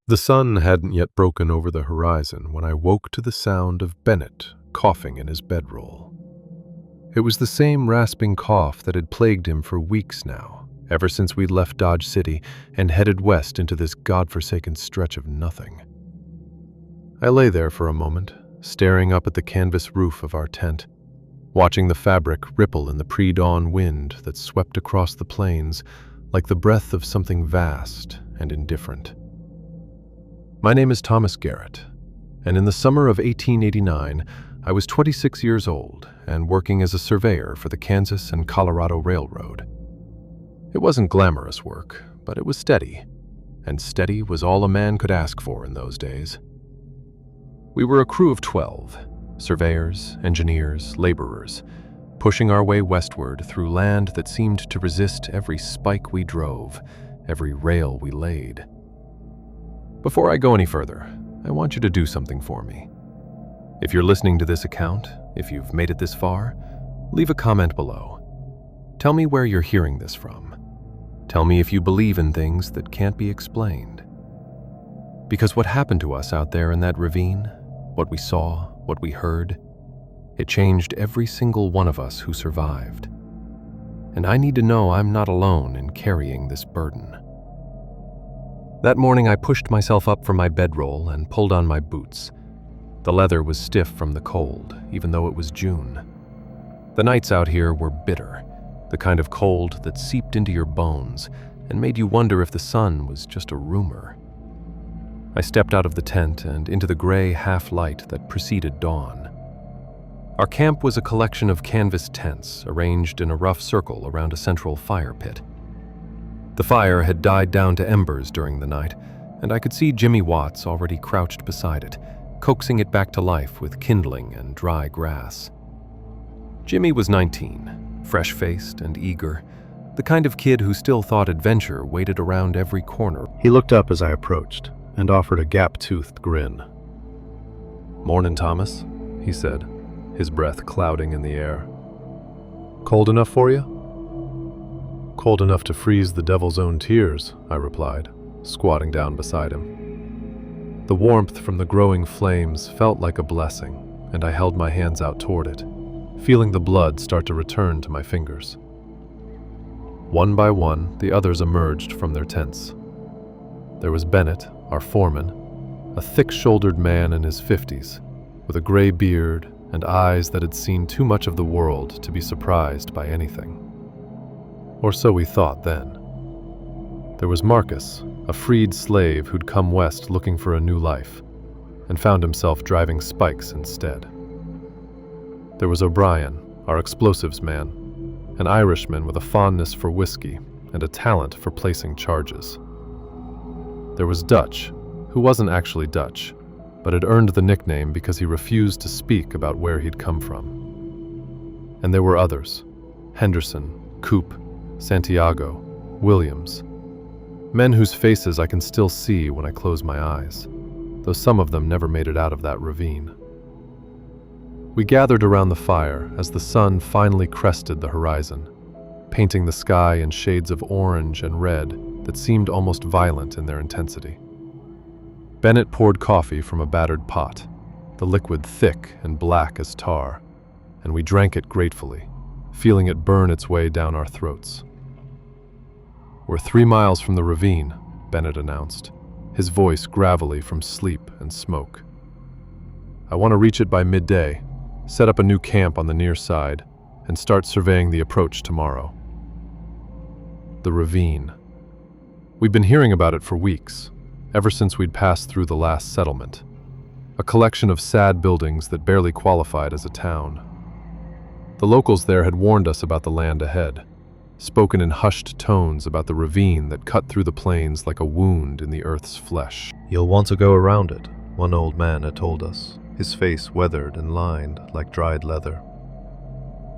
The sun hadn't yet broken over the horizon when I woke to the sound of Bennett coughing in his bedroll. It was the same rasping cough that had plagued him for weeks now, ever since we'd left Dodge City and headed west into this godforsaken stretch of nothing. I lay there for a moment, staring up at the canvas roof of our tent, watching the fabric ripple in the pre-dawn wind that swept across the plains like the breath of something vast and indifferent. My name is Thomas Garrett, and in the summer of 1889, I was 26 years old and working as a surveyor for the Kansas and Colorado Railroad. It wasn't glamorous work, but it was steady, and steady was all a man could ask for in those days. We were a crew of 12, surveyors, engineers, laborers, pushing our way westward through land that seemed to resist every spike we drove, every rail we laid. Before I go any further, I want you to do something for me. If you're listening to this account, if you've made it this far, leave a comment below. Tell me where you're hearing this from. Tell me if you believe in things that can't be explained. Because what happened to us out there in that ravine, what we saw, what we heard, it changed every single one of us who survived. And I need to know I'm not alone in carrying this burden. That morning I pushed myself up from my bedroll and pulled on my boots. The leather was stiff from the cold, even though it was June. The nights out here were bitter, the kind of cold that seeped into your bones and made you wonder if the sun was just a rumor. I stepped out of the tent and into the gray half-light that preceded dawn. Our camp was a collection of canvas tents arranged in a rough circle around a central fire pit. The fire had died down to embers during the night, and I could see Jimmy Watts already crouched beside it, coaxing it back to life with kindling and dry grass. Jimmy was 19, fresh-faced and eager, the kind of kid who still thought adventure waited around every corner. He looked up as I approached and offered a gap-toothed grin. "Mornin', Thomas," he said, his breath clouding in the air. "Cold enough for you?" "Cold enough to freeze the devil's own tears," I replied, squatting down beside him. The warmth from the growing flames felt like a blessing, and I held my hands out toward it, feeling the blood start to return to my fingers. One by one, the others emerged from their tents. There was Bennett, our foreman, a thick-shouldered man in his 50s, with a gray beard and eyes that had seen too much of the world to be surprised by anything. Or so we thought then. There was Marcus, a freed slave who'd come west looking for a new life, and found himself driving spikes instead. There was O'Brien, our explosives man, an Irishman with a fondness for whiskey and a talent for placing charges. There was Dutch, who wasn't actually Dutch, but had earned the nickname because he refused to speak about where he'd come from. And there were others: Henderson, Coop, Santiago, Williams. Men whose faces I can still see when I close my eyes, though some of them never made it out of that ravine. We gathered around the fire as the sun finally crested the horizon, painting the sky in shades of orange and red that seemed almost violent in their intensity. Bennett poured coffee from a battered pot, the liquid thick and black as tar, and we drank it gratefully, feeling it burn its way down our throats. "We're 3 miles from the ravine," Bennett announced, his voice gravelly from sleep and smoke. "I want to reach it by midday, set up a new camp on the near side, and start surveying the approach tomorrow." The ravine. We'd been hearing about it for weeks, ever since we'd passed through the last settlement, a collection of sad buildings that barely qualified as a town. The locals there had warned us about the land ahead, spoken in hushed tones about the ravine that cut through the plains like a wound in the earth's flesh. "You'll want to go around it," one old man had told us, his face weathered and lined like dried leather.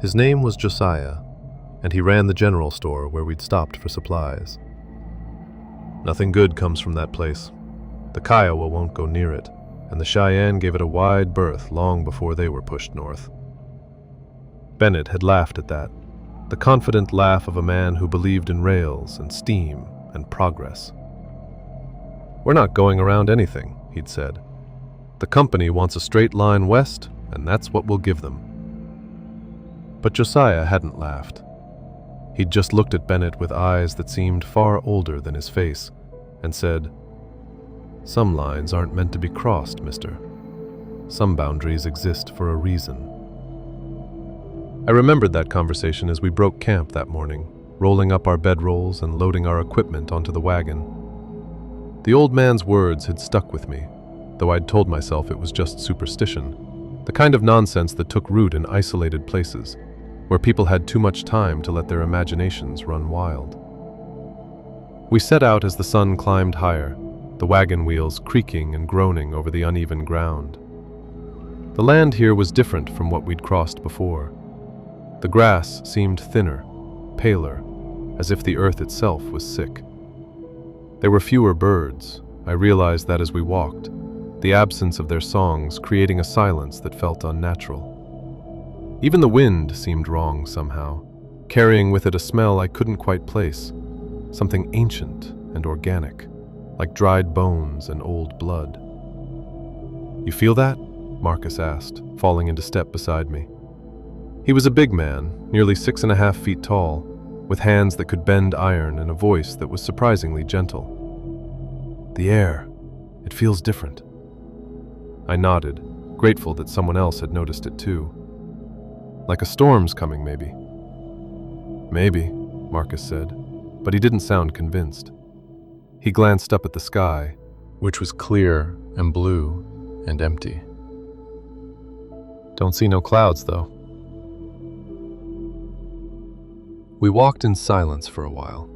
His name was Josiah, and he ran the general store where we'd stopped for supplies. "Nothing good comes from that place. The Kiowa won't go near it, and the Cheyenne gave it a wide berth long before they were pushed north." Bennett had laughed at that, the confident laugh of a man who believed in rails and steam and progress. "We're not going around anything," he'd said. "The company wants a straight line west, and that's what we'll give them." But Josiah hadn't laughed. He'd just looked at Bennett with eyes that seemed far older than his face, and said, "Some lines aren't meant to be crossed, mister. Some boundaries exist for a reason." I remembered that conversation as we broke camp that morning, rolling up our bedrolls and loading our equipment onto the wagon. The old man's words had stuck with me, though I'd told myself it was just superstition, the kind of nonsense that took root in isolated places, where people had too much time to let their imaginations run wild. We set out as the sun climbed higher, the wagon wheels creaking and groaning over the uneven ground. The land here was different from what we'd crossed before. The grass seemed thinner, paler, as if the earth itself was sick. There were fewer birds. I realized that as we walked, the absence of their songs creating a silence that felt unnatural. Even the wind seemed wrong somehow, carrying with it a smell I couldn't quite place, something ancient and organic, like dried bones and old blood. "You feel that?" Marcus asked, falling into step beside me. He was a big man, nearly 6.5 feet tall, with hands that could bend iron and a voice that was surprisingly gentle. "The air, it feels different." I nodded, grateful that someone else had noticed it too. "Like a storm's coming, maybe." "Maybe," Marcus said, but he didn't sound convinced. He glanced up at the sky, which was clear and blue and empty. "Don't see no clouds, though." We walked in silence for a while.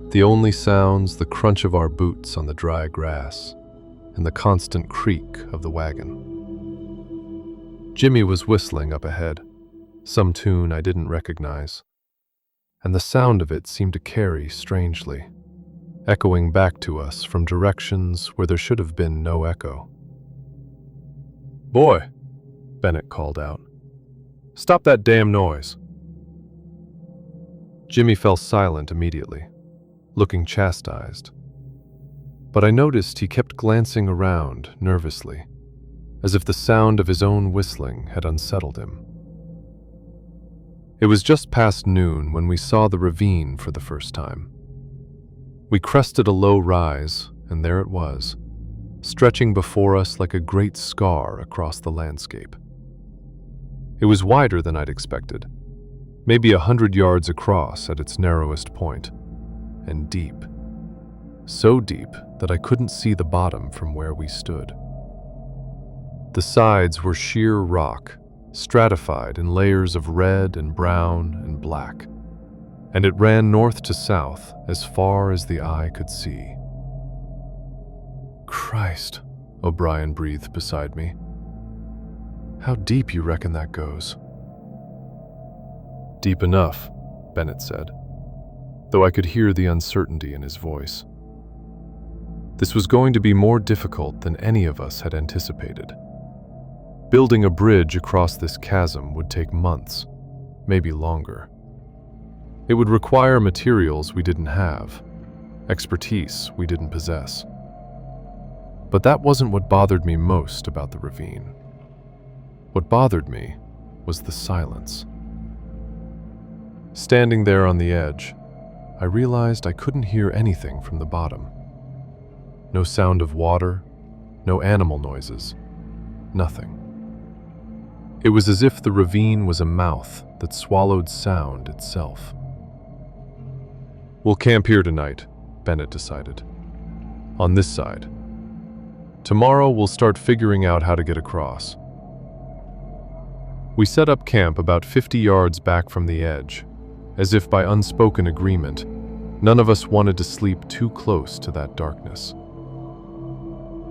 The only sounds, the crunch of our boots on the dry grass, and the constant creak of the wagon. Jimmy was whistling up ahead, some tune I didn't recognize, and the sound of it seemed to carry strangely, echoing back to us from directions where there should have been no echo. "Boy," Bennett called out, "stop that damn noise." Jimmy fell silent immediately, looking chastised. But I noticed he kept glancing around nervously, as if the sound of his own whistling had unsettled him. It was just past noon when we saw the ravine for the first time. We crested a low rise, and there it was, stretching before us like a great scar across the landscape. It was wider than I'd expected, maybe 100 yards across at its narrowest point, and deep. So deep that I couldn't see the bottom from where we stood. The sides were sheer rock, stratified in layers of red and brown and black, and it ran north to south as far as the eye could see. "Christ," O'Brien breathed beside me. "How deep you reckon that goes?" "Deep enough," Bennett said, though I could hear the uncertainty in his voice. This was going to be more difficult than any of us had anticipated. Building a bridge across this chasm would take months, maybe longer. It would require materials we didn't have, expertise we didn't possess. But that wasn't what bothered me most about the ravine. What bothered me was the silence. Standing there on the edge, I realized I couldn't hear anything from the bottom. No sound of water, no animal noises, nothing. It was as if the ravine was a mouth that swallowed sound itself. "We'll camp here tonight," Bennett decided. "On this side. Tomorrow we'll start figuring out how to get across." We set up camp about 50 yards back from the edge, as if by unspoken agreement, none of us wanted to sleep too close to that darkness.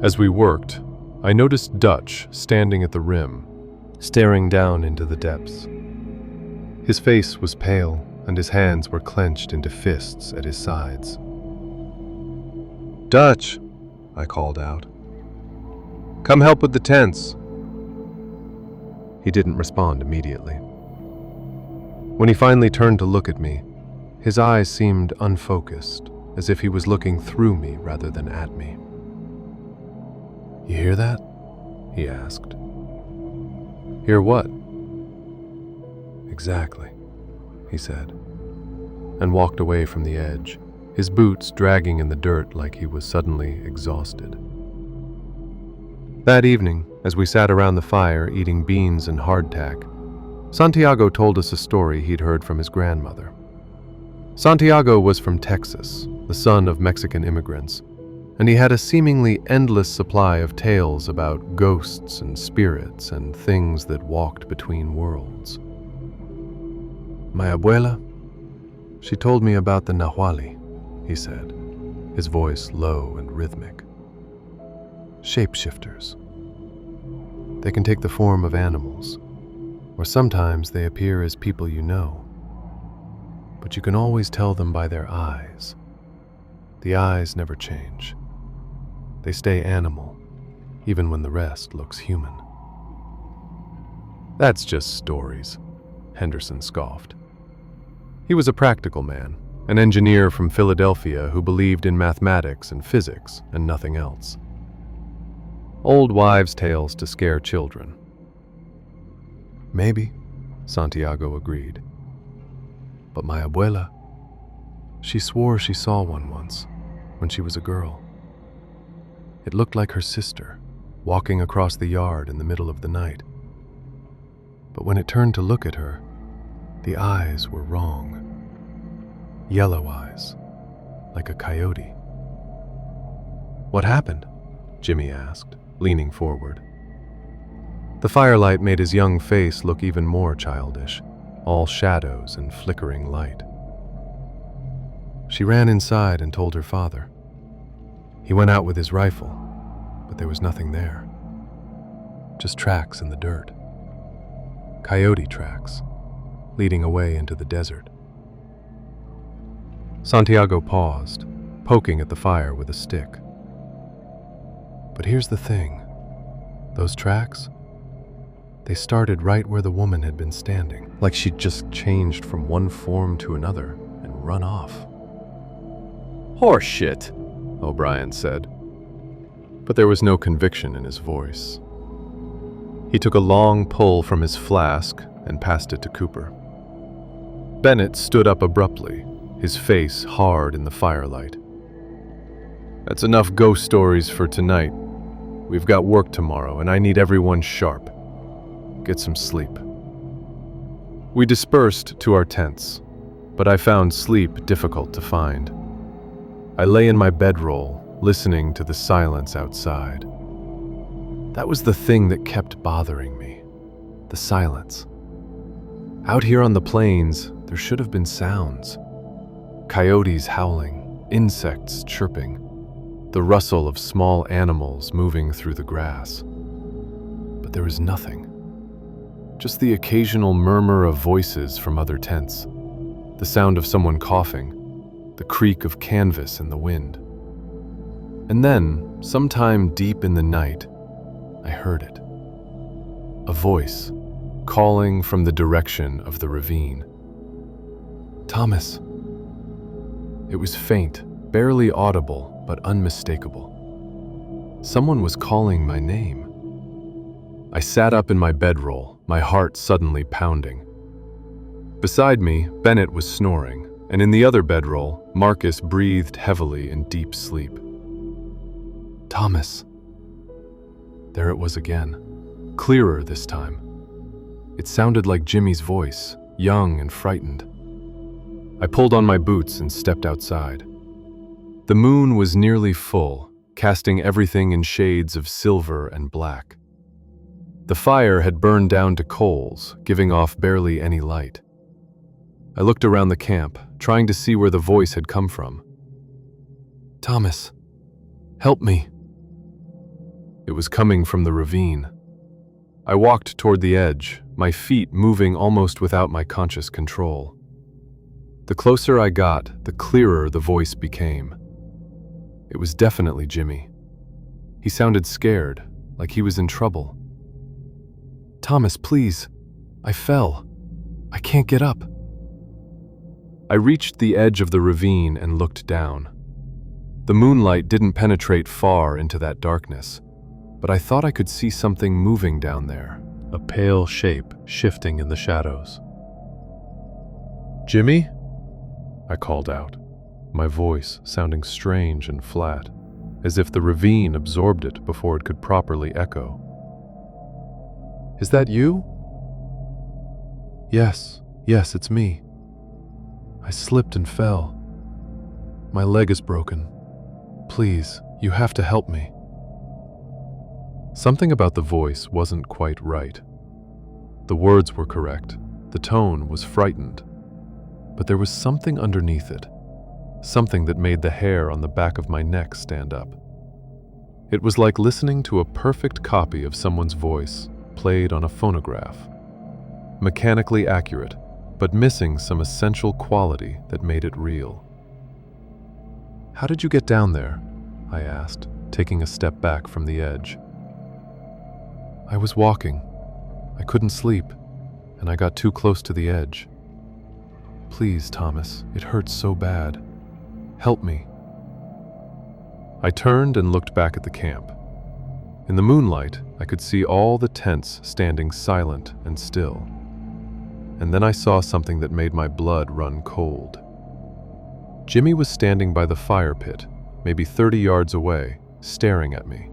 As we worked, I noticed Dutch standing at the rim, staring down into the depths. His face was pale, and his hands were clenched into fists at his sides. "Dutch," I called out. "Come help with the tents." He didn't respond immediately. When he finally turned to look at me, his eyes seemed unfocused, as if he was looking through me rather than at me. "You hear that?" he asked. "Hear what?" "Exactly," he said, and walked away from the edge, his boots dragging in the dirt like he was suddenly exhausted. That evening, as we sat around the fire eating beans and hardtack, Santiago told us a story he'd heard from his grandmother. Santiago was from Texas, the son of Mexican immigrants, and he had a seemingly endless supply of tales about ghosts and spirits and things that walked between worlds. "My abuela, she told me about the Nahuali," he said, his voice low and rhythmic. "Shapeshifters. They can take the form of animals, or sometimes they appear as people you know. But you can always tell them by their eyes. The eyes never change. They stay animal, even when the rest looks human." "That's just stories," Henderson scoffed. He was a practical man, an engineer from Philadelphia who believed in mathematics and physics and nothing else. Old wives' tales to scare children. "Maybe," Santiago agreed. "But my abuela, she swore she saw one once, when she was a girl. It looked like her sister, walking across the yard in the middle of the night. But when it turned to look at her, the eyes were wrong. Yellow eyes, like a coyote." "What happened?" Jimmy asked, leaning forward. The firelight made his young face look even more childish, all shadows and flickering light. "She ran inside and told her father. He went out with his rifle, but there was nothing there. Just tracks in the dirt. Coyote tracks, leading away into the desert." Santiago paused, poking at the fire with a stick. "But here's the thing. Those tracks, they started right where the woman had been standing, like she'd just changed from one form to another and run off." "Horseshit," O'Brien said, but there was no conviction in his voice. He took a long pull from his flask and passed it to Cooper. Bennett stood up abruptly, his face hard in the firelight. "That's enough ghost stories for tonight. We've got work tomorrow, and I need everyone sharp. Get some sleep." We dispersed to our tents, but I found sleep difficult to find. I lay in my bedroll, listening to the silence outside. That was the thing that kept bothering me, the silence. Out here on the plains, there should have been sounds. Coyotes howling, insects chirping, the rustle of small animals moving through the grass. But there was nothing. Just the occasional murmur of voices from other tents, the sound of someone coughing, the creak of canvas in the wind. And then, sometime deep in the night, I heard it. A voice, calling from the direction of the ravine. "Thomas." It was faint, barely audible, but unmistakable. Someone was calling my name. I sat up in my bedroll, my heart suddenly pounding. Beside me, Bennett was snoring, and in the other bedroll, Marcus breathed heavily in deep sleep. "Thomas." There it was again, clearer this time. It sounded like Jimmy's voice, young and frightened. I pulled on my boots and stepped outside. The moon was nearly full, casting everything in shades of silver and black. The fire had burned down to coals, giving off barely any light. I looked around the camp, trying to see where the voice had come from. "Thomas, help me." It was coming from the ravine. I walked toward the edge, my feet moving almost without my conscious control. The closer I got, the clearer the voice became. It was definitely Jimmy. He sounded scared, like he was in trouble. "Thomas, please. I fell. I can't get up." I reached the edge of the ravine and looked down. The moonlight didn't penetrate far into that darkness, but I thought I could see something moving down there, a pale shape shifting in the shadows. "Jimmy?" I called out, my voice sounding strange and flat, as if the ravine absorbed it before it could properly echo. "Is that you?" Yes, it's me. I slipped and fell. My leg is broken. Please, you have to help me." Something about the voice wasn't quite right. The words were correct, the tone was frightened, but there was something underneath it, something that made the hair on the back of my neck stand up. It was like listening to a perfect copy of someone's voice played on a phonograph. Mechanically accurate, but missing some essential quality that made it real. "How did you get down there?" I asked, taking a step back from the edge. "I was walking. I couldn't sleep, and I got too close to the edge. Please, Thomas, it hurts so bad. Help me." I turned and looked back at the camp. In the moonlight, I could see all the tents standing silent and still. And then I saw something that made my blood run cold. Jimmy was standing by the fire pit, maybe 30 yards away, staring at me.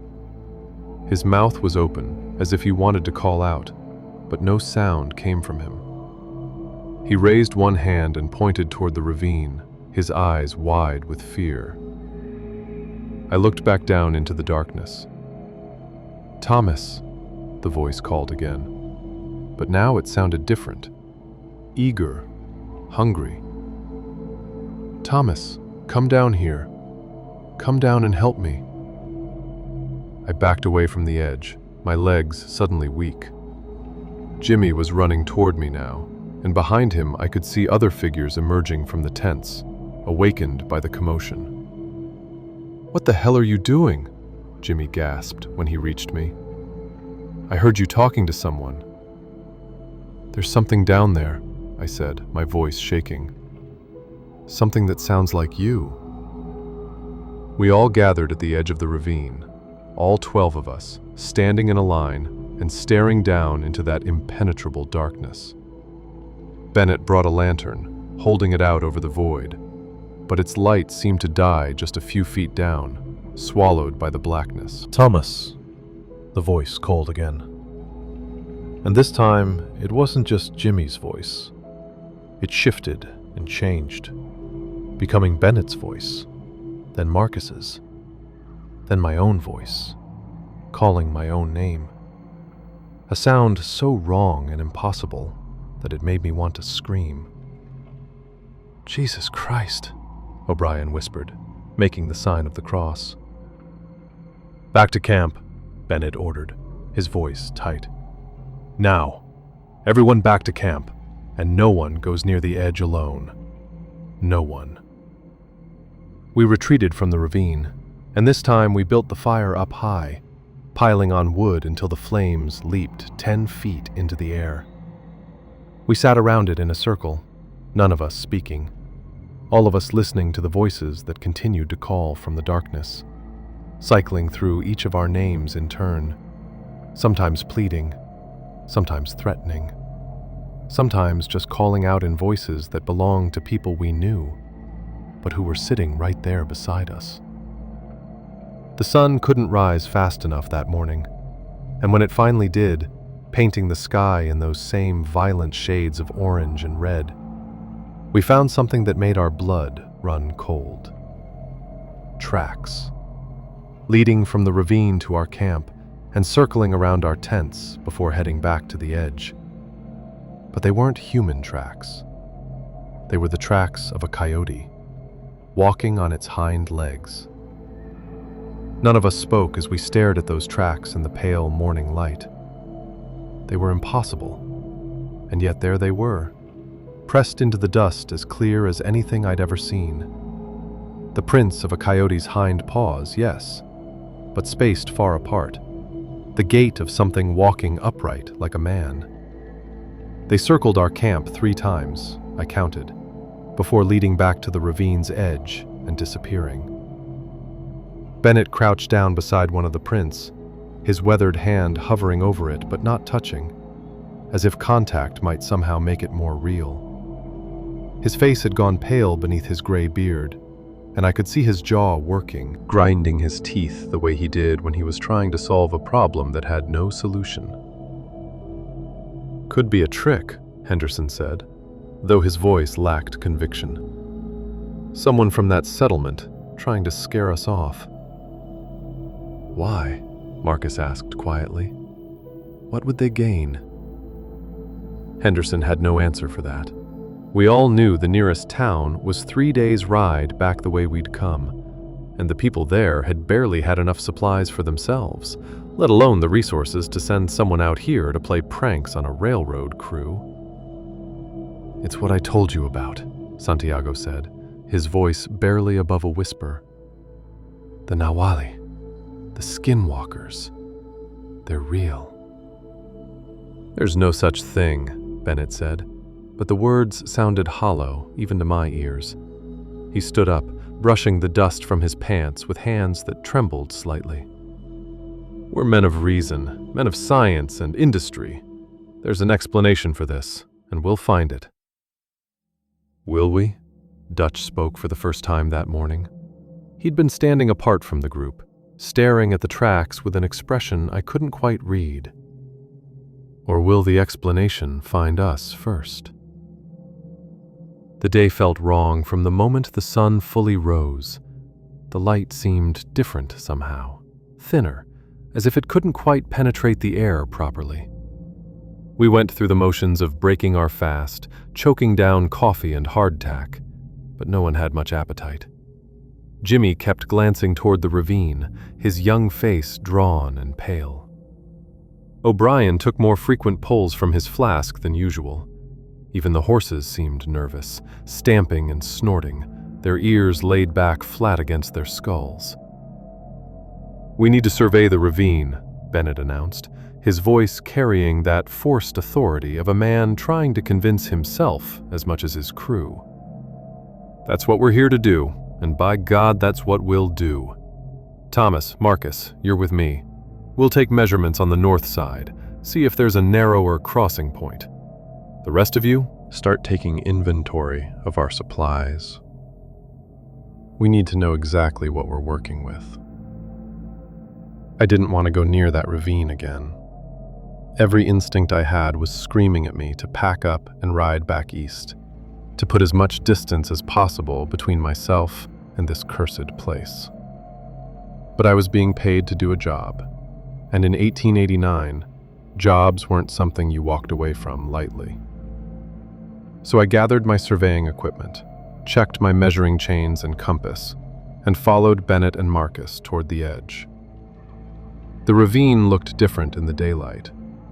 His mouth was open, as if he wanted to call out, but no sound came from him. He raised one hand and pointed toward the ravine, his eyes wide with fear. I looked back down into the darkness. "Thomas," the voice called again, but now it sounded different. Eager, hungry. "Thomas, come down here. Come down and help me." I backed away from the edge, my legs suddenly weak. Jimmy was running toward me now, and behind him I could see other figures emerging from the tents, awakened by the commotion. "What the hell are you doing?" Jimmy gasped when he reached me. "I heard you talking to someone." "There's something down there," I said, my voice shaking. "Something that sounds like you." We all gathered at the edge of the ravine, all 12 of us, standing in a line and staring down into that impenetrable darkness. Bennett brought a lantern, holding it out over the void, but its light seemed to die just a few feet down, swallowed by the blackness. "Thomas," the voice called again. And this time, it wasn't just Jimmy's voice. It shifted and changed, becoming Bennett's voice, then Marcus's, then my own voice, calling my own name. A sound so wrong and impossible that it made me want to scream. "Jesus Christ," O'Brien whispered, making the sign of the cross. "Back to camp," Bennett ordered, his voice tight. "Now, everyone back to camp, and no one goes near the edge alone. No one." We retreated from the ravine, and this time we built the fire up high, piling on wood until the flames leaped 10 feet into the air. We sat around it in a circle, none of us speaking, all of us listening to the voices that continued to call from the darkness, cycling through each of our names in turn, sometimes pleading, sometimes threatening, sometimes just calling out in voices that belonged to people we knew, but who were sitting right there beside us. The sun couldn't rise fast enough that morning, and when it finally did, painting the sky in those same violent shades of orange and red, we found something that made our blood run cold. Tracks, leading from the ravine to our camp and circling around our tents before heading back to the edge. But they weren't human tracks. They were the tracks of a coyote, walking on its hind legs. None of us spoke as we stared at those tracks in the pale morning light. They were impossible, and yet there they were, pressed into the dust as clear as anything I'd ever seen. The prints of a coyote's hind paws, yes, but spaced far apart. The gait of something walking upright like a man. They circled our camp 3 times, I counted, before leading back to the ravine's edge and disappearing. Bennett crouched down beside one of the prints, his weathered hand hovering over it but not touching, as if contact might somehow make it more real. His face had gone pale beneath his gray beard, and I could see his jaw working, grinding his teeth the way he did when he was trying to solve a problem that had no solution. "Could be a trick," Henderson said, though his voice lacked conviction. "Someone from that settlement trying to scare us off." "Why?" Marcus asked quietly. "What would they gain?" Henderson had no answer for that. We all knew the nearest town was 3 days' ride back the way we'd come, and the people there had barely had enough supplies for themselves, let alone the resources to send someone out here to play pranks on a railroad crew. "It's what I told you about," Santiago said, his voice barely above a whisper. "The Nawali, the Skinwalkers, they're real." "There's no such thing," Bennett said, but the words sounded hollow, even to my ears. He stood up, brushing the dust from his pants with hands that trembled slightly. "We're men of reason, men of science and industry. There's an explanation for this, and we'll find it." "Will we?" Dutch spoke for the first time that morning. He'd been standing apart from the group, staring at the tracks with an expression I couldn't quite read. "Or will the explanation find us first?" The day felt wrong from the moment the sun fully rose. The light seemed different somehow, thinner, as if it couldn't quite penetrate the air properly. We went through the motions of breaking our fast, choking down coffee and hardtack, but no one had much appetite. Jimmy kept glancing toward the ravine, his young face drawn and pale. O'Brien took more frequent pulls from his flask than usual. Even the horses seemed nervous, stamping and snorting, their ears laid back flat against their skulls. "We need to survey the ravine," Bennett announced, his voice carrying that forced authority of a man trying to convince himself as much as his crew. "That's what we're here to do, and by God, that's what we'll do. Thomas, Marcus, you're with me. We'll take measurements on the north side, see if there's a narrower crossing point. The rest of you, start taking inventory of our supplies. We need to know exactly what we're working with." I didn't want to go near that ravine again. Every instinct I had was screaming at me to pack up and ride back east, to put as much distance as possible between myself and this cursed place. But I was being paid to do a job, and in 1889, jobs weren't something you walked away from lightly. So I gathered my surveying equipment, checked my measuring chains and compass, and followed Bennett and Marcus toward the edge. The ravine looked different in the daylight,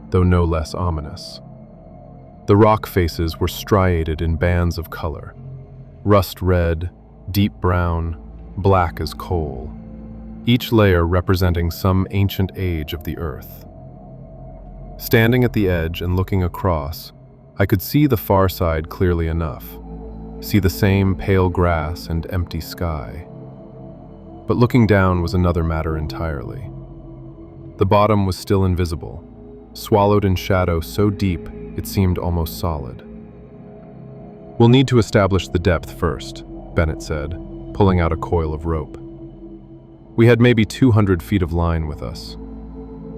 though no less ominous. The rock faces were striated in bands of color, rust red, deep brown, black as coal, each layer representing some ancient age of the earth. Standing at the edge and looking across, I could see the far side clearly enough, see the same pale grass and empty sky. But looking down was another matter entirely. The bottom was still invisible, swallowed in shadow so deep it seemed almost solid. "We'll need to establish the depth first," Bennett said, pulling out a coil of rope. We had maybe 200 feet of line with us.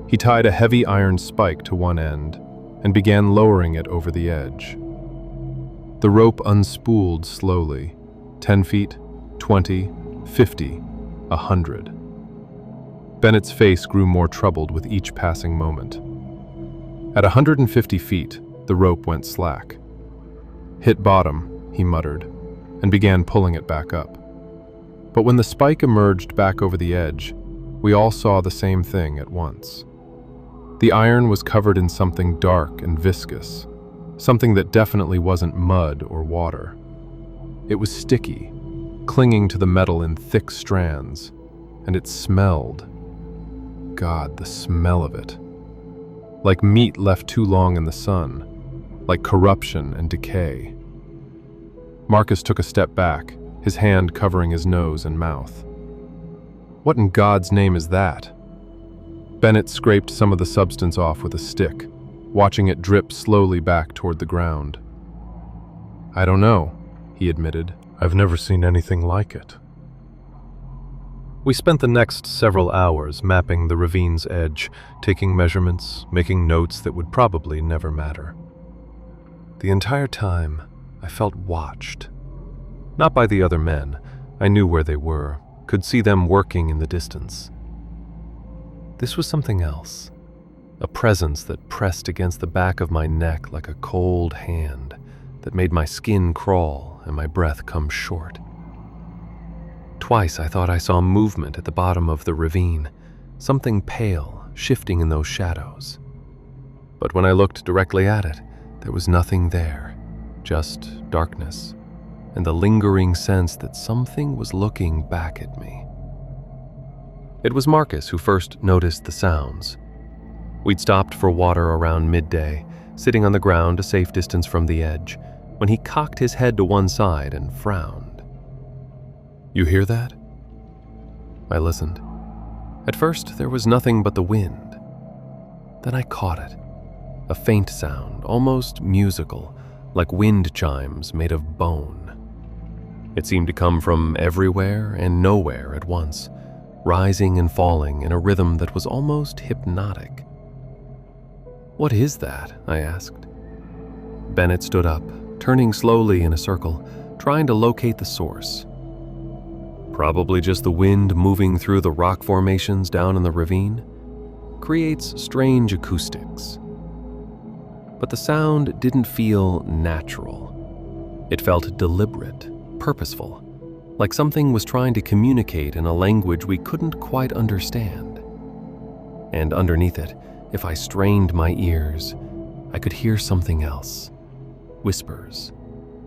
He tied a heavy iron spike to one end and began lowering it over the edge. The rope unspooled slowly, 10 feet, 20, 50, 100. Bennett's face grew more troubled with each passing moment. At 150 feet, the rope went slack. "Hit bottom," he muttered, and began pulling it back up. But when the spike emerged back over the edge, we all saw the same thing at once. The iron was covered in something dark and viscous, something that definitely wasn't mud or water. It was sticky, clinging to the metal in thick strands, and it smelled. God, the smell of it. Like meat left too long in the sun, like corruption and decay. Marcus took a step back, his hand covering his nose and mouth. What in God's name is that? Bennett scraped some of the substance off with a stick, watching it drip slowly back toward the ground. I don't know, he admitted. I've never seen anything like it. We spent the next several hours mapping the ravine's edge, taking measurements, making notes that would probably never matter. The entire time, I felt watched. Not by the other men. I knew where they were, could see them working in the distance. This was something else, a presence that pressed against the back of my neck like a cold hand that made my skin crawl and my breath come short. Twice I thought I saw movement at the bottom of the ravine, something pale shifting in those shadows. But when I looked directly at it, there was nothing there, just darkness and the lingering sense that something was looking back at me. It was Marcus who first noticed the sounds. We'd stopped for water around midday, sitting on the ground a safe distance from the edge, when he cocked his head to one side and frowned. "You hear that?" I listened. At first, there was nothing but the wind. Then I caught it, a faint sound, almost musical, like wind chimes made of bone. It seemed to come from everywhere and nowhere at once, rising and falling in a rhythm that was almost hypnotic. "What is that?" I asked. Bennett stood up, turning slowly in a circle, trying to locate the source. "Probably just the wind moving through the rock formations down in the ravine. Creates strange acoustics." But the sound didn't feel natural. It felt deliberate, purposeful, like something was trying to communicate in a language we couldn't quite understand. And underneath it, if I strained my ears, I could hear something else. Whispers,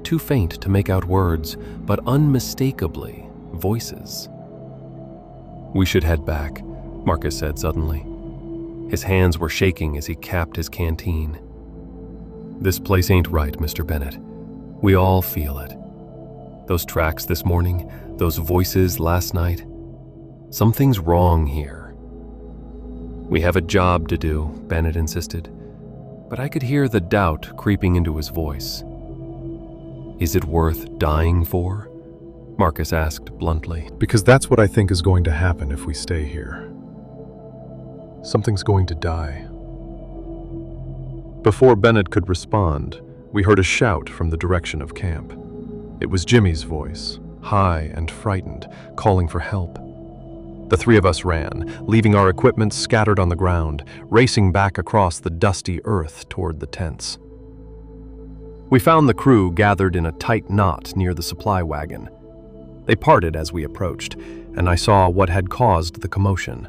too faint to make out words, but unmistakably voices. "We should head back," Marcus said suddenly. His hands were shaking as he capped his canteen. "This place ain't right, Mr. Bennett. We all feel it. Those tracks this morning, those voices last night. Something's wrong here." "We have a job to do," Bennett insisted, but I could hear the doubt creeping into his voice. "Is it worth dying for?" Marcus asked bluntly. "Because that's what I think is going to happen if we stay here. Something's going to die." Before Bennett could respond, we heard a shout from the direction of camp. It was Jimmy's voice, high and frightened, calling for help. The three of us ran, leaving our equipment scattered on the ground, racing back across the dusty earth toward the tents. We found the crew gathered in a tight knot near the supply wagon. They parted as we approached, and I saw what had caused the commotion.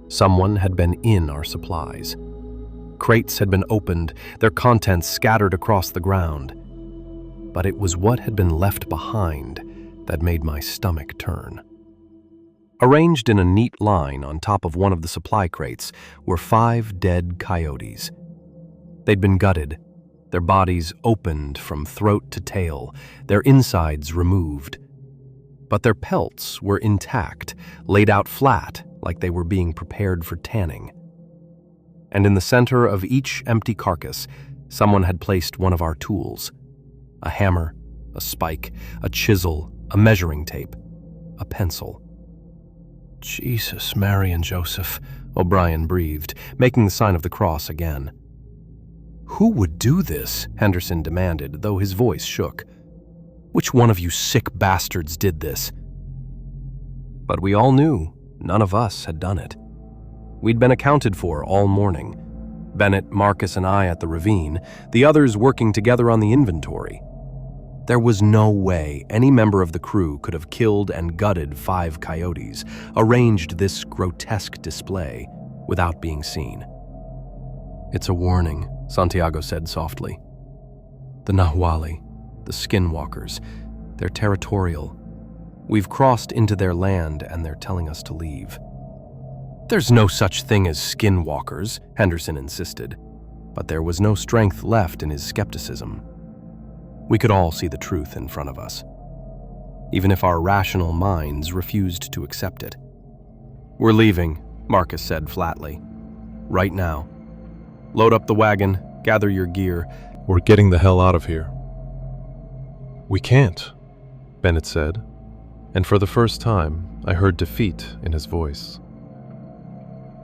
Someone had been in our supplies. Crates had been opened, their contents scattered across the ground. But it was what had been left behind that made my stomach turn. Arranged in a neat line on top of one of the supply crates were 5 dead coyotes. They'd been gutted, their bodies opened from throat to tail, their insides removed. But their pelts were intact, laid out flat like they were being prepared for tanning. And in the center of each empty carcass, someone had placed one of our tools. A hammer, a spike, a chisel, a measuring tape, a pencil. "Jesus, Mary and Joseph," O'Brien breathed, making the sign of the cross again. "Who would do this?" Henderson demanded, though his voice shook. "Which one of you sick bastards did this?" But we all knew none of us had done it. We'd been accounted for all morning. Bennett, Marcus, and I at the ravine, the others working together on the inventory. There was no way any member of the crew could have killed and gutted 5 coyotes, arranged this grotesque display, without being seen. "It's a warning," Santiago said softly. "The Nahuali, the Skinwalkers, they're territorial. We've crossed into their land and they're telling us to leave." "There's no such thing as Skinwalkers," Henderson insisted, but there was no strength left in his skepticism. We could all see the truth in front of us, even if our rational minds refused to accept it. "We're leaving," Marcus said flatly. "Right now. Load up the wagon, gather your gear." We're getting the hell out of here. We can't, Bennett said, and for the first time, I heard defeat in his voice.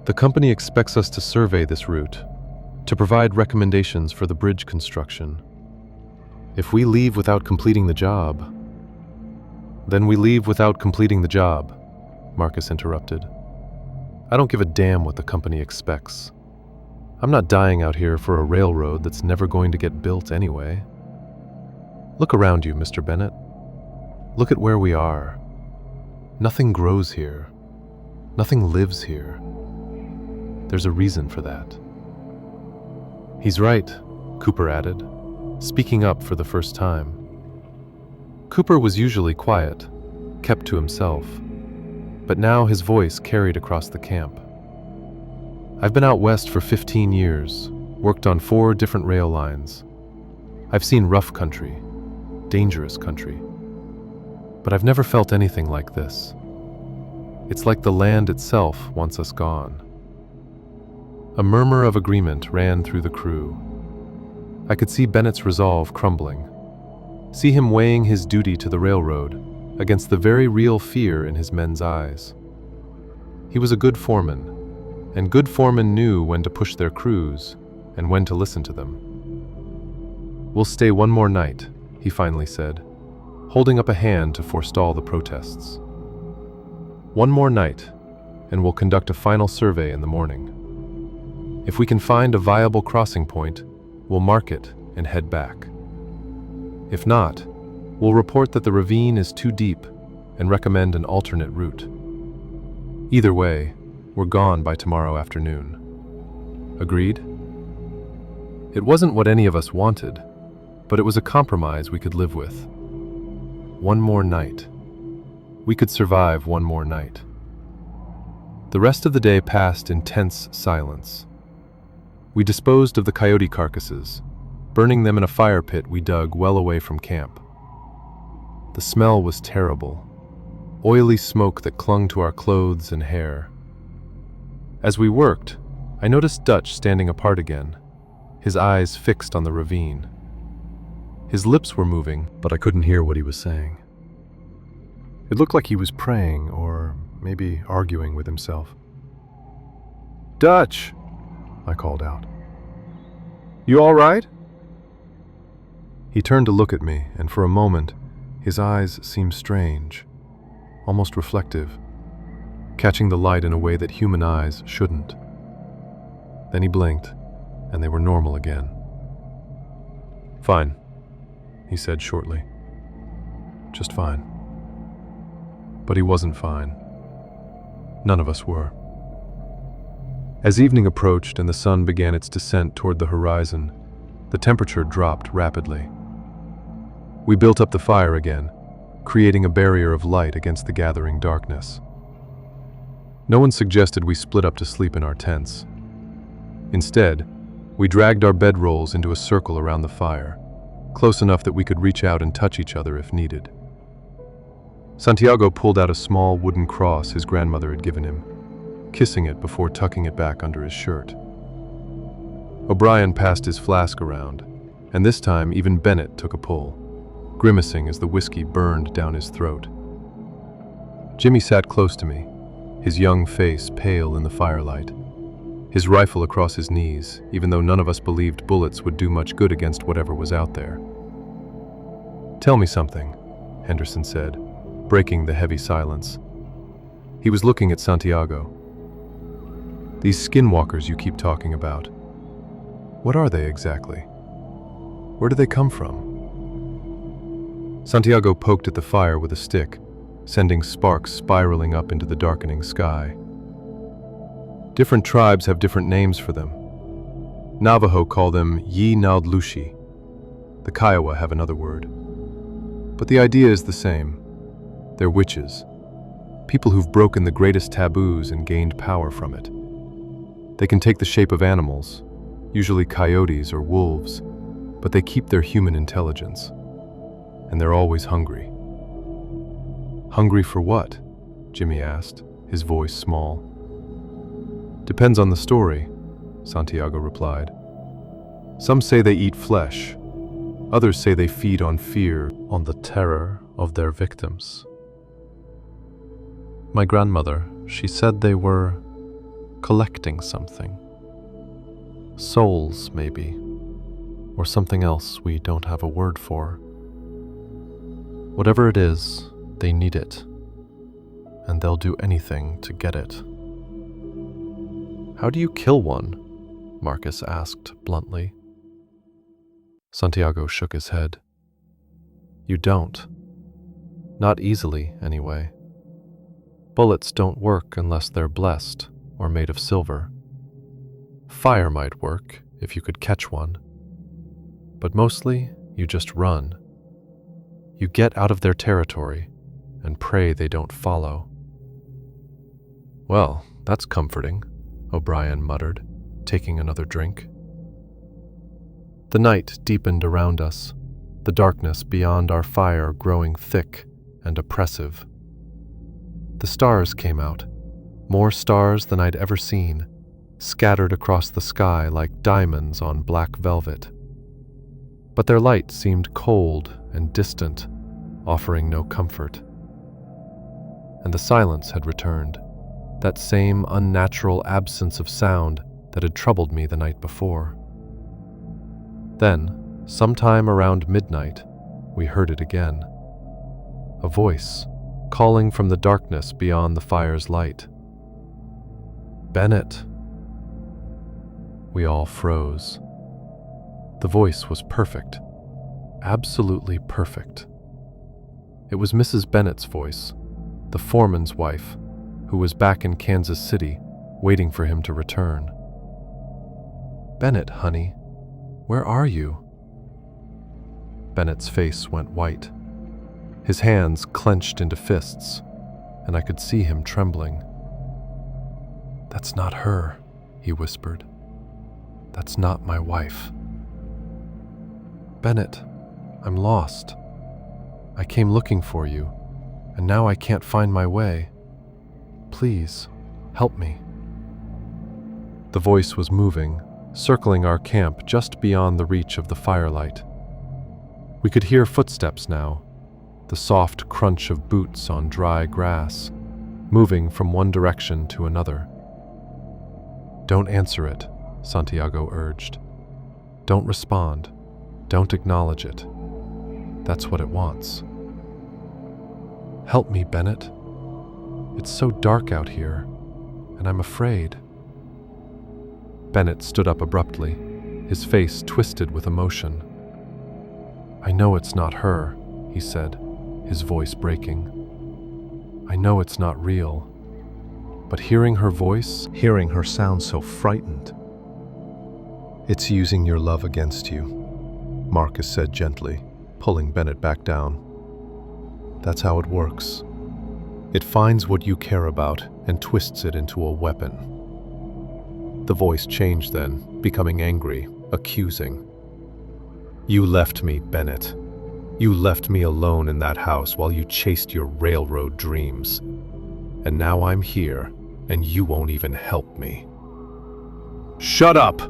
The company expects us to survey this route, to provide recommendations for the bridge construction. If we leave without completing the job, then we leave without completing the job, Marcus interrupted. I don't give a damn what the company expects. I'm not dying out here for a railroad that's never going to get built anyway. Look around you, Mr. Bennett. Look at where we are. Nothing grows here. Nothing lives here. There's a reason for that. He's right, Cooper added, speaking up for the first time. Cooper was usually quiet, kept to himself, but now his voice carried across the camp. I've been out west for 15 years, worked on 4 different rail lines. I've seen rough country, dangerous country, but I've never felt anything like this. It's like the land itself wants us gone. A murmur of agreement ran through the crew. I could see Bennett's resolve crumbling, see him weighing his duty to the railroad against the very real fear in his men's eyes. He was a good foreman, and good foremen knew when to push their crews and when to listen to them. "We'll stay one more night," he finally said, holding up a hand to forestall the protests. "One more night, and we'll conduct a final survey in the morning. If we can find a viable crossing point, we'll mark it and head back. If not, we'll report that the ravine is too deep and recommend an alternate route. Either way, we're gone by tomorrow afternoon. Agreed?" It wasn't what any of us wanted, but it was a compromise we could live with. One more night. We could survive one more night. The rest of the day passed in tense silence. We disposed of the coyote carcasses, burning them in a fire pit we dug well away from camp. The smell was terrible, oily smoke that clung to our clothes and hair. As we worked, I noticed Dutch standing apart again, his eyes fixed on the ravine. His lips were moving, But I couldn't hear what he was saying. It looked like he was praying or maybe arguing with himself. "Dutch!" I called out. "You all right?" He turned to look at me, and for a moment, his eyes seemed strange, almost reflective, catching the light in a way that human eyes shouldn't. Then he blinked, and they were normal again. "Fine," he said shortly. "Just fine." But he wasn't fine. None of us were. As evening approached and the sun began its descent toward the horizon, the temperature dropped rapidly. We built up the fire again, creating a barrier of light against the gathering darkness. No one suggested we split up to sleep in our tents. Instead, we dragged our bedrolls into a circle around the fire, close enough that we could reach out and touch each other if needed. Santiago pulled out a small wooden cross his grandmother had given him, kissing it before tucking it back under his shirt. O'Brien passed his flask around, and this time even Bennett took a pull, grimacing as the whiskey burned down his throat. Jimmy sat close to me, his young face pale in the firelight, his rifle across his knees, even though none of us believed bullets would do much good against whatever was out there. "Tell me something," Henderson said, breaking the heavy silence. He was looking at Santiago. "These skinwalkers you keep talking about, what are they exactly? Where do they come from?" Santiago poked at the fire with a stick, sending sparks spiraling up into the darkening sky. "Different tribes have different names for them. Navajo call them Yi-Naaldlushi. The Kiowa have another word. But the idea is the same. They're witches, people who've broken the greatest taboos and gained power from it. They can take the shape of animals, usually coyotes or wolves, but they keep their human intelligence. And they're always hungry." "Hungry for what?" Jimmy asked, his voice small. "Depends on the story," Santiago replied. "Some say they eat flesh. Others say they feed on fear, on the terror of their victims. My grandmother, she said they were collecting something. Souls, maybe, or something else we don't have a word for. Whatever it is, they need it, and they'll do anything to get it." "How do you kill one?" Marcus asked bluntly. Santiago shook his head. "You don't. Not easily, anyway. Bullets don't work unless they're blessed or made of silver. Fire might work if you could catch one. But mostly, you just run. You get out of their territory and pray they don't follow." "Well, that's comforting," O'Brien muttered, taking another drink. The night deepened around us, the darkness beyond our fire growing thick and oppressive. The stars came out, more stars than I'd ever seen, scattered across the sky like diamonds on black velvet. But their light seemed cold and distant, offering no comfort. And the silence had returned, that same unnatural absence of sound that had troubled me the night before. Then, sometime around midnight, we heard it again. A voice, calling from the darkness beyond the fire's light. "Bennett." We all froze. The voice was perfect, absolutely perfect. It was Mrs. Bennett's voice, the foreman's wife, who was back in Kansas City, waiting for him to return. "Bennett, honey, where are you?" Bennett's face went white. His hands clenched into fists, and I could see him trembling. "That's not her," he whispered. "That's not my wife." "Bennett, I'm lost. I came looking for you, and now I can't find my way. Please, help me." The voice was moving, circling our camp just beyond the reach of the firelight. We could hear footsteps now, the soft crunch of boots on dry grass, moving from one direction to another. "Don't answer it," Santiago urged. "Don't respond. Don't acknowledge it. That's what it wants." "Help me, Bennett. It's so dark out here, and I'm afraid." Bennett stood up abruptly, his face twisted with emotion. "I know it's not her," he said, his voice breaking. "I know it's not real, but hearing her voice, hearing her sound so frightened." "It's using your love against you," Marcus said gently, pulling Bennett back down. "That's how it works. It finds what you care about and twists it into a weapon." The voice changed then, becoming angry, accusing. "You left me, Bennett. You left me alone in that house while you chased your railroad dreams. And now I'm here, and you won't even help me." "Shut up!"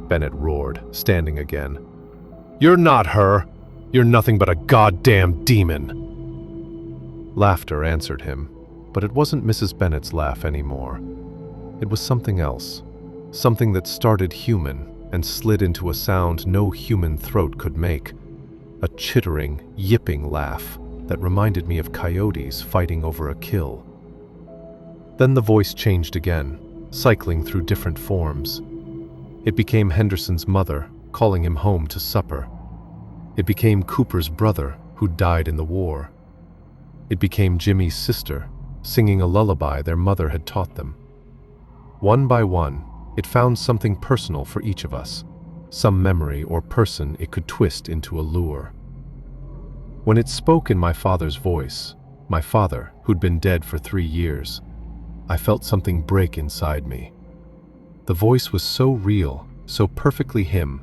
Bennett roared, standing again. "You're not her. You're nothing but a goddamn demon." Laughter answered him, but it wasn't Mrs. Bennett's laugh anymore. It was something else, something that started human and slid into a sound no human throat could make, a chittering, yipping laugh that reminded me of coyotes fighting over a kill. Then the voice changed again, cycling through different forms. It became Henderson's mother, calling him home to supper. It became Cooper's brother, who died in the war. It became Jimmy's sister, singing a lullaby their mother had taught them. One by one, it found something personal for each of us, some memory or person it could twist into a lure. When it spoke in my father's voice, my father, who'd been dead for 3 years, I felt something break inside me. The voice was so real, so perfectly him,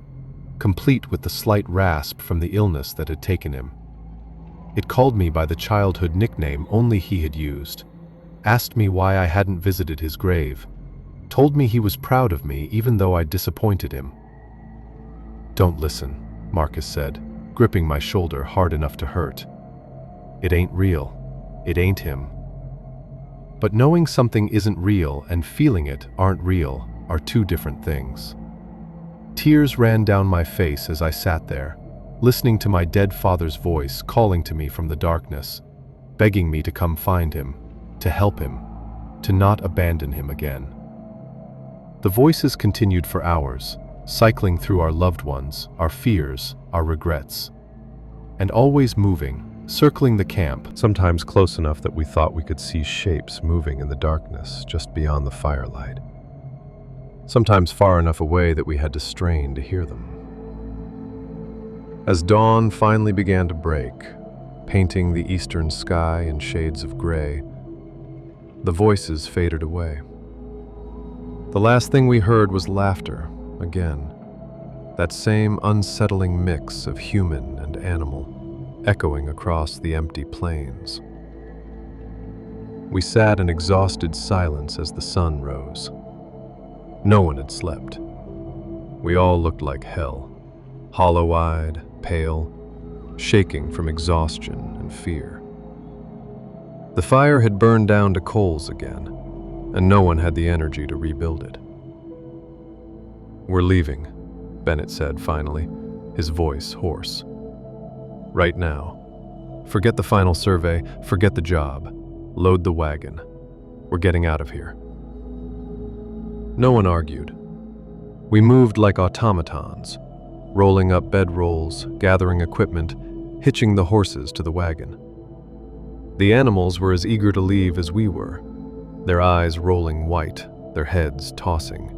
complete with the slight rasp from the illness that had taken him. It called me by the childhood nickname only he had used, asked me why I hadn't visited his grave, told me he was proud of me even though I'd disappointed him. "Don't listen," Marcus said, gripping my shoulder hard enough to hurt. "It ain't real. It ain't him." But knowing something isn't real and feeling it aren't real are two different things. Tears ran down my face as I sat there, listening to my dead father's voice calling to me from the darkness, begging me to come find him, to help him, to not abandon him again. The voices continued for hours, cycling through our loved ones, our fears, our regrets, and always moving, circling the camp, sometimes close enough that we thought we could see shapes moving in the darkness just beyond the firelight. Sometimes far enough away that we had to strain to hear them. As dawn finally began to break, painting the eastern sky in shades of gray, the voices faded away. The last thing we heard was laughter, again, that same unsettling mix of human and animal, echoing across the empty plains. We sat in exhausted silence as the sun rose. No one had slept. We all looked like hell, hollow-eyed, pale, shaking from exhaustion and fear. The fire had burned down to coals again, and no one had the energy to rebuild it. "We're leaving," Bennett said finally, his voice hoarse. "Right now. Forget the final survey, forget the job. Load the wagon. We're getting out of here." No one argued. We moved like automatons, rolling up bedrolls, gathering equipment, hitching the horses to the wagon. The animals were as eager to leave as we were, their eyes rolling white, their heads tossing.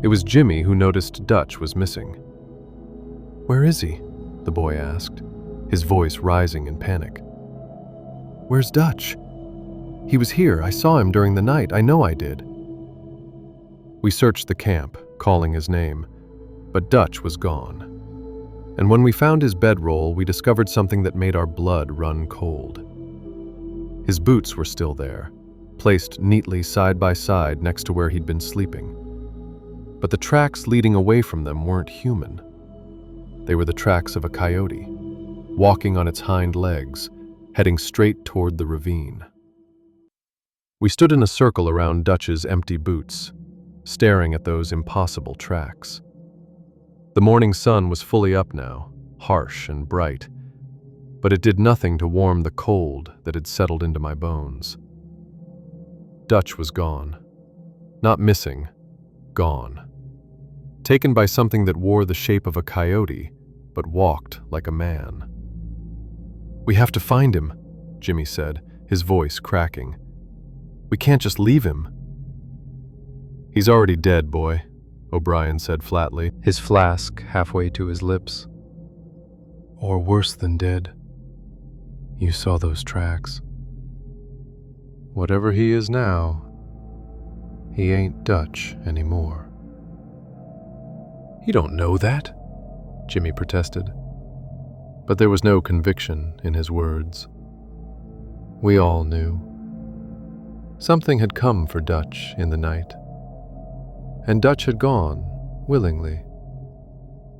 It was Jimmy who noticed Dutch was missing. "Where is he?" the boy asked, his voice rising in panic. "Where's Dutch? He was here. I saw him during the night. I know I did." We searched the camp, calling his name, but Dutch was gone. And when we found his bedroll, we discovered something that made our blood run cold. His boots were still there, placed neatly side by side next to where he'd been sleeping. But the tracks leading away from them weren't human. They were the tracks of a coyote, walking on its hind legs, heading straight toward the ravine. We stood in a circle around Dutch's empty boots, staring at those impossible tracks. The morning sun was fully up now, harsh and bright, but it did nothing to warm the cold that had settled into my bones. Dutch was gone. Not missing, gone. Taken by something that wore the shape of a coyote, but walked like a man. "We have to find him," Jimmy said, his voice cracking. "We can't just leave him." "He's already dead, boy," O'Brien said flatly, his flask halfway to his lips. "Or worse than dead. You saw those tracks. Whatever he is now, he ain't Dutch anymore." "You don't know that," Jimmy protested. But there was no conviction in his words. We all knew. Something had come for Dutch in the night. And Dutch had gone, willingly,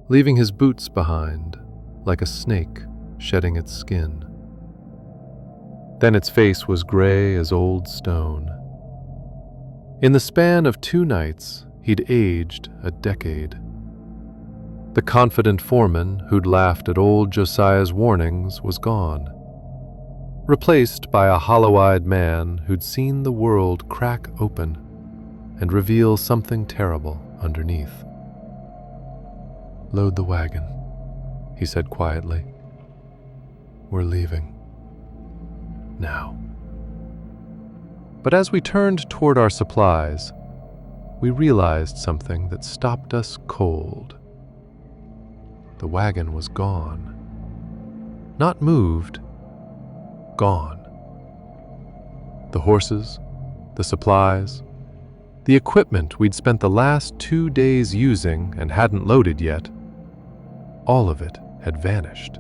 leaving his boots behind, like a snake shedding its skin. Then its face was gray as old stone. In the span of 2 nights, he'd aged a decade. The confident foreman who'd laughed at old Josiah's warnings was gone, replaced by a hollow-eyed man who'd seen the world crack open and reveal something terrible underneath. "Load the wagon," he said quietly. "We're leaving. Now." But as we turned toward our supplies, we realized something that stopped us cold. The wagon was gone. Not moved, gone. The horses, the supplies, the equipment we'd spent the last 2 days using and hadn't loaded yet, all of it had vanished.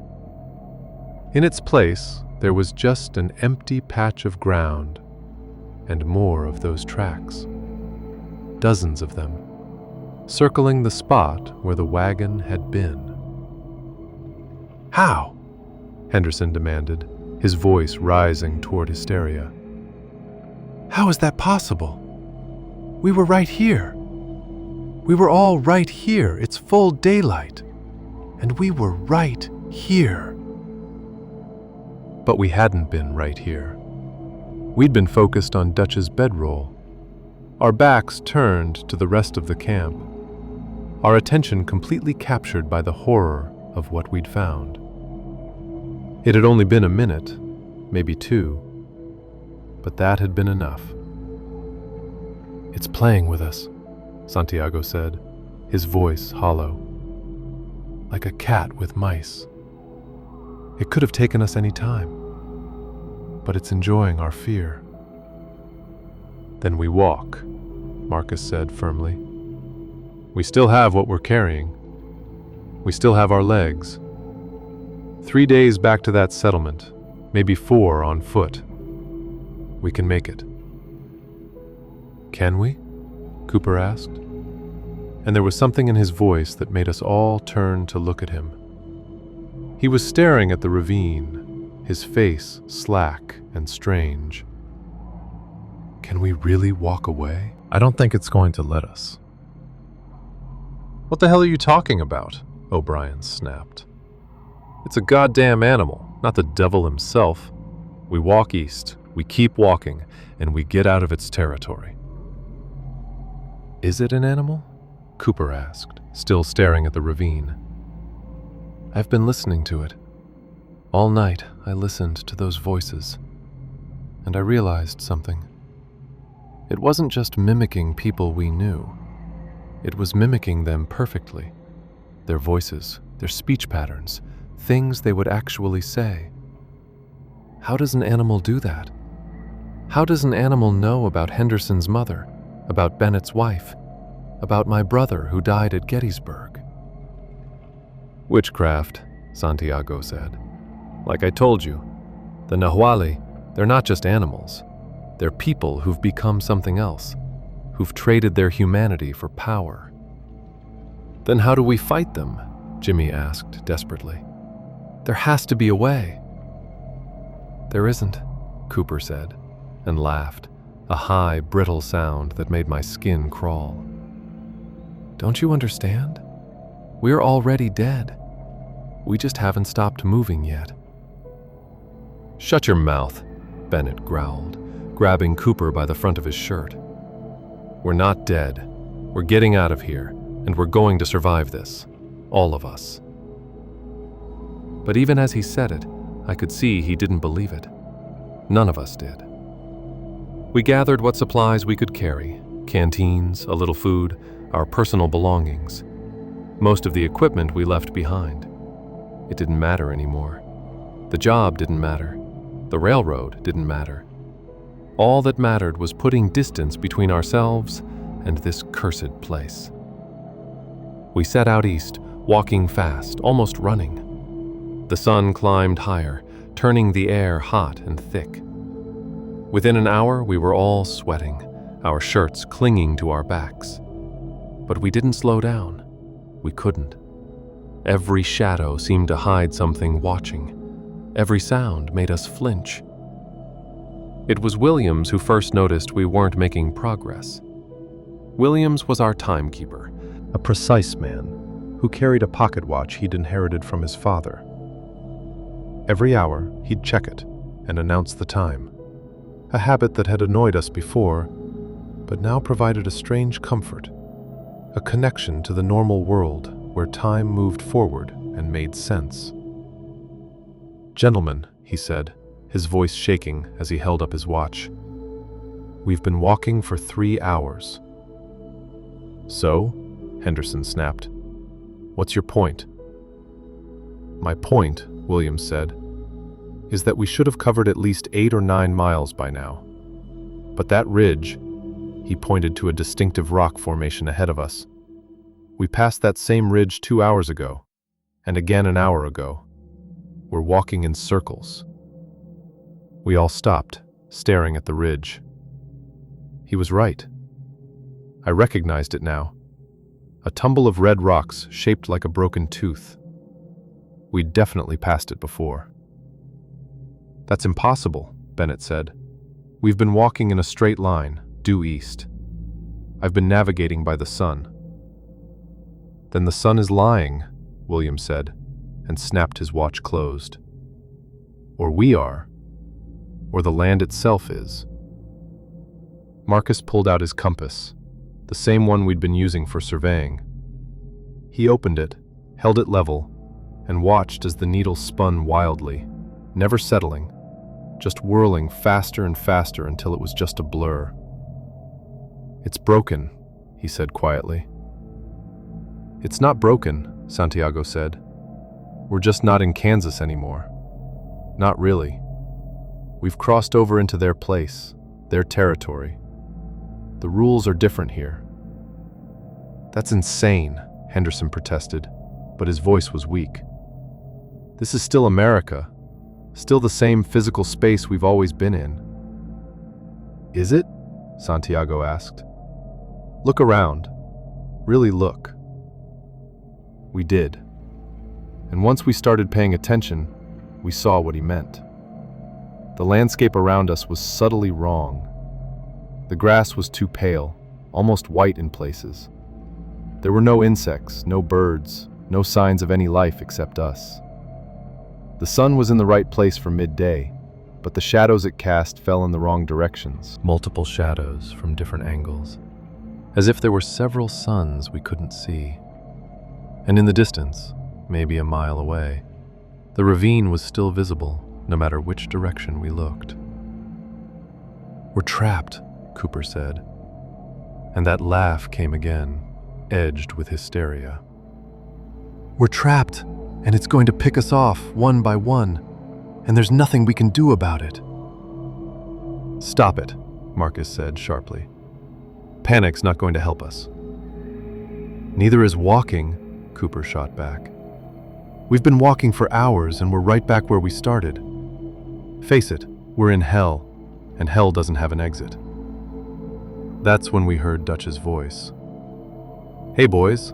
In its place, there was just an empty patch of ground and more of those tracks. Dozens of them, circling the spot where the wagon had been. "How?" Henderson demanded, his voice rising toward hysteria. "How is that possible? We were right here. We were all right here. It's full daylight. And we were right here." But we hadn't been right here. We'd been focused on Dutch's bedroll, our backs turned to the rest of the camp, our attention completely captured by the horror of what we'd found. It had only been a minute, maybe 2, but that had been enough. "It's playing with us," Santiago said, his voice hollow. "Like a cat with mice. It could have taken us any time, but it's enjoying our fear." "Then we walk," Marcus said firmly. "We still have what we're carrying. We still have our legs. 3 days back to that settlement, maybe 4 on foot. We can make it." "Can we?" Cooper asked. And there was something in his voice that made us all turn to look at him. He was staring at the ravine, his face slack and strange. "Can we really walk away?" "I don't think it's going to let us." "What the hell are you talking about?" O'Brien snapped. "It's a goddamn animal, not the devil himself. We walk east, we keep walking, and we get out of its territory." "Is it an animal?" Cooper asked, still staring at the ravine. "I've been listening to it. All night I listened to those voices, and I realized something. It wasn't just mimicking people we knew. It was mimicking them perfectly. Their voices, their speech patterns, things they would actually say. How does an animal do that? How does an animal know about Henderson's mother, about Bennett's wife, about my brother who died at Gettysburg?" "Witchcraft," Santiago said. "Like I told you, the Nahuali, they're not just animals. They're people who've become something else, who've traded their humanity for power." "Then how do we fight them?" Jimmy asked desperately. "There has to be a way." "There isn't," Cooper said, and laughed, a high, brittle sound that made my skin crawl. "Don't you understand? We're already dead. We just haven't stopped moving yet." "Shut your mouth," Bennett growled, grabbing Cooper by the front of his shirt. "We're not dead. We're getting out of here, and we're going to survive this. All of us." But even as he said it, I could see he didn't believe it. None of us did. We gathered what supplies we could carry, canteens, a little food, our personal belongings. Most of the equipment we left behind. It didn't matter anymore. The job didn't matter. The railroad didn't matter. All that mattered was putting distance between ourselves and this cursed place. We set out east, walking fast, almost running. The sun climbed higher, turning the air hot and thick. Within an hour, we were all sweating, our shirts clinging to our backs. But we didn't slow down. We couldn't. Every shadow seemed to hide something watching. Every sound made us flinch. It was Williams who first noticed we weren't making progress. Williams was our timekeeper, a precise man who carried a pocket watch he'd inherited from his father. Every hour, he'd check it and announce the time, a habit that had annoyed us before, but now provided a strange comfort, a connection to the normal world where time moved forward and made sense. "Gentlemen," he said, his voice shaking as he held up his watch, "we've been walking for 3 hours." "So?" Henderson snapped. "What's your point?" "My point," Williams said, "is that we should have covered at least 8 or 9 miles by now. But that ridge," he pointed to a distinctive rock formation ahead of us, "we passed that same ridge 2 hours ago, and again an hour ago. We're walking in circles." We all stopped, staring at the ridge. He was right. I recognized it now. A tumble of red rocks shaped like a broken tooth. We'd definitely passed it before. "That's impossible," Bennett said. "We've been walking in a straight line, due east. I've been navigating by the sun." "Then the sun is lying," William said, and snapped his watch closed. "Or we are. Or the land itself is." Marcus pulled out his compass, the same one we'd been using for surveying. He opened it, held it level, and watched as the needle spun wildly, never settling, just whirling faster and faster until it was just a blur. "It's broken," he said quietly. "It's not broken," Santiago said. "We're just not in Kansas anymore. Not really. We've crossed over into their place, their territory. The rules are different here." "That's insane," Henderson protested, but his voice was weak. "This is still America, still the same physical space we've always been in." "Is it?" Santiago asked. "Look around. Really look." We did. And once we started paying attention, we saw what he meant. The landscape around us was subtly wrong. The grass was too pale, almost white in places. There were no insects, no birds, no signs of any life except us. The sun was in the right place for midday, but the shadows it cast fell in the wrong directions. Multiple shadows from different angles, as if there were several suns we couldn't see. And in the distance, maybe a mile away, the ravine was still visible, no matter which direction we looked. "We're trapped," Cooper said. And that laugh came again, edged with hysteria. "We're trapped, and it's going to pick us off one by one, and there's nothing we can do about it." "Stop it," Marcus said sharply. "Panic's not going to help us." "Neither is walking," Cooper shot back. "We've been walking for hours, and we're right back where we started. Face it, we're in hell, and hell doesn't have an exit." That's when we heard Dutch's voice. "Hey, boys."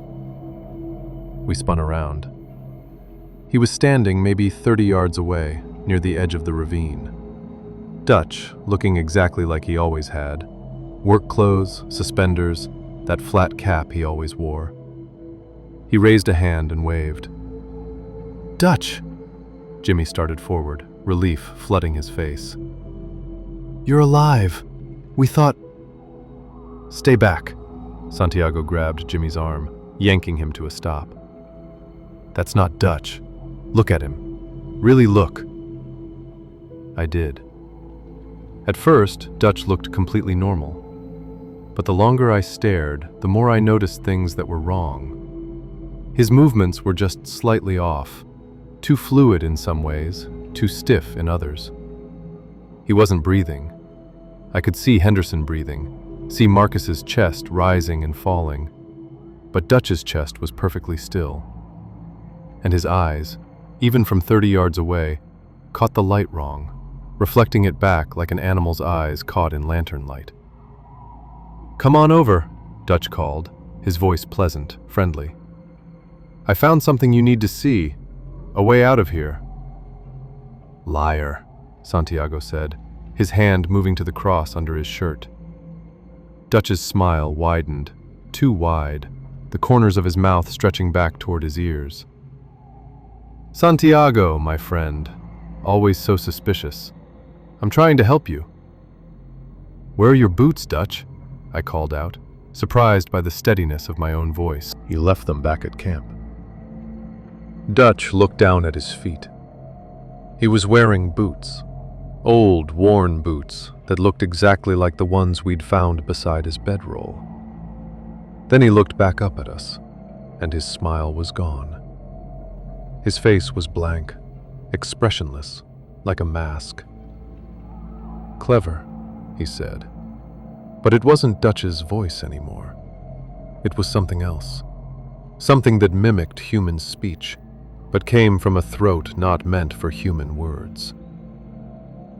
We spun around. He was standing maybe 30 yards away, near the edge of the ravine. Dutch, looking exactly like he always had. Work clothes, suspenders, that flat cap he always wore. He raised a hand and waved. "Dutch!" Jimmy started forward, relief flooding his face. "You're alive. We thought—" "Stay back." Santiago grabbed Jimmy's arm, yanking him to a stop. "That's not Dutch. Look at him. Really look." I did. At first, Dutch looked completely normal. But the longer I stared, the more I noticed things that were wrong. His movements were just slightly off, too fluid in some ways, too stiff in others. He wasn't breathing. I could see Henderson breathing, see Marcus's chest rising and falling, but Dutch's chest was perfectly still. And his eyes, even from 30 yards away, caught the light wrong, reflecting it back like an animal's eyes caught in lantern light. "Come on over," Dutch called, his voice pleasant, friendly. "I found something you need to see. A way out of here." "Liar," Santiago said, his hand moving to the cross under his shirt. Dutch's smile widened, too wide, the corners of his mouth stretching back toward his ears. "Santiago, my friend, always so suspicious. I'm trying to help you." "Where are your boots, Dutch?" I called out, surprised by the steadiness of my own voice. "You left them back at camp." Dutch looked down at his feet. He was wearing boots, old, worn boots that looked exactly like the ones we'd found beside his bedroll. Then he looked back up at us, and his smile was gone. His face was blank, expressionless, like a mask. "Clever," he said. But it wasn't Dutch's voice anymore. It was something else. Something that mimicked human speech, but came from a throat not meant for human words.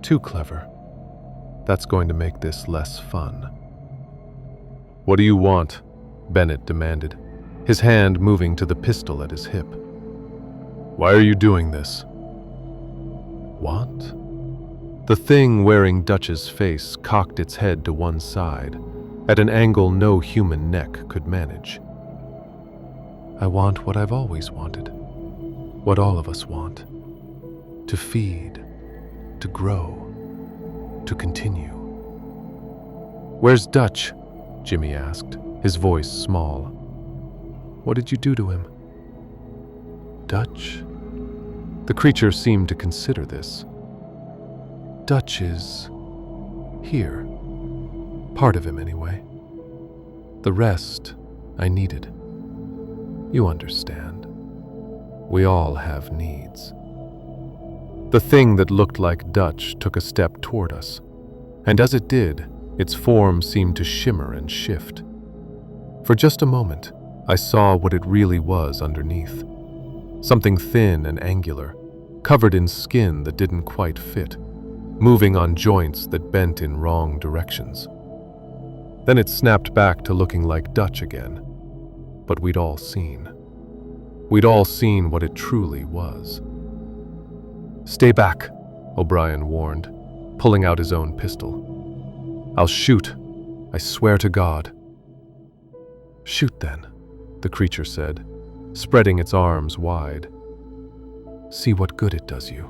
Too clever. That's going to make this less fun. "What do you want?" Bennett demanded, his hand moving to the pistol at his hip. "Why are you doing this?" "Want?" The thing wearing Dutch's face cocked its head to one side, at an angle no human neck could manage. "I want what I've always wanted, what all of us want. To feed, to grow, to continue." "Where's Dutch?" Jimmy asked, his voice small. "What did you do to him?" "Dutch?" The creature seemed to consider this. "Dutch is here. Part of him, anyway. The rest I needed. You understand. We all have needs." The thing that looked like Dutch took a step toward us, and as it did, its form seemed to shimmer and shift. For just a moment, I saw what it really was underneath. Something thin and angular, covered in skin that didn't quite fit, moving on joints that bent in wrong directions. Then it snapped back to looking like Dutch again. But we'd all seen. We'd all seen what it truly was. "Stay back," O'Brien warned, pulling out his own pistol. "I'll shoot. I swear to God." "Shoot then," the creature said, spreading its arms wide. "See what good it does you."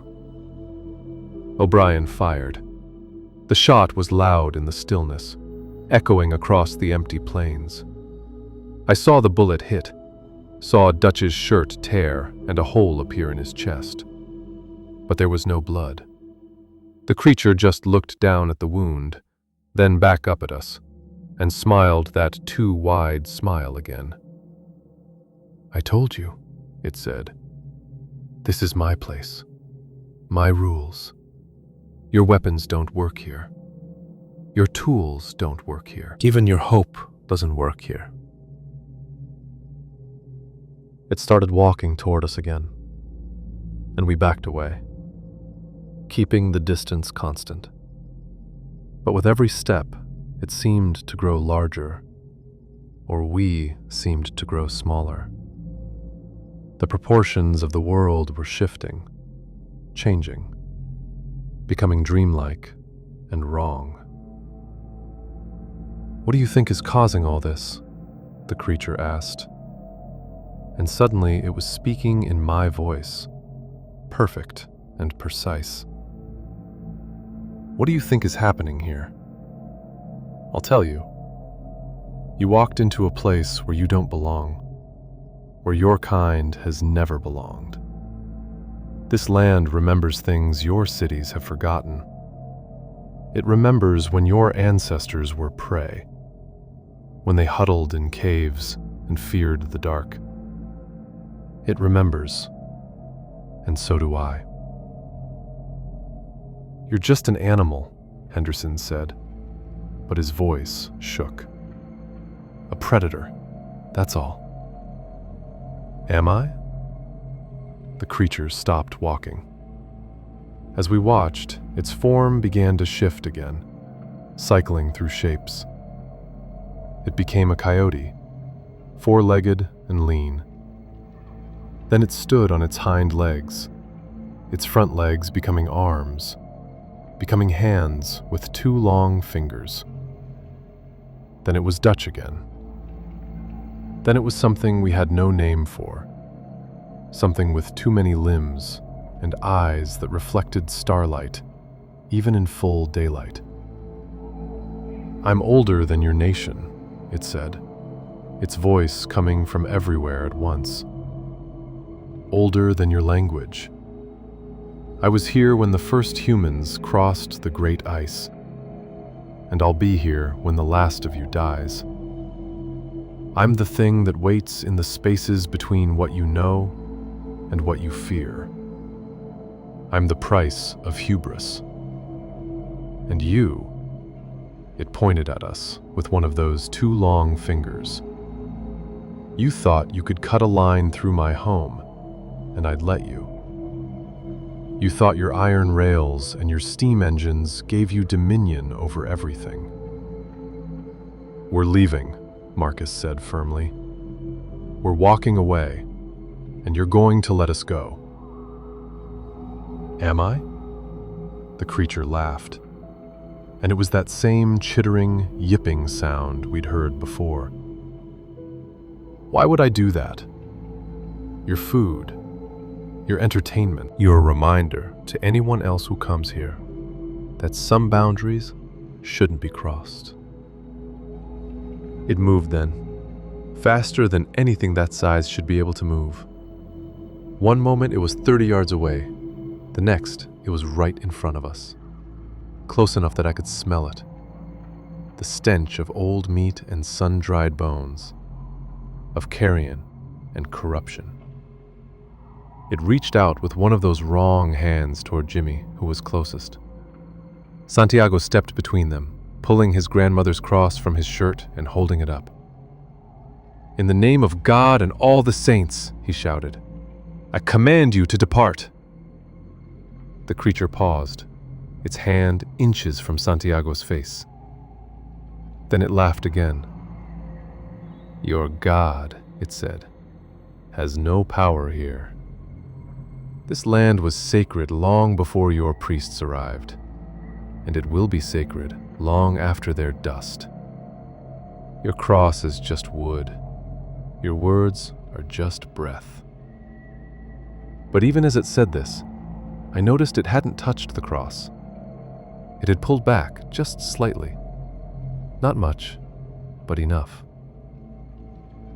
O'Brien fired. The shot was loud in the stillness, echoing across the empty plains. I saw the bullet hit, saw Dutch's shirt tear and a hole appear in his chest. But there was no blood. The creature just looked down at the wound, then back up at us, and smiled that too wide smile again. "I told you," it said. "This is my place. My rules. Your weapons don't work here. Your tools don't work here. Even your hope doesn't work here." It started walking toward us again, and we backed away, keeping the distance constant. But with every step, it seemed to grow larger, or we seemed to grow smaller. The proportions of the world were shifting, changing, becoming dreamlike and wrong. "What do you think is causing all this?" the creature asked. And suddenly it was speaking in my voice, perfect and precise. "What do you think is happening here? I'll tell you. You walked into a place where you don't belong, where your kind has never belonged. This land remembers things your cities have forgotten. It remembers when your ancestors were prey, when they huddled in caves and feared the dark. It remembers, and so do I." "You're just an animal," Henderson said, but his voice shook. "A predator, that's all." "Am I?" The creature stopped walking. As we watched, its form began to shift again, cycling through shapes. It became a coyote, four-legged and lean. Then it stood on its hind legs, its front legs becoming arms, becoming hands with two long fingers. Then it was Dutch again. Then it was something we had no name for, something with too many limbs and eyes that reflected starlight, even in full daylight. "I'm older than your nation," it said, its voice coming from everywhere at once. "Older than your language. I was here when the first humans crossed the great ice, and I'll be here when the last of you dies. I'm the thing that waits in the spaces between what you know and what you fear. I'm the price of hubris. And you," it pointed at us with one of those two long fingers, "you thought you could cut a line through my home, and I'd let you. You thought your iron rails and your steam engines gave you dominion over everything. We're leaving," Marcus said firmly. We're walking away, and you're going to let us go. Am I? The creature laughed, and it was that same chittering, yipping sound we'd heard before. Why would I do that? Your food, your entertainment, your reminder to anyone else who comes here that some boundaries shouldn't be crossed. It moved then, faster than anything that size should be able to move. One moment it was 30 yards away, the next it was right in front of us, close enough that I could smell it. The stench of old meat and sun-dried bones, of carrion and corruption. It reached out with one of those wrong hands toward Jimmy, who was closest. Santiago stepped between them, pulling his grandmother's cross from his shirt and holding it up. "In the name of God and all the saints," he shouted, "I command you to depart." The creature paused, its hand inches from Santiago's face. Then it laughed again. "Your God," it said, "has no power here. This land was sacred long before your priests arrived, and it will be sacred long after their dust. Your cross is just wood. Your words are just breath." But even as it said this, I noticed it hadn't touched the cross. It had pulled back just slightly. Not much, but enough.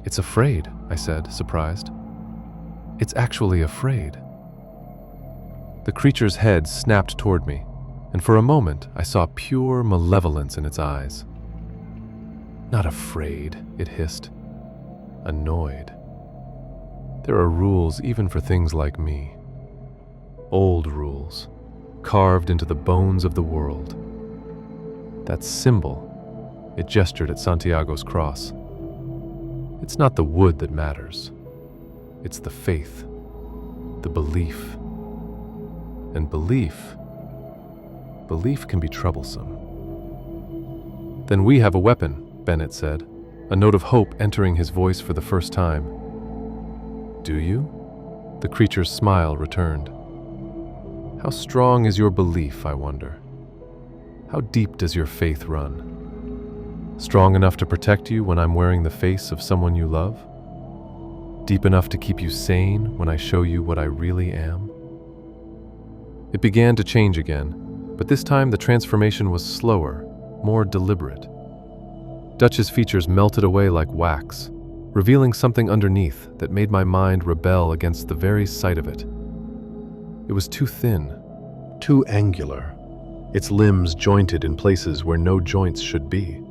"It's afraid," I said, surprised. "It's actually afraid." The creature's head snapped toward me, and for a moment I saw pure malevolence in its eyes. "Not afraid," it hissed. "Annoyed. There are rules even for things like me. Old rules, carved into the bones of the world. That symbol," it gestured at Santiago's cross. "It's not the wood that matters. It's the faith, the belief. And belief can be troublesome." "Then we have a weapon," Bennett said, a note of hope entering his voice for the first time. "Do you?" The creature's smile returned. "How strong is your belief, I wonder? How deep does your faith run? Strong enough to protect you when I'm wearing the face of someone you love? Deep enough to keep you sane when I show you what I really am?" It began to change again, but this time the transformation was slower, more deliberate. Dutch's features melted away like wax, revealing something underneath that made my mind rebel against the very sight of it. It was too thin, too angular, its limbs jointed in places where no joints should be.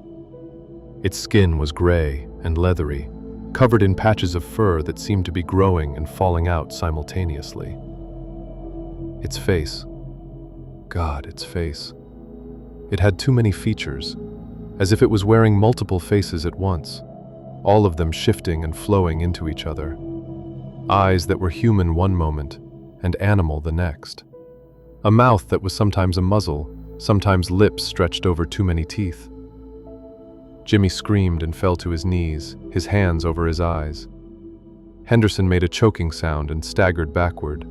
Its skin was gray and leathery, covered in patches of fur that seemed to be growing and falling out simultaneously. Its face. God, its face. It had too many features, as if it was wearing multiple faces at once, all of them shifting and flowing into each other. Eyes that were human one moment and animal the next. A mouth that was sometimes a muzzle, sometimes lips stretched over too many teeth. Jimmy screamed and fell to his knees, his hands over his eyes. Henderson made a choking sound and staggered backward.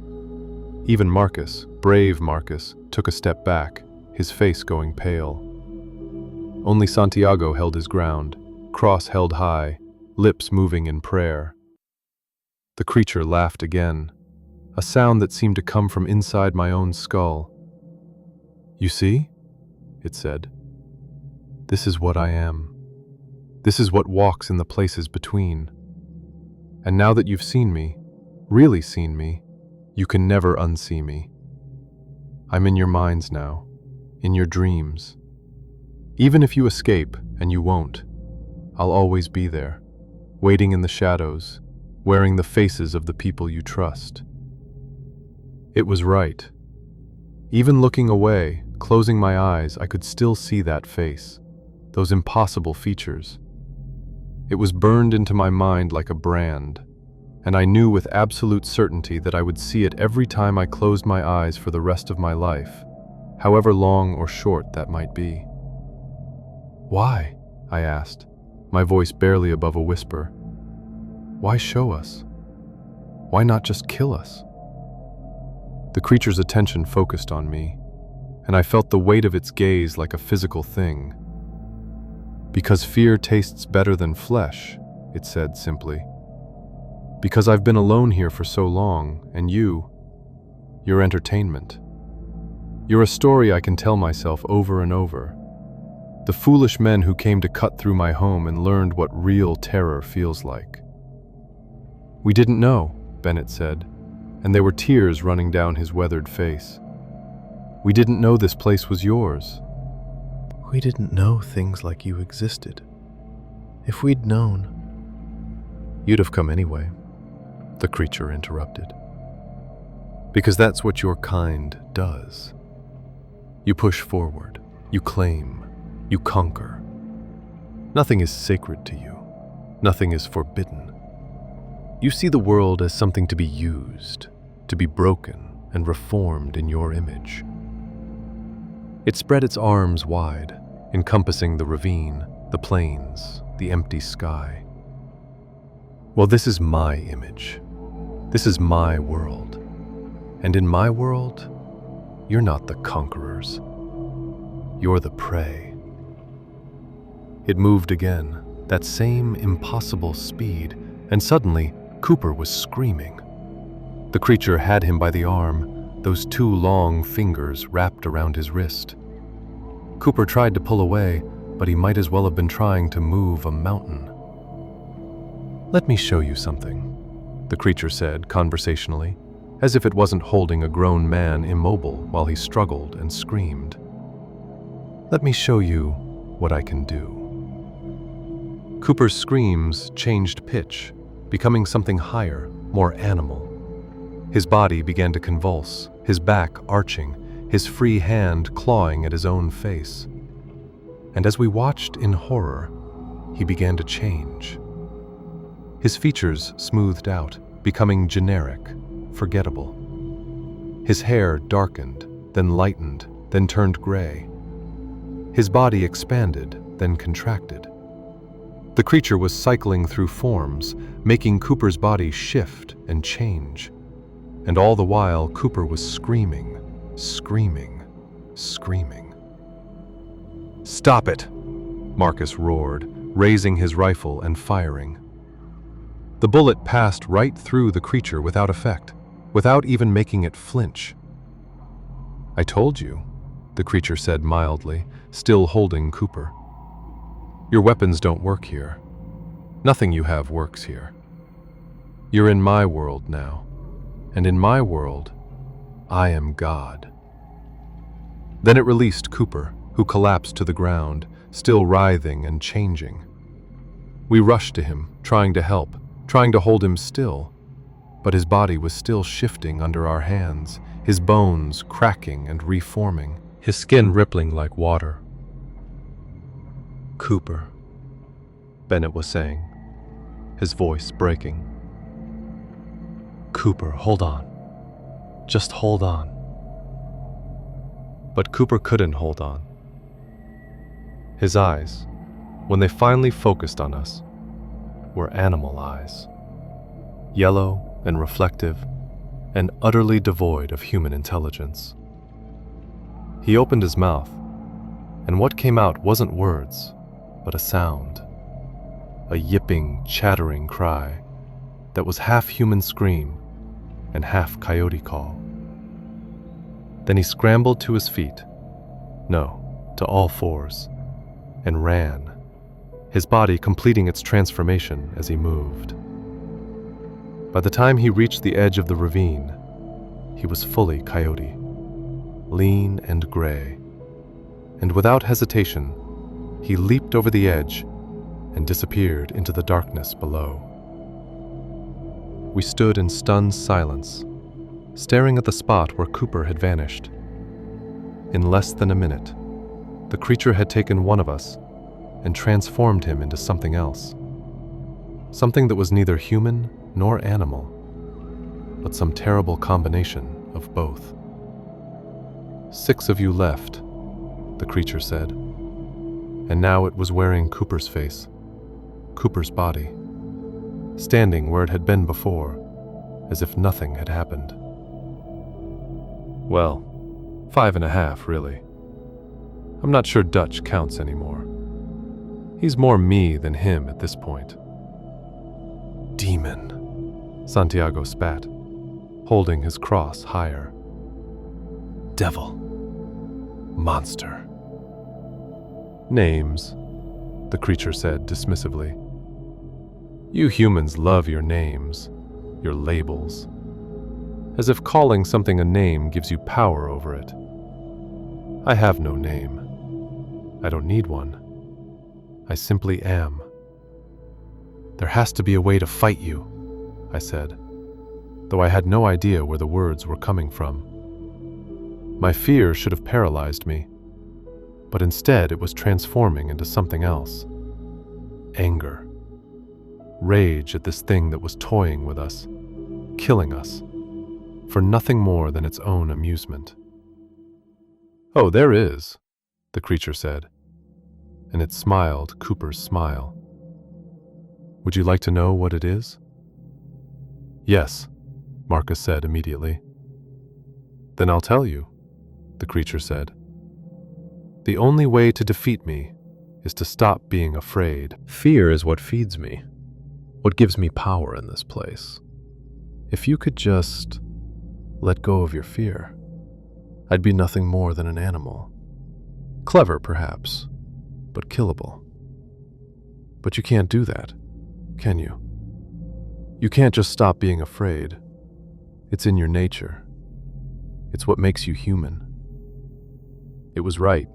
Even Marcus, brave Marcus, took a step back, his face going pale. Only Santiago held his ground, cross held high, lips moving in prayer. The creature laughed again, a sound that seemed to come from inside my own skull. "You see?" it said. "This is what I am. This is what walks in the places between. And now that you've seen me, really seen me, you can never unsee me. I'm in your minds now, in your dreams. Even if you escape, and you won't, I'll always be there, waiting in the shadows, wearing the faces of the people you trust." It was right. Even looking away, closing my eyes, I could still see that face, those impossible features. It was burned into my mind like a brand, and I knew with absolute certainty that I would see it every time I closed my eyes for the rest of my life, however long or short that might be. "Why?" I asked, my voice barely above a whisper. Why show us? Why not just kill us? The creature's attention focused on me, and I felt the weight of its gaze like a physical thing. Because fear tastes better than flesh, it said simply. Because I've been alone here for so long, and you're entertainment. You're a story I can tell myself over and over. The foolish men who came to cut through my home and learned what real terror feels like. We didn't know, Bennett said, and there were tears running down his weathered face. We didn't know this place was yours. We didn't know things like you existed. If we'd known, you'd have come anyway, the creature interrupted. Because that's what your kind does. You push forward, you claim, you conquer. Nothing is sacred to you. Nothing is forbidden. You see the world as something to be used, to be broken and reformed in your image. It spread its arms wide, encompassing the ravine, the plains, the empty sky. Well, this is my image. This is my world. And in my world, you're not the conquerors. You're the prey. It moved again, that same impossible speed, and suddenly, Cooper was screaming. The creature had him by the arm, those two long fingers wrapped around his wrist. Cooper tried to pull away, but he might as well have been trying to move a mountain. Let me show you something, the creature said conversationally, as if it wasn't holding a grown man immobile while he struggled and screamed. Let me show you what I can do. Cooper's screams changed pitch, becoming something higher, more animal. His body began to convulse, his back arching, his free hand clawing at his own face. And as we watched in horror, he began to change. His features smoothed out, becoming generic, forgettable. His hair darkened, then lightened, then turned gray. His body expanded, then contracted. The creature was cycling through forms, making Cooper's body shift and change. And all the while, Cooper was screaming, screaming, screaming. "Stop it!" Marcus roared, raising his rifle and firing. The bullet passed right through the creature without effect, without even making it flinch. "I told you," the creature said mildly, still holding Cooper. "Your weapons don't work here. Nothing you have works here. You're in my world now, and in my world, I am God." Then it released Cooper, who collapsed to the ground, still writhing and changing. We rushed to him, trying to help, trying to hold him still, but his body was still shifting under our hands, his bones cracking and reforming, his skin rippling like water. "Cooper," Bennett was saying, his voice breaking. "Cooper, hold on. Just hold on." But Cooper couldn't hold on. His eyes, when they finally focused on us, were animal eyes, yellow and reflective, and utterly devoid of human intelligence. He opened his mouth, and what came out wasn't words, but a sound, a yipping, chattering cry that was half human scream and half coyote call. Then he scrambled to his feet, no, to all fours, and ran, his body completing its transformation as he moved. By the time he reached the edge of the ravine, he was fully coyote, lean and gray, and without hesitation, he leaped over the edge and disappeared into the darkness below. We stood in stunned silence, staring at the spot where Cooper had vanished. In less than a minute, the creature had taken one of us and transformed him into something else. Something that was neither human nor animal, but some terrible combination of both. "6 of you left," the creature said, and now it was wearing Cooper's face, Cooper's body, standing where it had been before, as if nothing had happened. Well, 5.5, really. I'm not sure Dutch counts anymore. He's more me than him at this point. Demon, Santiago spat, holding his cross higher. Devil. Monster. Names, the creature said dismissively. You humans love your names, your labels, as if calling something a name gives you power over it. I have no name. I don't need one. I simply am. There has to be a way to fight you, I said, though I had no idea where the words were coming from. My fear should have paralyzed me, but instead it was transforming into something else. Anger. Rage at this thing that was toying with us, killing us, for nothing more than its own amusement. Oh, there is, the creature said, and it smiled Cooper's smile. Would you like to know what it is? Yes, Marcus said immediately. Then I'll tell you, the creature said. The only way to defeat me is to stop being afraid. Fear is what feeds me, what gives me power in this place. If you could just let go of your fear, I'd be nothing more than an animal. Clever, perhaps, but killable. But you can't do that, can you? You can't just stop being afraid. It's in your nature. It's what makes you human. It was right.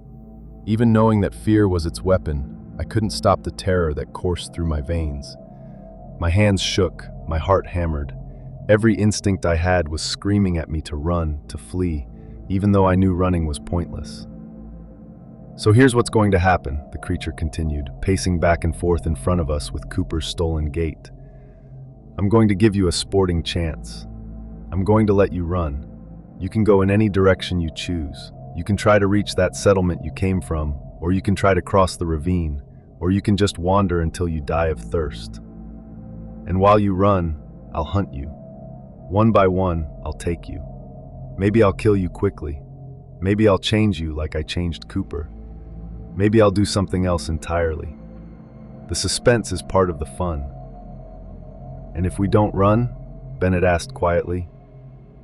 Even knowing that fear was its weapon, I couldn't stop the terror that coursed through my veins. My hands shook, my heart hammered. Every instinct I had was screaming at me to run, to flee, even though I knew running was pointless. So here's what's going to happen, the creature continued, pacing back and forth in front of us with Cooper's stolen gait. I'm going to give you a sporting chance. I'm going to let you run. You can go in any direction you choose. You can try to reach that settlement you came from, or you can try to cross the ravine, or you can just wander until you die of thirst. And while you run, I'll hunt you. One by one, I'll take you. Maybe I'll kill you quickly. Maybe I'll change you like I changed Cooper. Maybe I'll do something else entirely. The suspense is part of the fun. And if we don't run, Bennett asked quietly,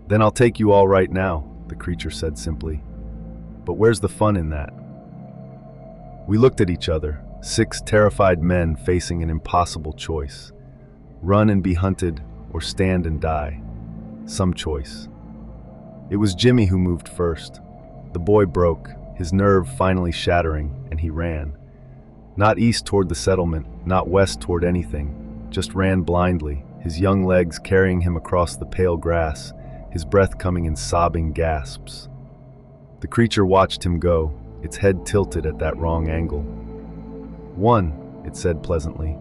then I'll take you all right now, the creature said simply. But where's the fun in that? We looked at each other, 6 terrified men facing an impossible choice. Run and be hunted, or stand and die. Some choice. It was Jimmy who moved first. The boy broke, his nerve finally shattering, and he ran. Not east toward the settlement, not west toward anything, just ran blindly, his young legs carrying him across the pale grass, his breath coming in sobbing gasps. The creature watched him go, its head tilted at that wrong angle. One, it said pleasantly.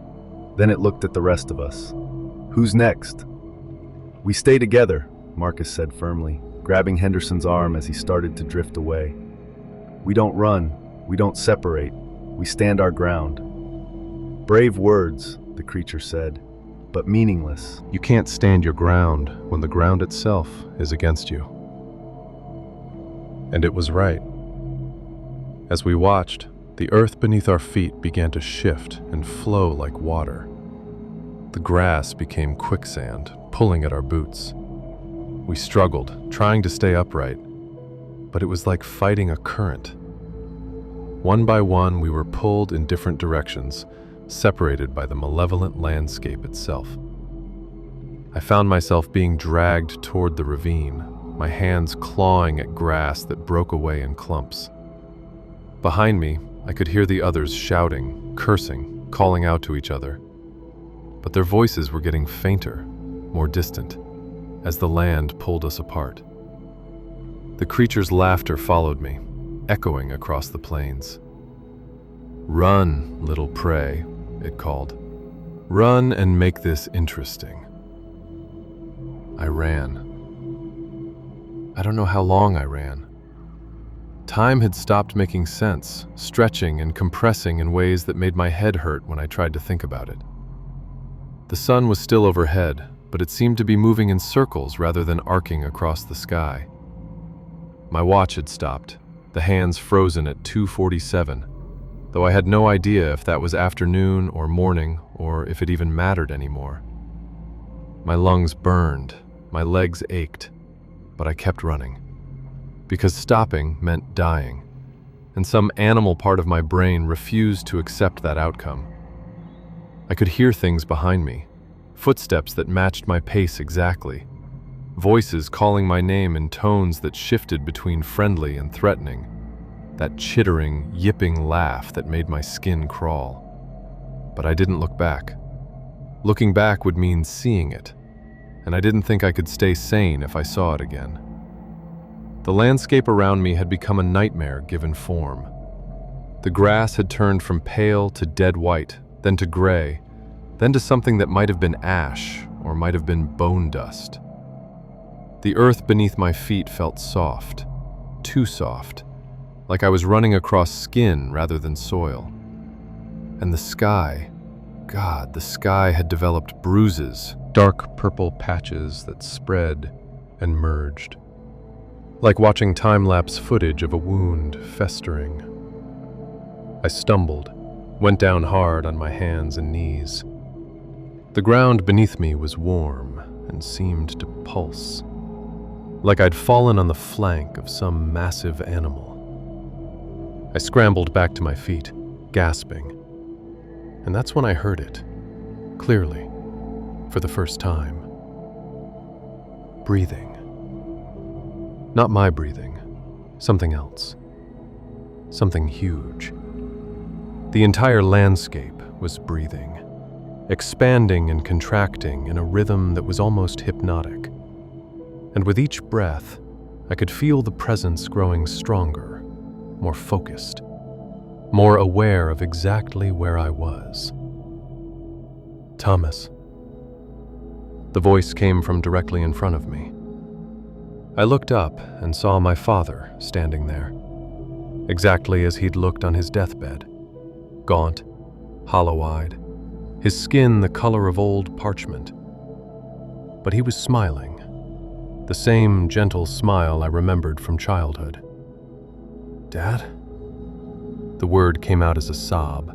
Then it looked at the rest of us. Who's next? We stay together, Marcus said firmly, grabbing Henderson's arm as he started to drift away. We don't run, we don't separate, we stand our ground. Brave words, the creature said, but meaningless. You can't stand your ground when the ground itself is against you. And it was right. As we watched, the earth beneath our feet began to shift and flow like water. The grass became quicksand, pulling at our boots. We struggled, trying to stay upright, but it was like fighting a current. One by one, we were pulled in different directions, separated by the malevolent landscape itself. I found myself being dragged toward the ravine, my hands clawing at grass that broke away in clumps. Behind me, I could hear the others shouting, cursing, calling out to each other. But their voices were getting fainter, more distant, as the land pulled us apart. The creature's laughter followed me, echoing across the plains. "Run, little prey," it called. "Run and make this interesting." I ran. I don't know how long I ran. Time had stopped making sense, stretching and compressing in ways that made my head hurt when I tried to think about it. The sun was still overhead, but it seemed to be moving in circles rather than arcing across the sky. My watch had stopped, the hands frozen at 2:47, though I had no idea if that was afternoon or morning or if it even mattered anymore. My lungs burned, my legs ached, but I kept running. Because stopping meant dying, and some animal part of my brain refused to accept that outcome. I could hear things behind me, footsteps that matched my pace exactly, voices calling my name in tones that shifted between friendly and threatening, that chittering, yipping laugh that made my skin crawl. But I didn't look back. Looking back would mean seeing it, and I didn't think I could stay sane if I saw it again. The landscape around me had become a nightmare given form. The grass had turned from pale to dead white, then to gray, then to something that might have been ash or might have been bone dust. The earth beneath my feet felt soft, too soft, like I was running across skin rather than soil. And the sky, God, the sky had developed bruises, dark purple patches that spread and merged, like watching time-lapse footage of a wound festering. I stumbled, went down hard on my hands and knees. The ground beneath me was warm and seemed to pulse, like I'd fallen on the flank of some massive animal. I scrambled back to my feet, gasping, and that's when I heard it, clearly, for the first time. Breathing. Not my breathing, something else. Something huge. The entire landscape was breathing, expanding and contracting in a rhythm that was almost hypnotic. And with each breath, I could feel the presence growing stronger, more focused, more aware of exactly where I was. Thomas. The voice came from directly in front of me. I looked up and saw my father standing there, exactly as he'd looked on his deathbed, gaunt, hollow-eyed, his skin the color of old parchment. But he was smiling, the same gentle smile I remembered from childhood. Dad? The word came out as a sob.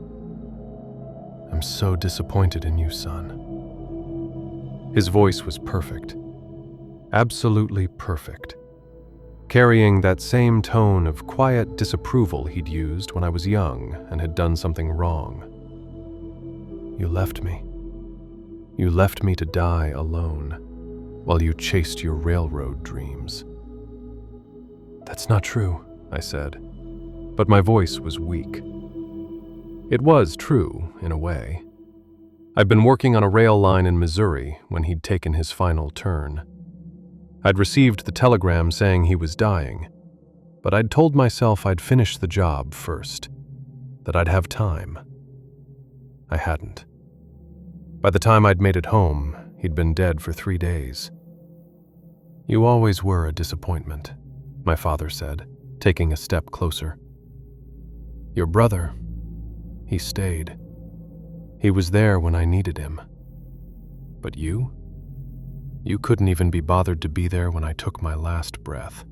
I'm so disappointed in you, son. His voice was perfect. Absolutely perfect. Carrying that same tone of quiet disapproval he'd used when I was young and had done something wrong. You left me. You left me to die alone while you chased your railroad dreams. That's not true, I said, but my voice was weak. It was true, in a way. I'd been working on a rail line in Missouri when he'd taken his final turn. I'd received the telegram saying he was dying, but I'd told myself I'd finish the job first, that I'd have time. I hadn't. By the time I'd made it home, he'd been dead for 3 days. You always were a disappointment, my father said, taking a step closer. Your brother, he stayed. He was there when I needed him. But you? You couldn't even be bothered to be there when I took my last breath.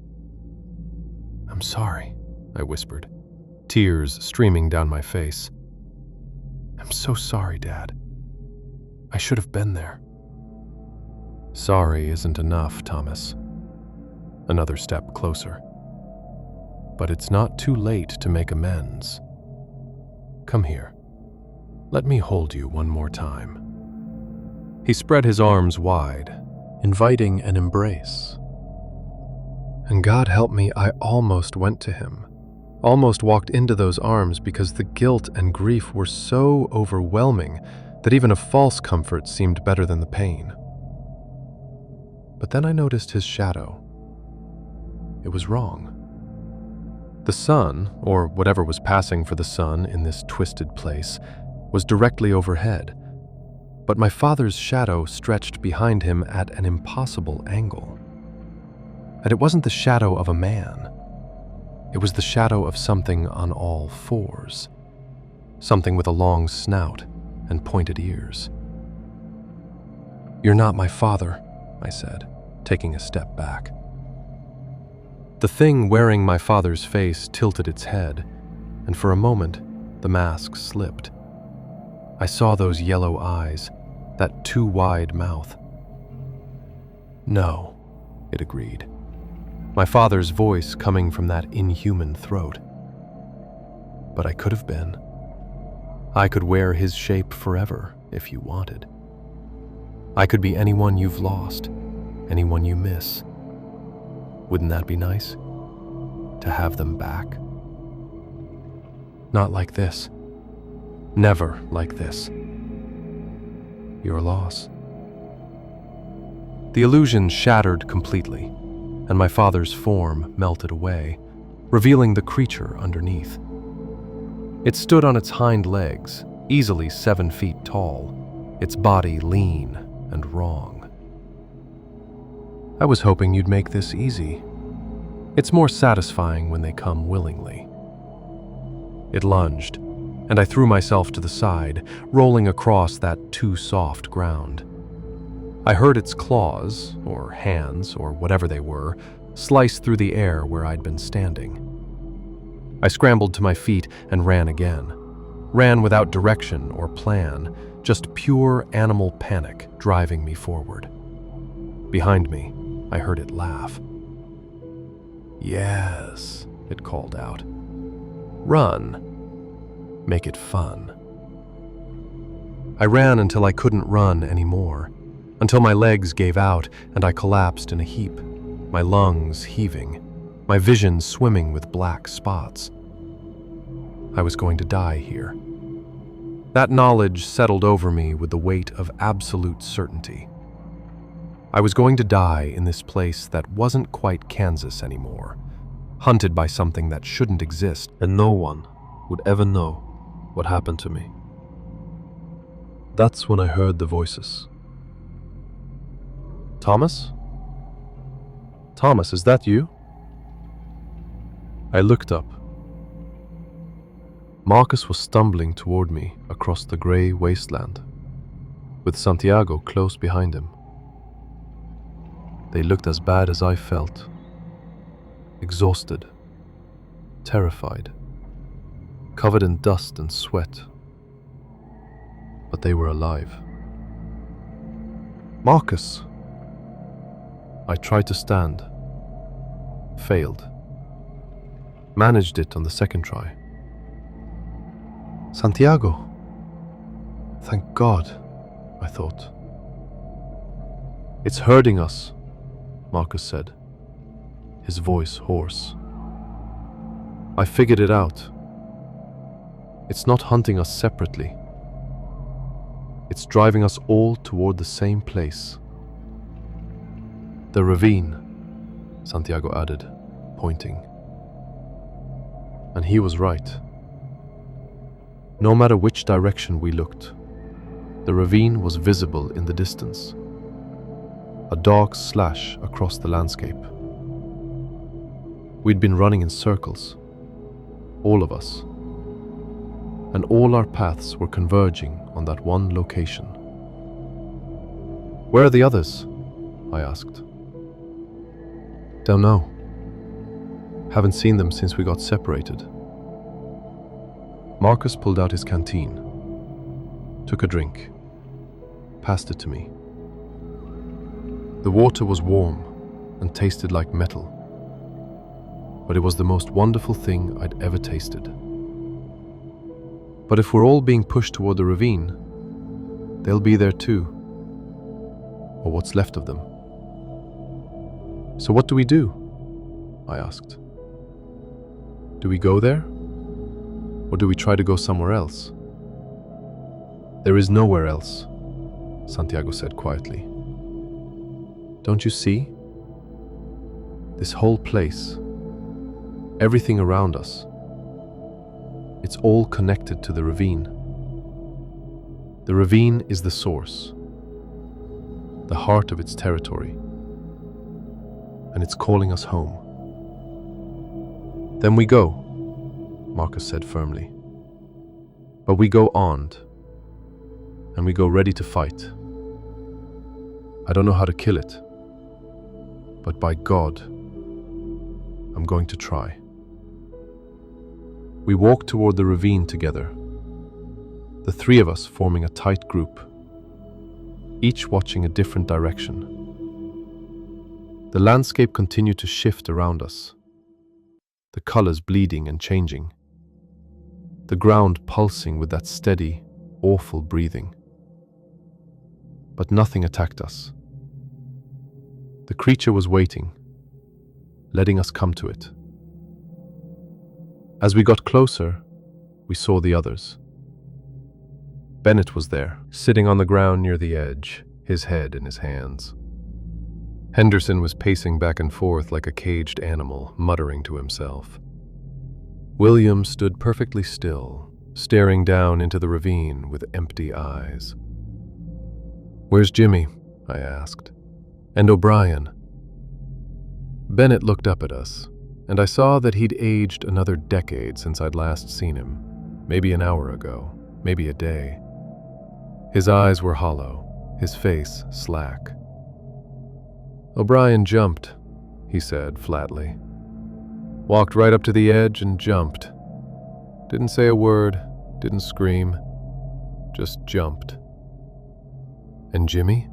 I'm sorry, I whispered, tears streaming down my face. I'm so sorry, Dad. I should have been there. Sorry isn't enough, Thomas. Another step closer. But it's not too late to make amends. Come here. Let me hold you one more time. He spread his arms wide, inviting an embrace. And God help me, I almost went to him, almost walked into those arms because the guilt and grief were so overwhelming that even a false comfort seemed better than the pain. But then I noticed his shadow. It was wrong. The sun, or whatever was passing for the sun in this twisted place, was directly overhead, but my father's shadow stretched behind him at an impossible angle. And it wasn't the shadow of a man. It was the shadow of something on all fours, something with a long snout and pointed ears. "You're not my father," I said, taking a step back. The thing wearing my father's face tilted its head, and for a moment, the mask slipped. I saw those yellow eyes, that too wide mouth. "No," it agreed, my father's voice coming from that inhuman throat. "But I could have been. I could wear his shape forever if you wanted. I could be anyone you've lost, anyone you miss. Wouldn't that be nice? To have them back?" "Not like this. Never like this. Your loss." The illusion shattered completely, and my father's form melted away, revealing the creature underneath. It stood on its hind legs, easily 7 feet tall, its body lean and wrong. "I was hoping you'd make this easy. It's more satisfying when they come willingly." It lunged, and I threw myself to the side, rolling across that too soft ground. I heard its claws, or hands, or whatever they were, slice through the air where I'd been standing. I scrambled to my feet and ran again. Ran without direction or plan, just pure animal panic driving me forward. Behind me, I heard it laugh. "Yes," it called out. "Run. Make it fun." I ran until I couldn't run anymore, until my legs gave out and I collapsed in a heap, my lungs heaving, my vision swimming with black spots. I was going to die here. That knowledge settled over me with the weight of absolute certainty. I was going to die in this place that wasn't quite Kansas anymore, hunted by something that shouldn't exist, and no one would ever know what happened to me. That's when I heard the voices. "Thomas? Thomas, is that you?" I looked up. Marcus was stumbling toward me across the gray wasteland, with Santiago close behind him. They looked as bad as I felt. Exhausted, terrified, covered in dust and sweat. But they were alive. "Marcus!" I tried to stand. Failed. Managed it on the second try. "Santiago! Thank God," I thought. "It's hurting us," Marcus said, his voice hoarse. "I figured it out. It's not hunting us separately. It's driving us all toward the same place." "The ravine," Santiago added, pointing. And he was right. No matter which direction we looked, the ravine was visible in the distance, a dark slash across the landscape. We'd been running in circles, all of us, and all our paths were converging on that one location. "Where are the others?" I asked. "Don't know. Haven't seen them since we got separated." Marcus pulled out his canteen, took a drink, passed it to me. The water was warm and tasted like metal, but it was the most wonderful thing I'd ever tasted. But if we're all being pushed toward the ravine, they'll be there too, or what's left of them. "So what do we do?" I asked. "Do we go there? Or do we try to go somewhere else?" "There is nowhere else," Santiago said quietly. "Don't you see? This whole place, everything around us, it's all connected to the ravine. The ravine is the source, the heart of its territory, and it's calling us home." "Then we go," Marcus said firmly. "But we go armed, and we go ready to fight. I don't know how to kill it, but by God, I'm going to try. We walked toward the ravine together, the three of us forming a tight group, each watching a different direction. The landscape continued to shift around us, the colors bleeding and changing, the ground pulsing with that steady, awful breathing. But nothing attacked us. The creature was waiting, letting us come to it. As we got closer, we saw the others. Bennett was there, sitting on the ground near the edge, his head in his hands. Henderson was pacing back and forth like a caged animal, muttering to himself. William stood perfectly still, staring down into the ravine with empty eyes. "Where's Jimmy?" I asked. "And O'Brien?" Bennett looked up at us, and I saw that he'd aged another decade since I'd last seen him, maybe an hour ago, maybe a day. His eyes were hollow, his face slack. "O'Brien jumped," he said flatly. "Walked right up to the edge and jumped. Didn't say a word, didn't scream, just jumped." "And Jimmy?"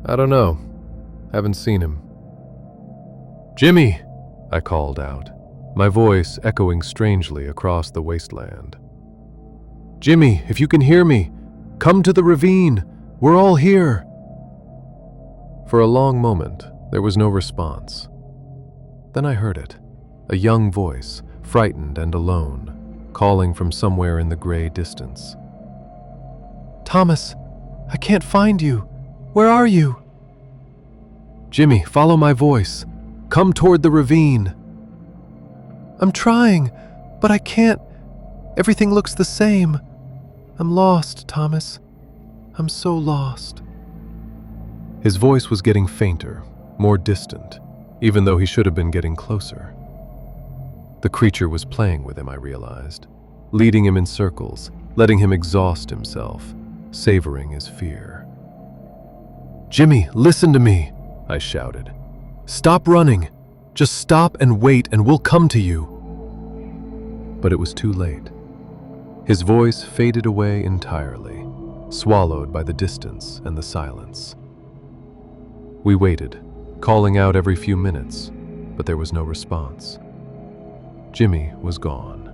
"I don't know. Haven't seen him." "Jimmy!" I called out, my voice echoing strangely across the wasteland. "Jimmy, if you can hear me, come to the ravine. We're all here." For a long moment, there was no response. Then I heard it, a young voice, frightened and alone, calling from somewhere in the gray distance. "Thomas, I can't find you. Where are you?" "Jimmy, follow my voice. Come toward the ravine." "I'm trying, but I can't. Everything looks the same. I'm lost, Thomas. I'm so lost." His voice was getting fainter, more distant, even though he should have been getting closer. The creature was playing with him, I realized, leading him in circles, letting him exhaust himself, savoring his fear. "Jimmy, listen to me," I shouted. "Stop running. Just stop and wait and we'll come to you." But it was too late. His voice faded away entirely, swallowed by the distance and the silence. We waited, calling out every few minutes, but there was no response. Jimmy was gone.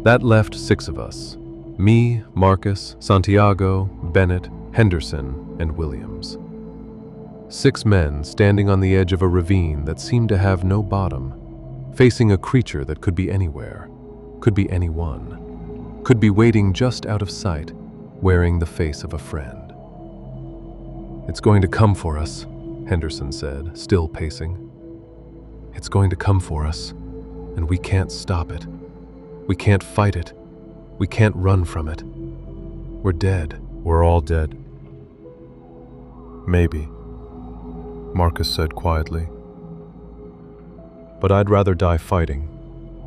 That left 6 of us: me, Marcus, Santiago, Bennett, Henderson, and Williams. 6 men standing on the edge of a ravine that seemed to have no bottom, facing a creature that could be anywhere, could be anyone, could be waiting just out of sight, wearing the face of a friend. "It's going to come for us," Henderson said, still pacing. "It's going to come for us, and we can't stop it. We can't fight it. We can't run from it. We're dead." "We're all dead." "Maybe," Marcus said quietly. "But I'd rather die fighting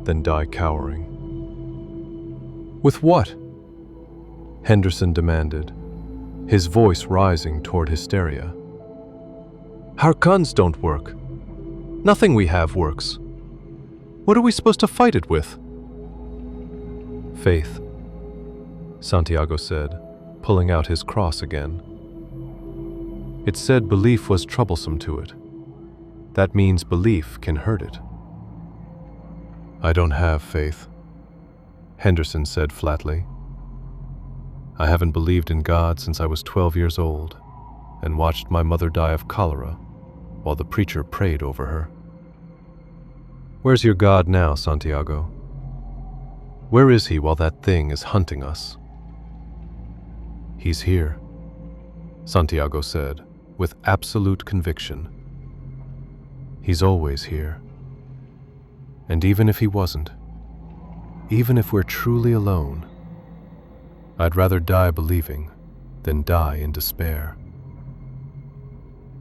than die cowering." "With what?" Henderson demanded, his voice rising toward hysteria. "Our guns don't work. Nothing we have works. What are we supposed to fight it with?" "Faith," Santiago said, pulling out his cross again. "It said belief was troublesome to it. That means belief can hurt it." "I don't have faith," Henderson said flatly. "I haven't believed in God since I was 12 years old and watched my mother die of cholera while the preacher prayed over her." "Where's your God now, Santiago? Where is he while that thing is hunting us?" "He's here," Santiago said, with absolute conviction. "He's always here. And even if he wasn't, even if we're truly alone, I'd rather die believing than die in despair."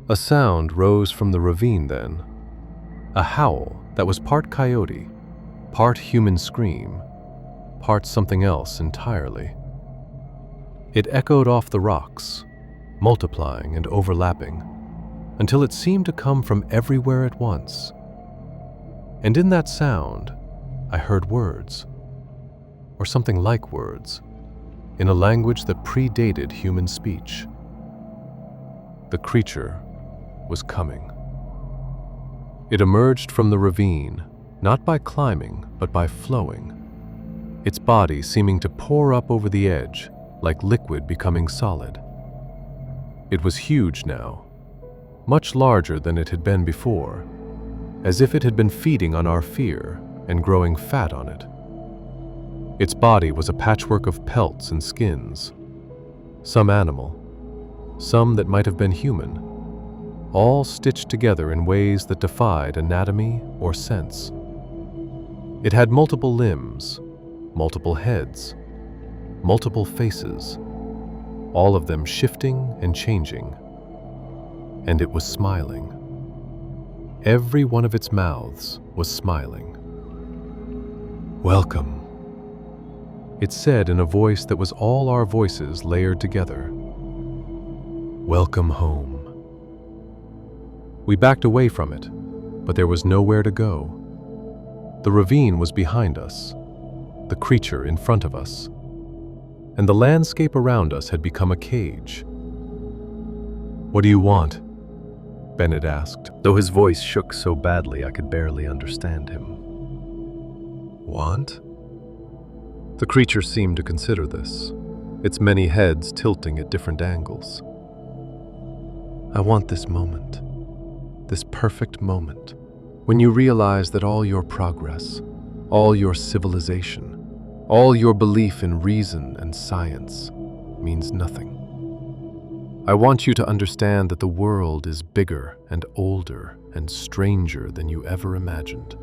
A sound rose from the ravine then, a howl that was part coyote, part human scream, part something else entirely. It echoed off the rocks, multiplying and overlapping, until it seemed to come from everywhere at once. And in that sound, I heard words, or something like words, in a language that predated human speech. The creature was coming. It emerged from the ravine, not by climbing, but by flowing, its body seeming to pour up over the edge, like liquid becoming solid. It was huge now, much larger than it had been before, as if it had been feeding on our fear and growing fat on it. Its body was a patchwork of pelts and skins, some animal, some that might have been human, all stitched together in ways that defied anatomy or sense. It had multiple limbs, multiple heads, multiple faces, all of them shifting and changing. And it was smiling. Every one of its mouths was smiling. "Welcome," it said in a voice that was all our voices layered together. "Welcome home." We backed away from it, but there was nowhere to go. The ravine was behind us, the creature in front of us, and the landscape around us had become a cage. "What do you want?" Bennett asked, though his voice shook so badly I could barely understand him. "Want?" The creature seemed to consider this, its many heads tilting at different angles. "I want this moment, this perfect moment, when you realize that all your progress, all your civilization, all your belief in reason and science means nothing. I want you to understand that the world is bigger and older and stranger than you ever imagined.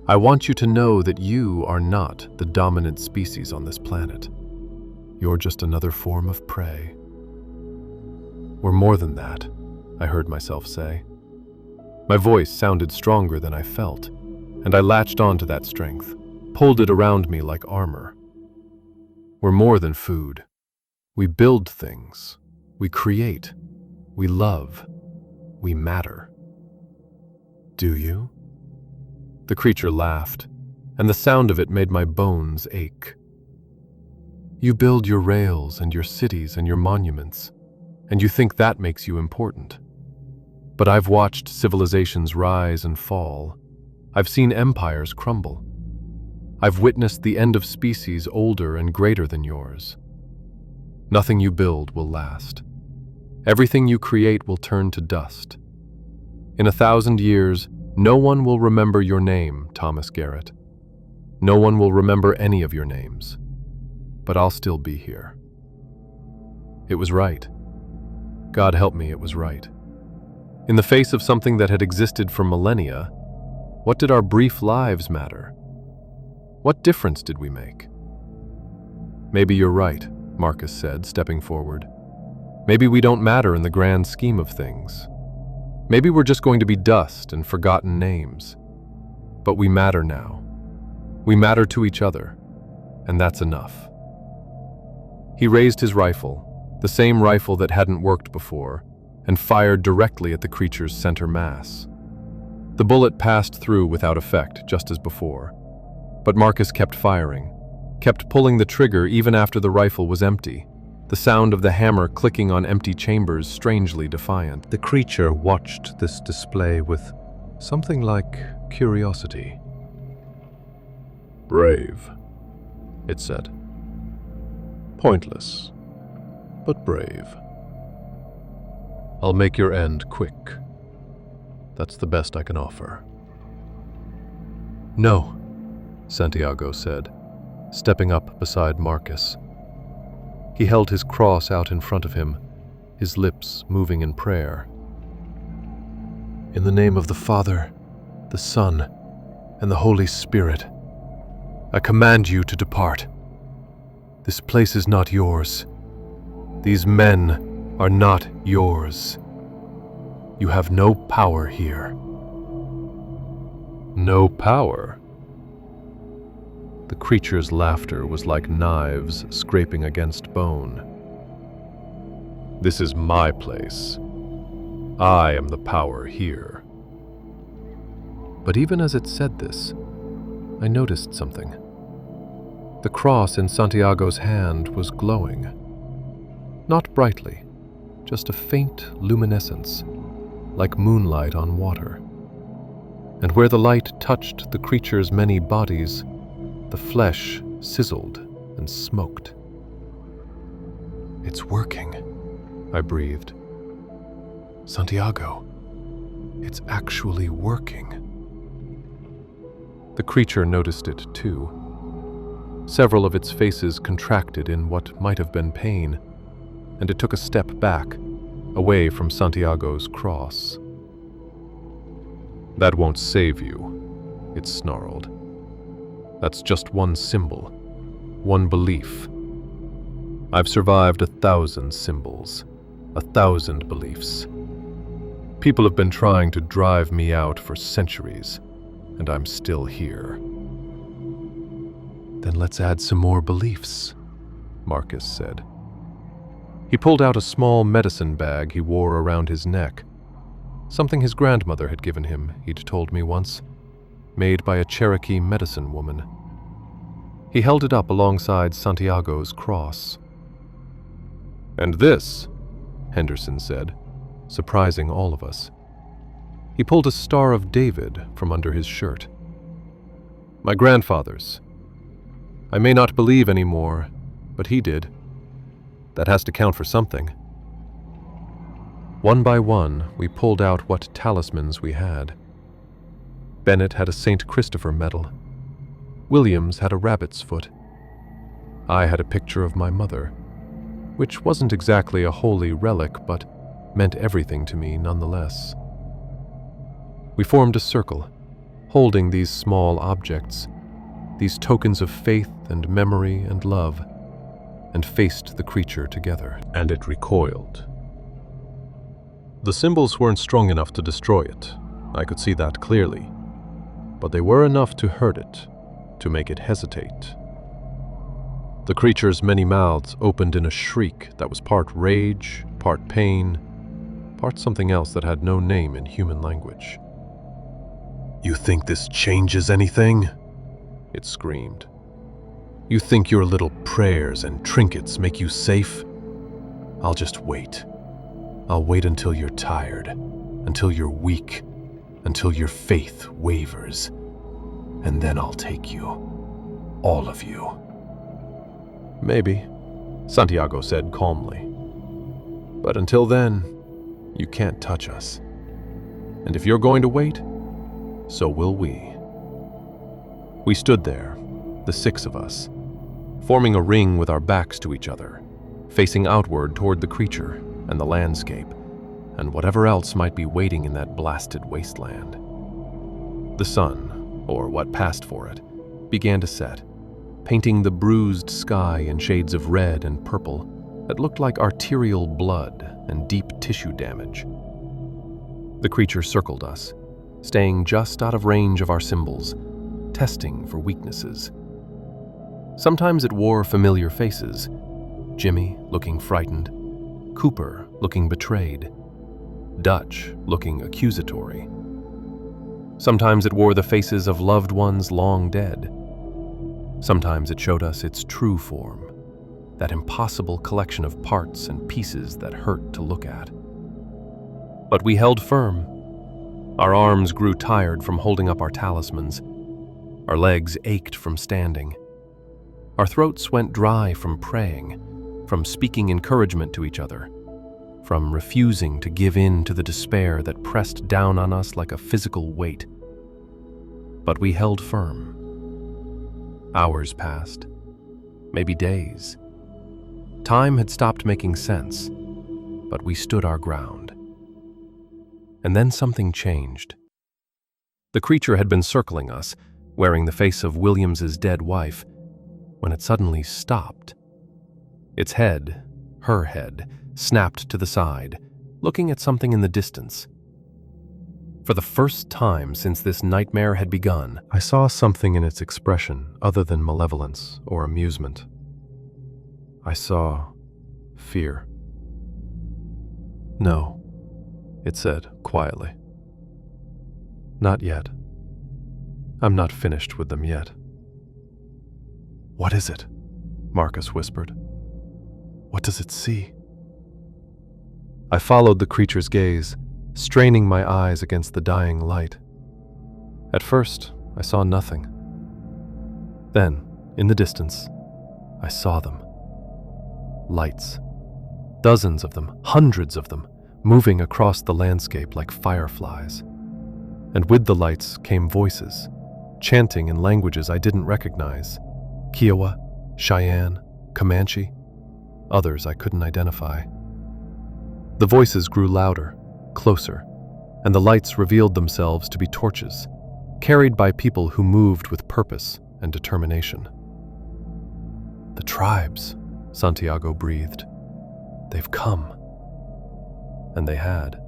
I want you to know that you are not the dominant species on this planet. You're just another form of prey. We're more than that," I heard myself say. My voice sounded stronger than I felt, and I latched onto that strength, pulled it around me like armor. We're more than food. We build things. We create. We love. We matter. "Do you?" The creature laughed, and the sound of it made my bones ache. "You build your rails and your cities and your monuments, and you think that makes you important. But I've watched civilizations rise and fall. I've seen empires crumble. I've witnessed the end of species older and greater than yours. Nothing you build will last. Everything you create will turn to dust. In 1,000 years, no one will remember your name, Thomas Garrett. No one will remember any of your names. But I'll still be here." It was right. God help me, it was right. In the face of something that had existed for millennia, what did our brief lives matter? What difference did we make? "Maybe you're right," Marcus said, stepping forward. "Maybe we don't matter in the grand scheme of things. Maybe we're just going to be dust and forgotten names. But we matter now. We matter to each other, and that's enough." He raised his rifle, the same rifle that hadn't worked before, and fired directly at the creature's center mass. The bullet passed through without effect, just as before. But Marcus kept firing, kept pulling the trigger even after the rifle was empty, the sound of the hammer clicking on empty chambers strangely defiant. The creature watched this display with something like curiosity. "Brave," it said. "Pointless, but brave. I'll make your end quick. That's the best I can offer." "No," Santiago said, stepping up beside Marcus. He held his cross out in front of him, his lips moving in prayer. "In the name of the Father, the Son, and the Holy Spirit, I command you to depart. This place is not yours. These men are not yours. You have no power here." "No power?" The creature's laughter was like knives scraping against bone. This is my place. I am the power here. But even as it said this, I noticed something. The cross in Santiago's hand was glowing. Not brightly, just a faint luminescence, like moonlight on water. And where the light touched the creature's many bodies, the flesh sizzled and smoked. "It's working," I breathed. "Santiago, it's actually working." The creature noticed it too. Several of its faces contracted in what might have been pain, and it took a step back, away from Santiago's cross. "That won't save you," it snarled. "That's just one symbol, one belief. I've survived 1,000 symbols, 1,000 beliefs. People have been trying to drive me out for centuries, and I'm still here." "Then let's add some more beliefs," Marcus said. He pulled out a small medicine bag he wore around his neck. Something his grandmother had given him, he'd told me once, made by a Cherokee medicine woman. He held it up alongside Santiago's cross. "And this," Henderson said, surprising all of us. He pulled a Star of David from under his shirt. "My grandfather's. I may not believe anymore, but he did. That has to count for something." One by one, we pulled out what talismans we had. Bennett had a St. Christopher medal. Williams had a rabbit's foot. I had a picture of my mother, which wasn't exactly a holy relic, but meant everything to me nonetheless. We formed a circle, holding these small objects, these tokens of faith and memory and love, and faced the creature together. And it recoiled. The symbols weren't strong enough to destroy it. I could see that clearly. But they were enough to hurt it, to make it hesitate. The creature's many mouths opened in a shriek that was part rage, part pain, part something else that had no name in human language. "You think this changes anything?" it screamed. "You think your little prayers and trinkets make you safe? I'll just wait. I'll wait until you're tired, until you're weak, until your faith wavers. And then I'll take you. All of you." "Maybe," Santiago said calmly. "But until then, you can't touch us. And if you're going to wait, so will we." We stood there, the 6 of us, forming a ring with our backs to each other, facing outward toward the creature and the landscape, and whatever else might be waiting in that blasted wasteland. The sun, or what passed for it, began to set, painting the bruised sky in shades of red and purple that looked like arterial blood and deep tissue damage. The creature circled us, staying just out of range of our symbols, testing for weaknesses. Sometimes it wore familiar faces, Jimmy looking frightened, Cooper looking betrayed, Dutch looking accusatory. Sometimes it wore the faces of loved ones long dead. Sometimes it showed us its true form, that impossible collection of parts and pieces that hurt to look at. But we held firm. Our arms grew tired from holding up our talismans. Our legs ached from standing. Our throats went dry from praying, from speaking encouragement to each other, from refusing to give in to the despair that pressed down on us like a physical weight. But we held firm. Hours passed, maybe days. Time had stopped making sense, but we stood our ground. And then something changed. The creature had been circling us, wearing the face of Williams's dead wife, when it suddenly stopped. Its head, her head, snapped to the side, looking at something in the distance. For the first time since this nightmare had begun, I saw something in its expression other than malevolence or amusement. I saw fear. No, it said quietly. Not yet. I'm not finished with them yet. What is it? Marcus whispered. What does it see? I followed the creature's gaze, straining my eyes against the dying light. At first, I saw nothing. Then, in the distance, I saw them. Lights. Dozens of them, hundreds of them, moving across the landscape like fireflies. And with the lights came voices, chanting in languages I didn't recognize. Kiowa, Cheyenne, Comanche, others I couldn't identify. The voices grew louder, closer, and the lights revealed themselves to be torches, carried by people who moved with purpose and determination. The tribes, Santiago breathed. They've come. And they had.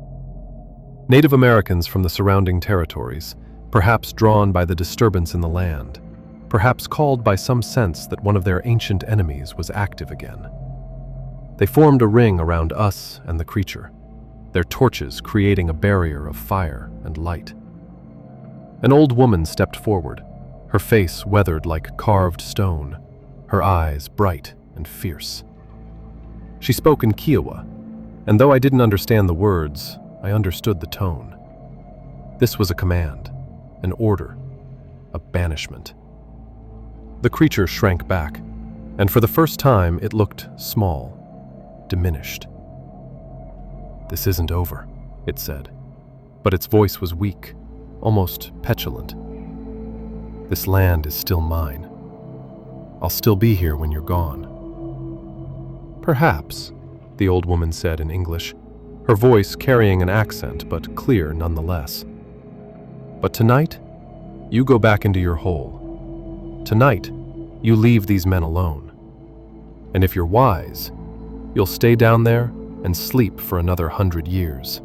Native Americans from the surrounding territories, perhaps drawn by the disturbance in the land, perhaps called by some sense that one of their ancient enemies was active again. They formed a ring around us and the creature, their torches creating a barrier of fire and light. An old woman stepped forward, her face weathered like carved stone, her eyes bright and fierce. She spoke in Kiowa, and though I didn't understand the words, I understood the tone. This was a command, an order, a banishment. The creature shrank back, and for the first time it looked small, diminished. This isn't over, it said, but its voice was weak, almost petulant. This land is still mine. I'll still be here when you're gone. Perhaps, the old woman said in English, her voice carrying an accent but clear nonetheless. But tonight, you go back into your hole. Tonight, you leave these men alone. And if you're wise, you'll stay down there and sleep for another 100 years.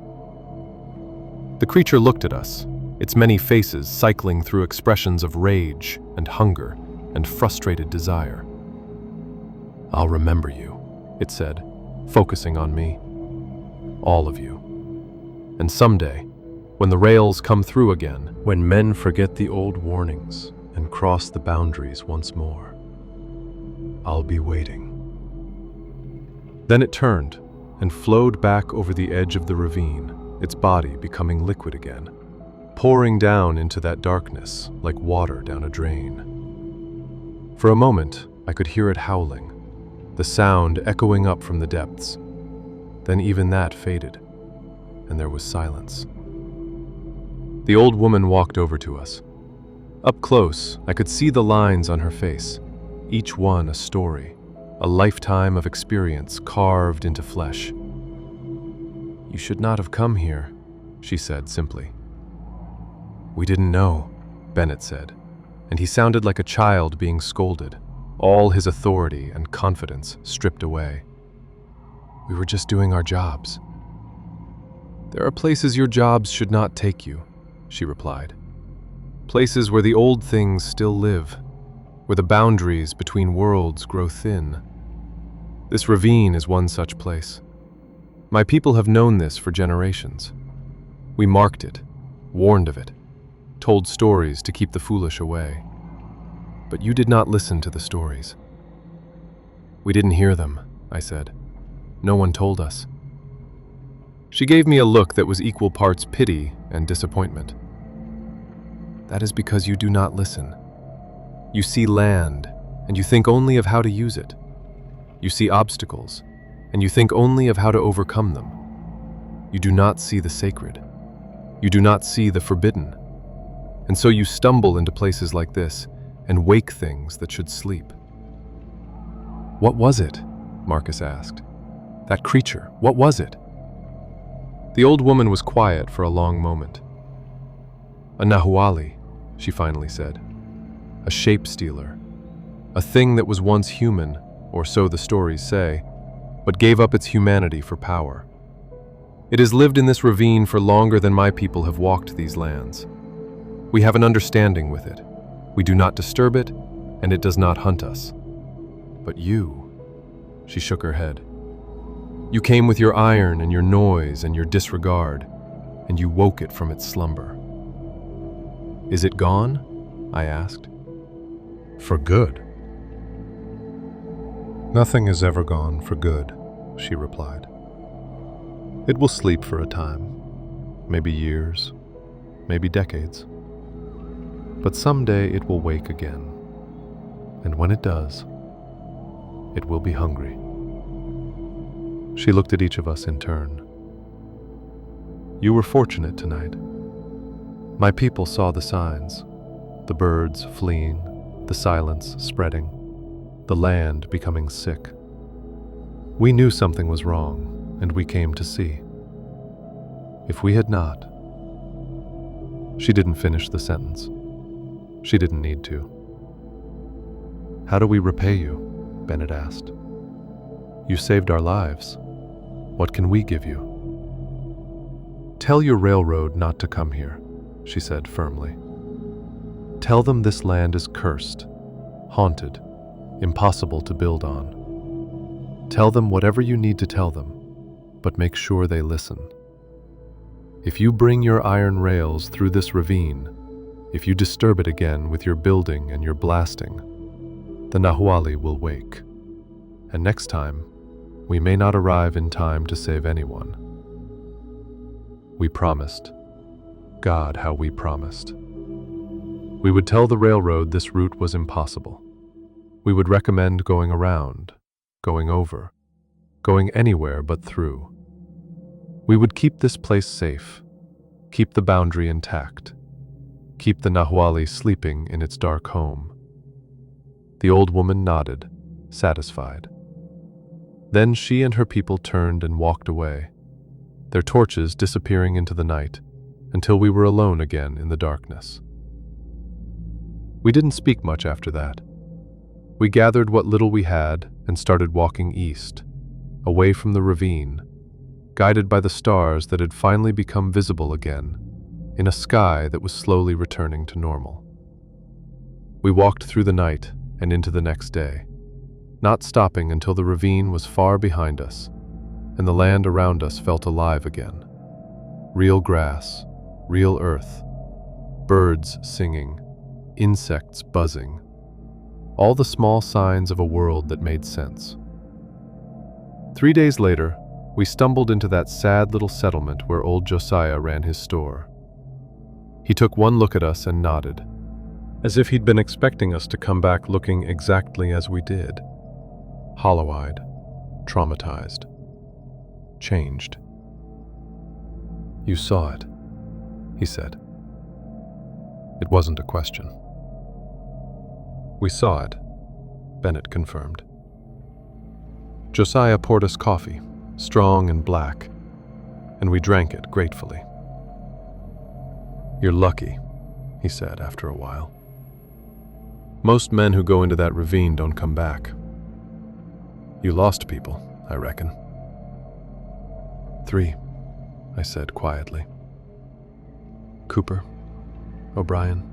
The creature looked at us, its many faces cycling through expressions of rage and hunger and frustrated desire. I'll remember you, it said, focusing on me. All of you. And someday, when the rails come through again, when men forget the old warnings and cross the boundaries once more, I'll be waiting. Then it turned and flowed back over the edge of the ravine, its body becoming liquid again, pouring down into that darkness like water down a drain. For a moment, I could hear it howling, the sound echoing up from the depths. Then even that faded, and there was silence. The old woman walked over to us. Up close, I could see the lines on her face, each one a story, a lifetime of experience carved into flesh. You should not have come here, she said simply. We didn't know, Bennett said, and he sounded like a child being scolded, all his authority and confidence stripped away. We were just doing our jobs. There are places your jobs should not take you, she replied. Places where the old things still live, where the boundaries between worlds grow thin. This ravine is one such place. My people have known this for generations. We marked it, warned of it, told stories to keep the foolish away. But you did not listen to the stories. We didn't hear them, I said. No one told us. She gave me a look that was equal parts pity and disappointment. That is because you do not listen. You see land, and you think only of how to use it. You see obstacles, and you think only of how to overcome them. You do not see the sacred. You do not see the forbidden. And so you stumble into places like this and wake things that should sleep. What was it? Marcus asked. That creature, what was it? The old woman was quiet for a long moment. A Nahuali, she finally said. A shape stealer. A thing that was once human, or so the stories say, but gave up its humanity for power. It has lived in this ravine for longer than my people have walked these lands. We have an understanding with it. We do not disturb it, and it does not hunt us. But you, she shook her head. You came with your iron and your noise and your disregard, and you woke it from its slumber. Is it gone? I asked. For good. Nothing is ever gone for good, she replied. It will sleep for a time, maybe years, maybe decades. But someday it will wake again, and when it does, it will be hungry. She looked at each of us in turn. You were fortunate tonight. My people saw the signs, the birds fleeing, the silence spreading, the land becoming sick. We knew something was wrong, and we came to see. If we had not... She didn't finish the sentence. She didn't need to. How do we repay you? Bennett asked. You saved our lives. What can we give you? Tell your railroad not to come here, she said firmly. Tell them this land is cursed, haunted, impossible to build on. Tell them whatever you need to tell them, but make sure they listen. If you bring your iron rails through this ravine, if you disturb it again with your building and your blasting, the Nahualli will wake. And next time, we may not arrive in time to save anyone. We promised. God, how we promised. We would tell the railroad this route was impossible. We would recommend going around, going over, going anywhere but through. We would keep this place safe, keep the boundary intact, keep the Nahualli sleeping in its dark home. The old woman nodded, satisfied. Then she and her people turned and walked away, their torches disappearing into the night, until we were alone again in the darkness. We didn't speak much after that. We gathered what little we had and started walking east, away from the ravine, guided by the stars that had finally become visible again, in a sky that was slowly returning to normal. We walked through the night and into the next day, not stopping until the ravine was far behind us, and the land around us felt alive again. Real grass, real earth, birds singing, insects buzzing, all the small signs of a world that made sense. 3 days later, we stumbled into that sad little settlement where old Josiah ran his store. He took one look at us and nodded, as if he'd been expecting us to come back looking exactly as we did. Hollow-eyed, traumatized, changed. You saw it, he said. It wasn't a question. We saw it, Bennett confirmed. Josiah poured us coffee, strong and black, and we drank it gratefully. You're lucky, he said after a while. Most men who go into that ravine don't come back. You lost people, I reckon. 3, I said quietly. Cooper, O'Brien,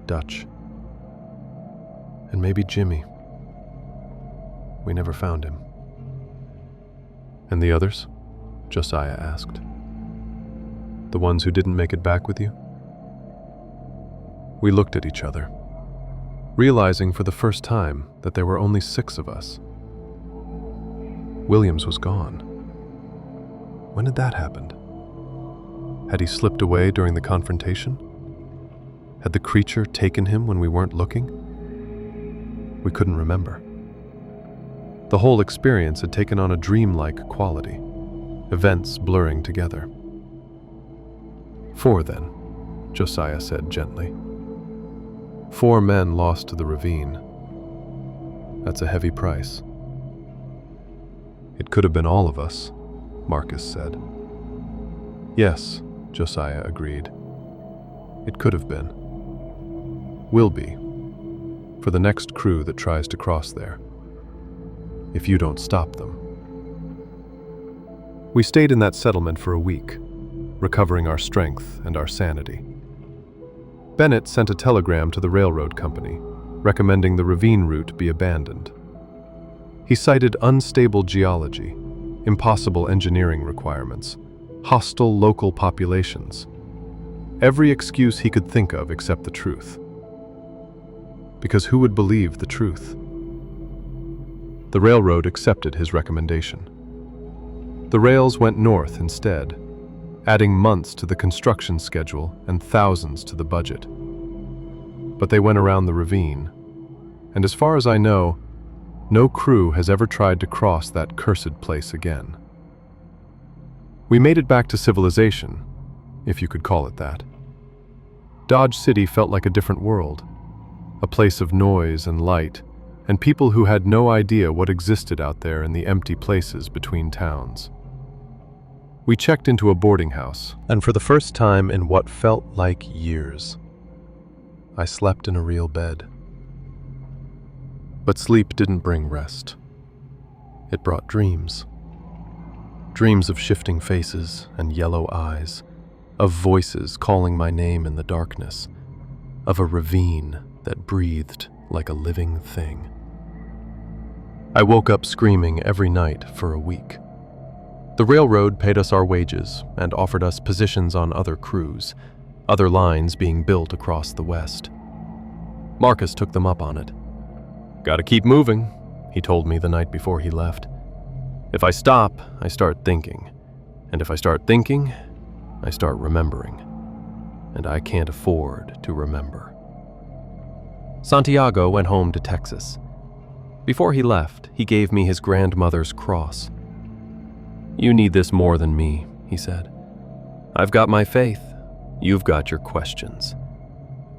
Dutch, and maybe Jimmy. We never found him. And the others? Josiah asked. The ones who didn't make it back with you? We looked at each other, realizing for the first time that there were only 6 of us. Williams was gone. When had that happened? Had he slipped away during the confrontation? Had the creature taken him when we weren't looking? We couldn't remember. The whole experience had taken on a dreamlike quality, events blurring together. 4 then, Josiah said gently. 4 men lost to the ravine. That's a heavy price. It could have been all of us, Marcus said. Yes, Josiah agreed. It could have been. Will be. For the next crew that tries to cross there. If you don't stop them. We stayed in that settlement for a week, recovering our strength and our sanity. Bennett sent a telegram to the railroad company, recommending the ravine route be abandoned. He cited unstable geology, impossible engineering requirements, hostile local populations. Every excuse he could think of except the truth. Because who would believe the truth? The railroad accepted his recommendation. The rails went north instead, adding months to the construction schedule and thousands to the budget. But they went around the ravine, and as far as I know, no crew has ever tried to cross that cursed place again. We made it back to civilization, if you could call it that. Dodge City felt like a different world, a place of noise and light, and people who had no idea what existed out there in the empty places between towns. We checked into a boarding house, and for the first time in what felt like years, I slept in a real bed. But sleep didn't bring rest. It brought dreams. Dreams of shifting faces and yellow eyes, of voices calling my name in the darkness, of a ravine that breathed like a living thing. I woke up screaming every night for a week. The railroad paid us our wages and offered us positions on other crews, other lines being built across the west. Marcus took them up on it. "Gotta keep moving," he told me the night before he left. "If I stop, I start thinking. And if I start thinking, I start remembering. And I can't afford to remember." Santiago went home to Texas. Before he left, he gave me his grandmother's cross. "You need this more than me," he said. "I've got my faith. You've got your questions.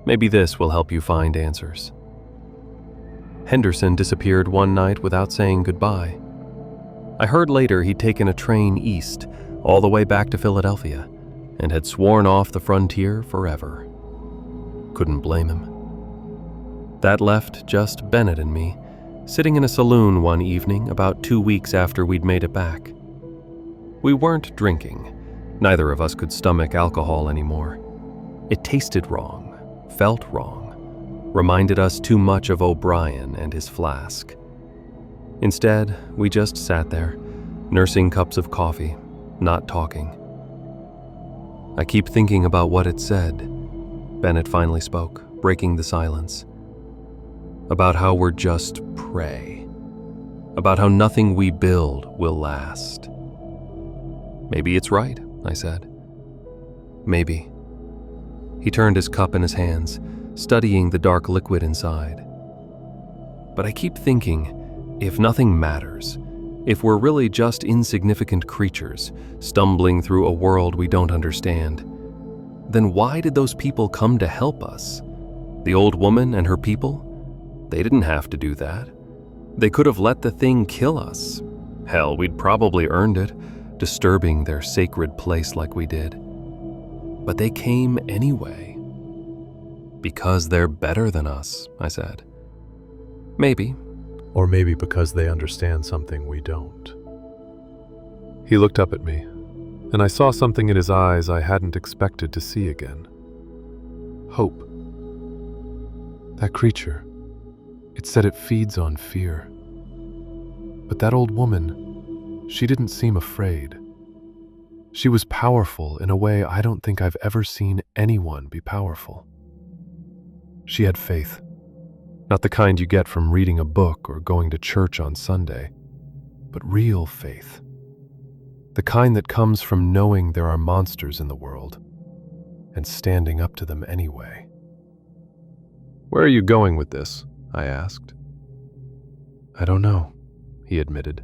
Maybe this will help you find answers." Henderson disappeared one night without saying goodbye. I heard later he'd taken a train east, all the way back to Philadelphia, and had sworn off the frontier forever. Couldn't blame him. That left just Bennett and me, sitting in a saloon one evening about 2 weeks after we'd made it back. We weren't drinking. Neither of us could stomach alcohol anymore. It tasted wrong, felt wrong, reminded us too much of O'Brien and his flask. Instead, we just sat there, nursing cups of coffee, not talking. "I keep thinking about what it said," Bennett finally spoke, breaking the silence. "About how we're just prey. About how nothing we build will last." "Maybe it's right," I said. "Maybe." He turned his cup in his hands, studying the dark liquid inside. "But I keep thinking, if nothing matters, if we're really just insignificant creatures, stumbling through a world we don't understand, then why did those people come to help us? The old woman and her people? They didn't have to do that. They could have let the thing kill us. Hell, we'd probably earned it, disturbing their sacred place like we did. But they came anyway." "Because they're better than us," I said. "Maybe." Or maybe because they understand something we don't. He looked up at me, and I saw something in his eyes I hadn't expected to see again. Hope. That creature, it said it feeds on fear. But that old woman, she didn't seem afraid. She was powerful in a way I don't think I've ever seen anyone be powerful. She had faith. Not the kind you get from reading a book or going to church on Sunday, but real faith. The kind that comes from knowing there are monsters in the world and standing up to them anyway. "Where are you going with this?" I asked. "I don't know," he admitted.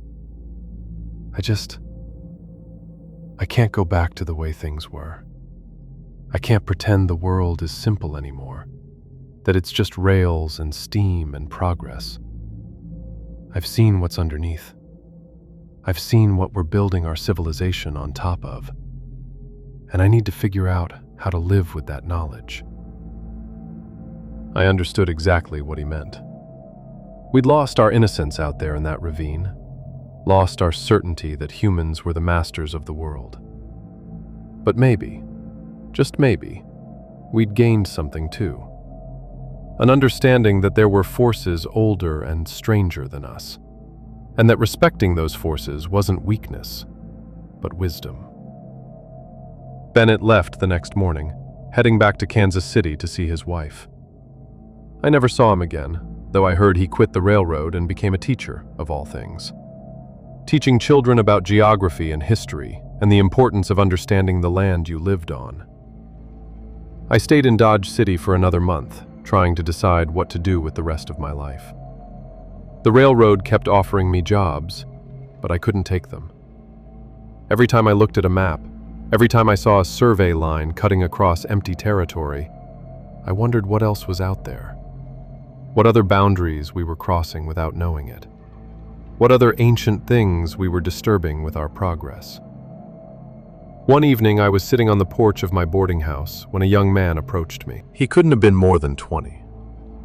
I can't go back to the way things were. I can't pretend the world is simple anymore, that it's just rails and steam and progress. I've seen what's underneath. I've seen what we're building our civilization on top of. And I need to figure out how to live with that knowledge. I understood exactly what he meant. We'd lost our innocence out there in that ravine, lost our certainty that humans were the masters of the world. But maybe, just maybe, we'd gained something too. An understanding that there were forces older and stranger than us, and that respecting those forces wasn't weakness, but wisdom. Bennett left the next morning, heading back to Kansas City to see his wife. I never saw him again, though I heard he quit the railroad and became a teacher, of all things. Teaching children about geography and history and the importance of understanding the land you lived on. I stayed in Dodge City for another month, trying to decide what to do with the rest of my life. The railroad kept offering me jobs, but I couldn't take them. Every time I looked at a map, every time I saw a survey line cutting across empty territory, I wondered what else was out there. What other boundaries we were crossing without knowing it. What other ancient things we were disturbing with our progress. One evening I was sitting on the porch of my boarding house when a young man approached me. He couldn't have been more than 20,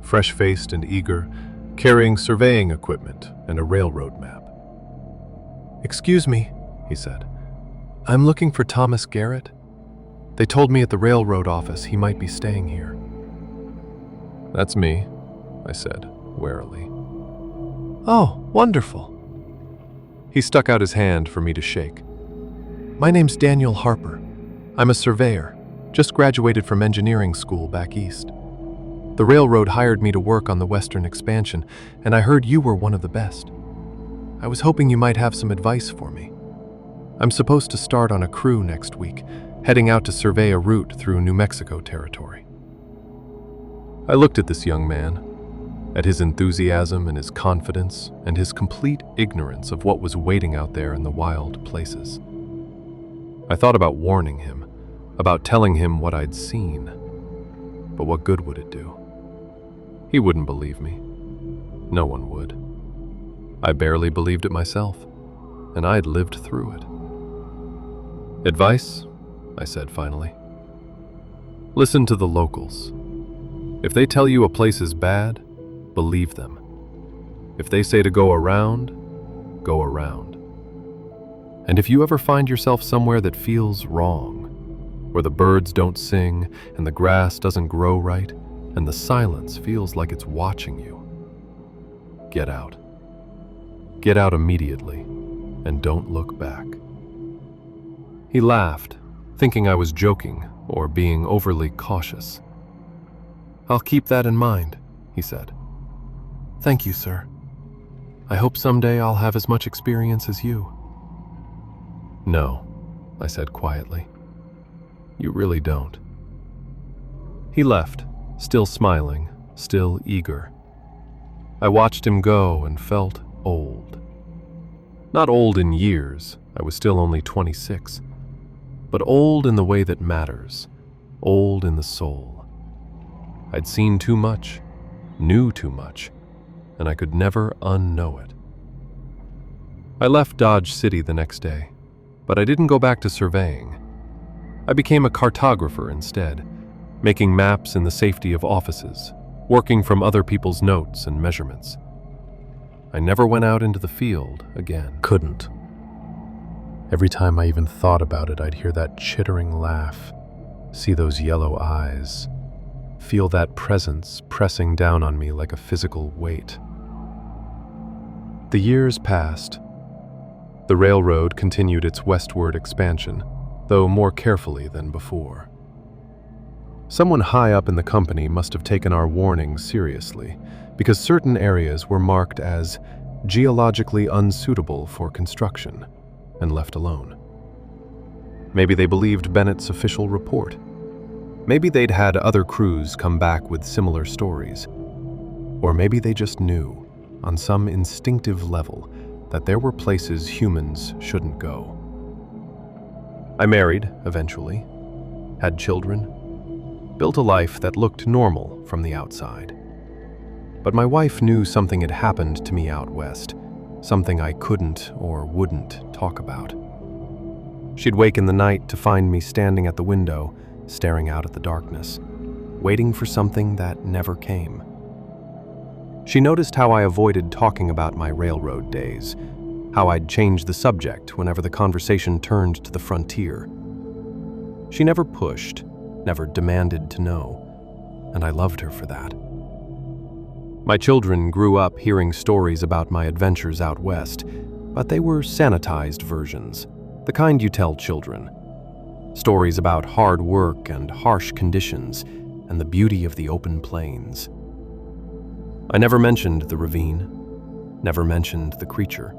fresh-faced and eager, carrying surveying equipment and a railroad map. "Excuse me," he said. "I'm looking for Thomas Garrett. They told me at the railroad office he might be staying here." "That's me," I said, warily. "Oh, wonderful." He stuck out his hand for me to shake. "My name's Daniel Harper. I'm a surveyor, just graduated from engineering school back east. The railroad hired me to work on the western expansion, and I heard you were one of the best. I was hoping you might have some advice for me. I'm supposed to start on a crew next week, heading out to survey a route through New Mexico territory." I looked at this young man, at his enthusiasm and his confidence and his complete ignorance of what was waiting out there in the wild places. I thought about warning him, about telling him what I'd seen, but what good would it do? He wouldn't believe me. No one would. I barely believed it myself, and I'd lived through it. "Advice?" I said finally. "Listen to the locals. If they tell you a place is bad, believe them. If they say to go around, go around. And if you ever find yourself somewhere that feels wrong, where the birds don't sing and the grass doesn't grow right, and the silence feels like it's watching you, get out. Get out immediately, and don't look back." He laughed, thinking I was joking or being overly cautious. "I'll keep that in mind," he said. "Thank you, sir. I hope someday I'll have as much experience as you." "No," I said quietly. "You really don't." He left, still smiling, still eager. I watched him go and felt old. Not old in years, I was still only 26, but old in the way that matters, old in the soul. I'd seen too much, knew too much, and I could never unknow it. I left Dodge City the next day, but I didn't go back to surveying. I became a cartographer instead, making maps in the safety of offices, working from other people's notes and measurements. I never went out into the field again. Couldn't. Every time I even thought about it, I'd hear that chittering laugh, see those yellow eyes, feel that presence pressing down on me like a physical weight. The years passed. The railroad continued its westward expansion, though more carefully than before. Someone high up in the company must have taken our warnings seriously, because certain areas were marked as geologically unsuitable for construction and left alone. Maybe they believed Bennett's official report. Maybe they'd had other crews come back with similar stories. Or maybe they just knew, on some instinctive level, that there were places humans shouldn't go. I married, eventually, had children, built a life that looked normal from the outside. But my wife knew something had happened to me out west, something I couldn't or wouldn't talk about. She'd wake in the night to find me standing at the window, staring out at the darkness, waiting for something that never came. She noticed how I avoided talking about my railroad days, how I'd change the subject whenever the conversation turned to the frontier. She never pushed, never demanded to know, and I loved her for that. My children grew up hearing stories about my adventures out west, but they were sanitized versions, the kind you tell children. Stories about hard work and harsh conditions and the beauty of the open plains. I never mentioned the ravine, never mentioned the creature.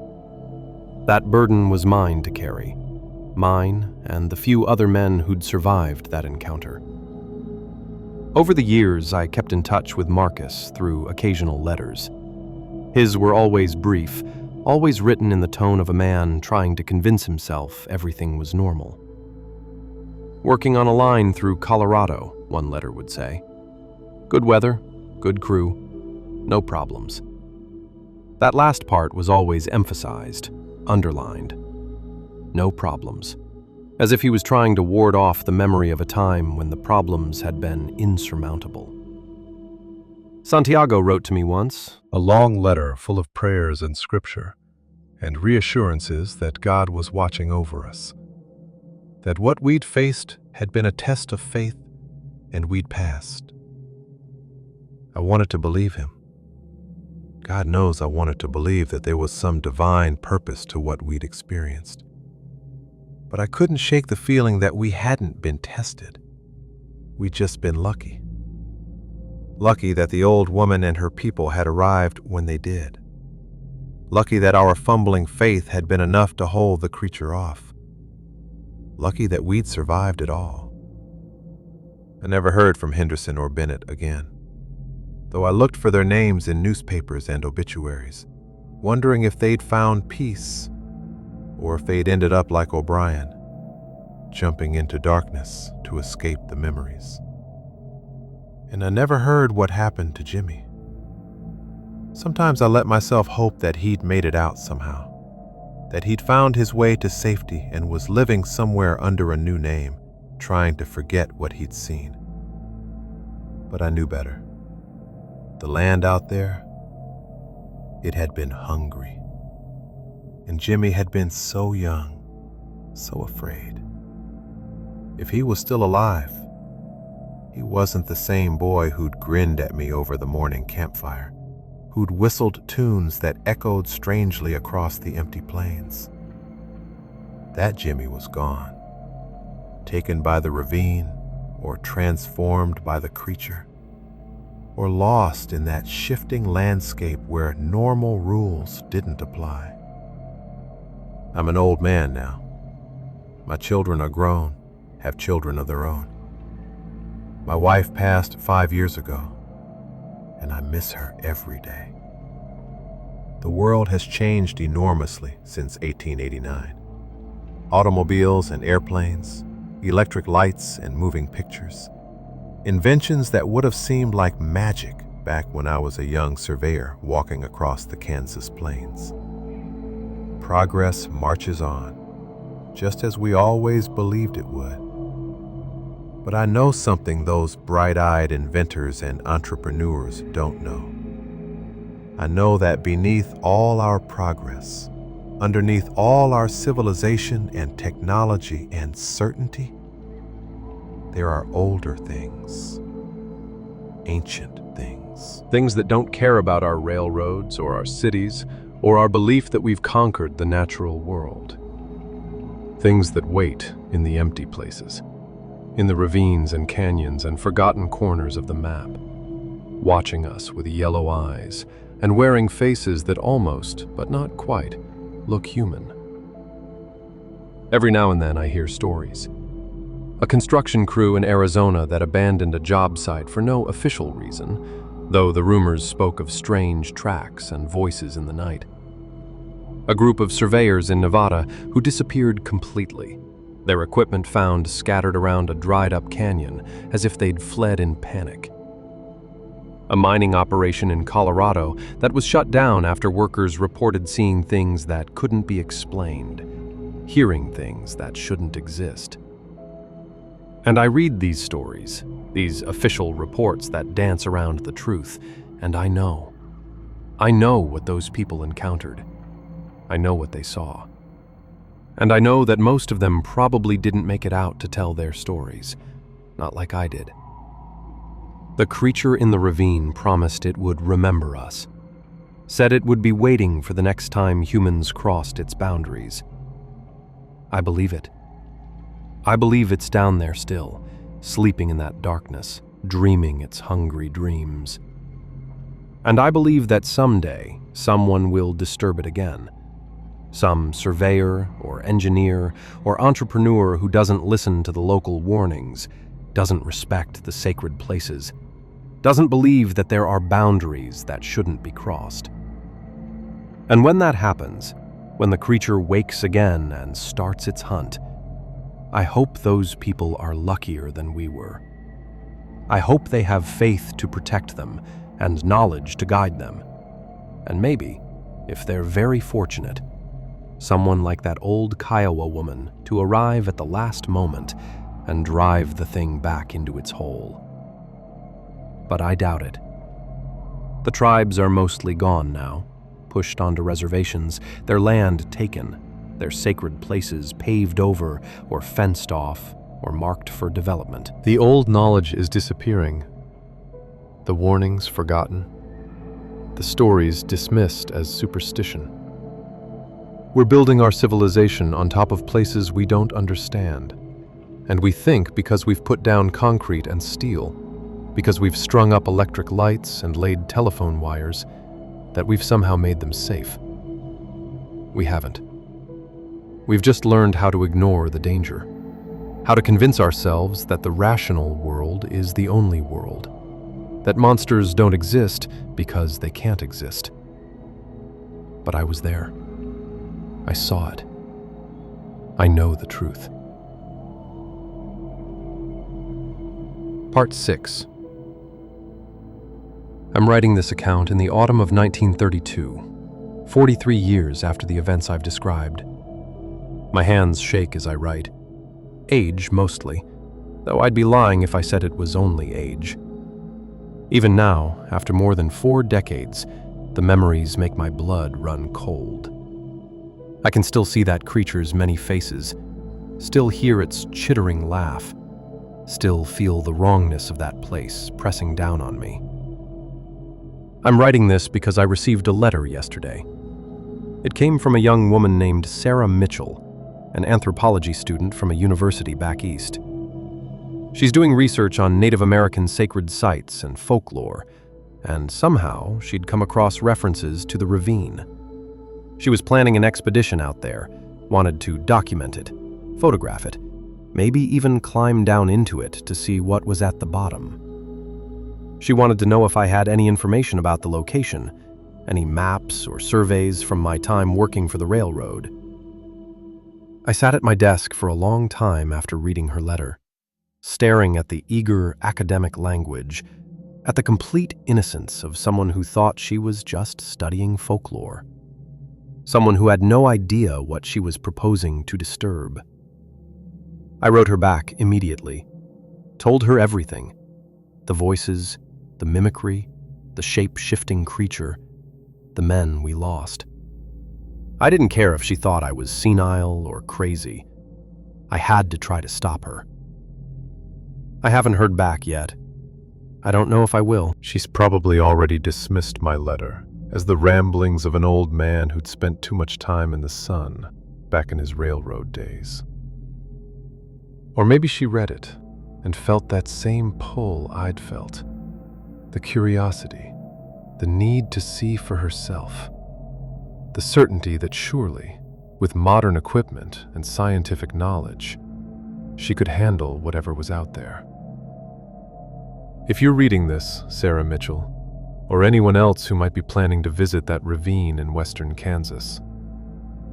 That burden was mine to carry, mine and the few other men who'd survived that encounter. Over the years, I kept in touch with Marcus through occasional letters. His were always brief, always written in the tone of a man trying to convince himself everything was normal. Working on a line through Colorado, one letter would say. Good weather, good crew, no problems. That last part was always emphasized, underlined. No problems. As if he was trying to ward off the memory of a time when the problems had been insurmountable. Santiago wrote to me once, A long letter full of prayers and scripture, and reassurances that God was watching over us. That what we'd faced had been a test of faith, and we'd passed. I wanted to believe him. God knows I wanted to believe that there was some divine purpose to what we'd experienced. But I couldn't shake the feeling that we hadn't been tested. We'd just been lucky. Lucky that the old woman and her people had arrived when they did. Lucky that our fumbling faith had been enough to hold the creature off. Lucky that we'd survived it all. I never heard from Henderson or Bennett again, though I looked for their names in newspapers and obituaries, wondering if they'd found peace, or if they'd ended up like O'Brien, jumping into darkness to escape the memories. And I never heard what happened to Jimmy. Sometimes I let myself hope that he'd made it out somehow, that he'd found his way to safety and was living somewhere under a new name, trying to forget what he'd seen. But I knew better. The land out there, it had been hungry. And Jimmy had been so young, so afraid. If he was still alive, he wasn't the same boy who'd grinned at me over the morning campfire, who'd whistled tunes that echoed strangely across the empty plains. That Jimmy was gone, taken by the ravine, or transformed by the creature, or lost in that shifting landscape where normal rules didn't apply. I'm an old man now. My children are grown, have children of their own. My wife passed 5 years ago, and I miss her every day. The world has changed enormously since 1889. Automobiles and airplanes, electric lights and moving pictures. Inventions that would have seemed like magic back when I was a young surveyor walking across the Kansas plains. Progress marches on, just as we always believed it would. But I know something those bright-eyed inventors and entrepreneurs don't know. I know that beneath all our progress, underneath all our civilization and technology and certainty, there are older things, ancient things. things that don't care about our railroads or our cities or our belief that we've conquered the natural world. Things that wait in the empty places, in the ravines and canyons and forgotten corners of the map, watching us with yellow eyes and wearing faces that almost, but not quite, look human. Every now and then I hear stories. A construction crew in Arizona that abandoned a job site for no official reason, though the rumors spoke of strange tracks and voices in the night. A group of surveyors in Nevada who disappeared completely, their equipment found scattered around a dried-up canyon as if they'd fled in panic. A mining operation in Colorado that was shut down after workers reported seeing things that couldn't be explained, hearing things that shouldn't exist. And I read these stories, these official reports that dance around the truth, and I know what those people encountered. I know what they saw. And I know that most of them probably didn't make it out to tell their stories, not like I did. The creature in the ravine promised it would remember us, said it would be waiting for the next time humans crossed its boundaries. I believe it. I believe it's down there still, sleeping in that darkness, dreaming its hungry dreams. And I believe that someday someone will disturb it again. Some surveyor or engineer or entrepreneur who doesn't listen to the local warnings, doesn't respect the sacred places, doesn't believe that there are boundaries that shouldn't be crossed. And when that happens, when the creature wakes again and starts its hunt, I hope those people are luckier than we were. I hope they have faith to protect them and knowledge to guide them. And maybe, if they're very fortunate, someone like that old Kiowa woman to arrive at the last moment and drive the thing back into its hole. But I doubt it. The tribes are mostly gone now, pushed onto reservations, their land taken, their sacred places paved over or fenced off or marked for development. The old knowledge is disappearing, the warnings forgotten, the stories dismissed as superstition. We're building our civilization on top of places we don't understand, and we think because we've put down concrete and steel, because we've strung up electric lights and laid telephone wires, that we've somehow made them safe. We haven't. We've just learned how to ignore the danger, how to convince ourselves that the rational world is the only world, that monsters don't exist because they can't exist. But I was there. I saw it. I know the truth. Part 6. I'm writing this account in the autumn of 1932, 43 years after the events I've described. My hands shake as I write. Age, mostly, though I'd be lying if I said it was only age. Even now, after more than 4 decades, the memories make my blood run cold. I can still see that creature's many faces, still hear its chittering laugh, still feel the wrongness of that place pressing down on me. I'm writing this because I received a letter yesterday. It came from a young woman named Sarah Mitchell, an anthropology student from a university back east. She's doing research on Native American sacred sites and folklore, and somehow she'd come across references to the ravine. She was planning an expedition out there, wanted to document it, photograph it, maybe even climb down into it to see what was at the bottom. She wanted to know if I had any information about the location, any maps or surveys from my time working for the railroad. I sat at my desk for a long time after reading her letter, staring at the eager academic language, at the complete innocence of someone who thought she was just studying folklore, someone who had no idea what she was proposing to disturb. I wrote her back immediately, told her everything, the voices, the mimicry, the shape-shifting creature, the men we lost. I didn't care if she thought I was senile or crazy. I had to try to stop her. I haven't heard back yet. I don't know if I will. She's probably already dismissed my letter as the ramblings of an old man who'd spent too much time in the sun back in his railroad days. Or maybe she read it and felt that same pull I'd felt. The curiosity, the need to see for herself, the certainty that surely, with modern equipment and scientific knowledge, she could handle whatever was out there. If you're reading this, Sarah Mitchell, or anyone else who might be planning to visit that ravine in western Kansas,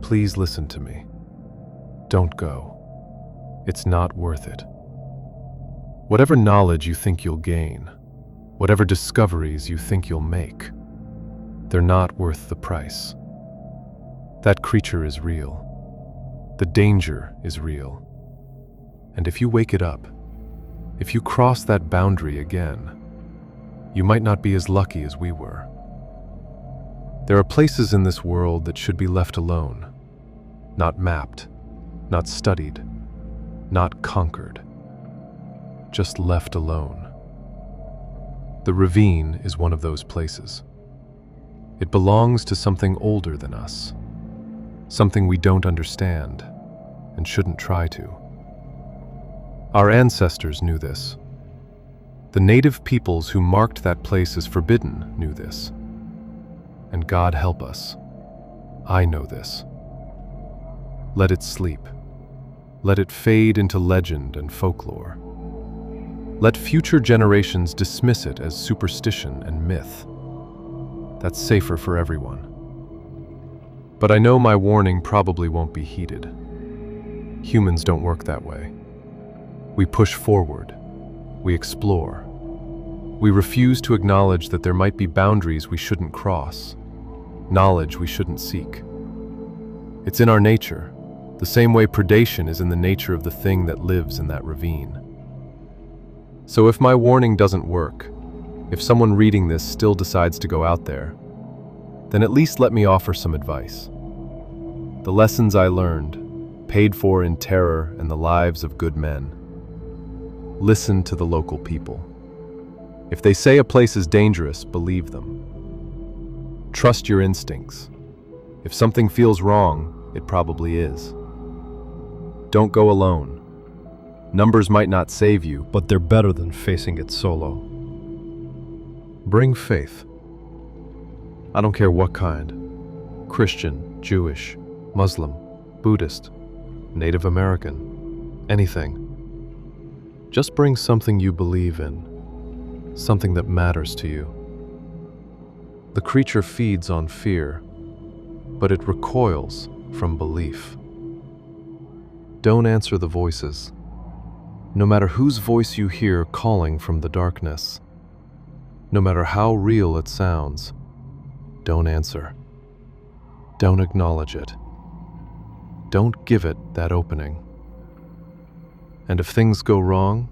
please listen to me. Don't go. It's not worth it. Whatever knowledge you think you'll gain, whatever discoveries you think you'll make, they're not worth the price. That creature is real. The danger is real. And if you wake it up, if you cross that boundary again, you might not be as lucky as we were. There are places in this world that should be left alone, not mapped, not studied, not conquered, just left alone. The ravine is one of those places. It belongs to something older than us, something we don't understand and shouldn't try to. Our ancestors knew this. The native peoples who marked that place as forbidden knew this. And God help us, I know this. Let it sleep. Let it fade into legend and folklore. Let future generations dismiss it as superstition and myth. That's safer for everyone. But I know my warning probably won't be heeded. Humans don't work that way. We push forward. We explore. We refuse to acknowledge that there might be boundaries we shouldn't cross, knowledge we shouldn't seek. It's in our nature, the same way predation is in the nature of the thing that lives in that ravine. So if my warning doesn't work, if someone reading this still decides to go out there, then at least let me offer some advice. The lessons I learned, paid for in terror and the lives of good men. Listen to the local people. If they say a place is dangerous, believe them. Trust your instincts. If something feels wrong, it probably is. Don't go alone. Numbers might not save you, But they're better than facing it solo. Bring faith. I don't care what kind. Christian, Jewish, Muslim, Buddhist, Native American, anything. Just bring something you believe in, something that matters to you. The creature feeds on fear, but it recoils from belief. Don't answer the voices, no matter whose voice you hear calling from the darkness. No matter how real it sounds, don't answer. Don't acknowledge it. Don't give it that opening. And if things go wrong,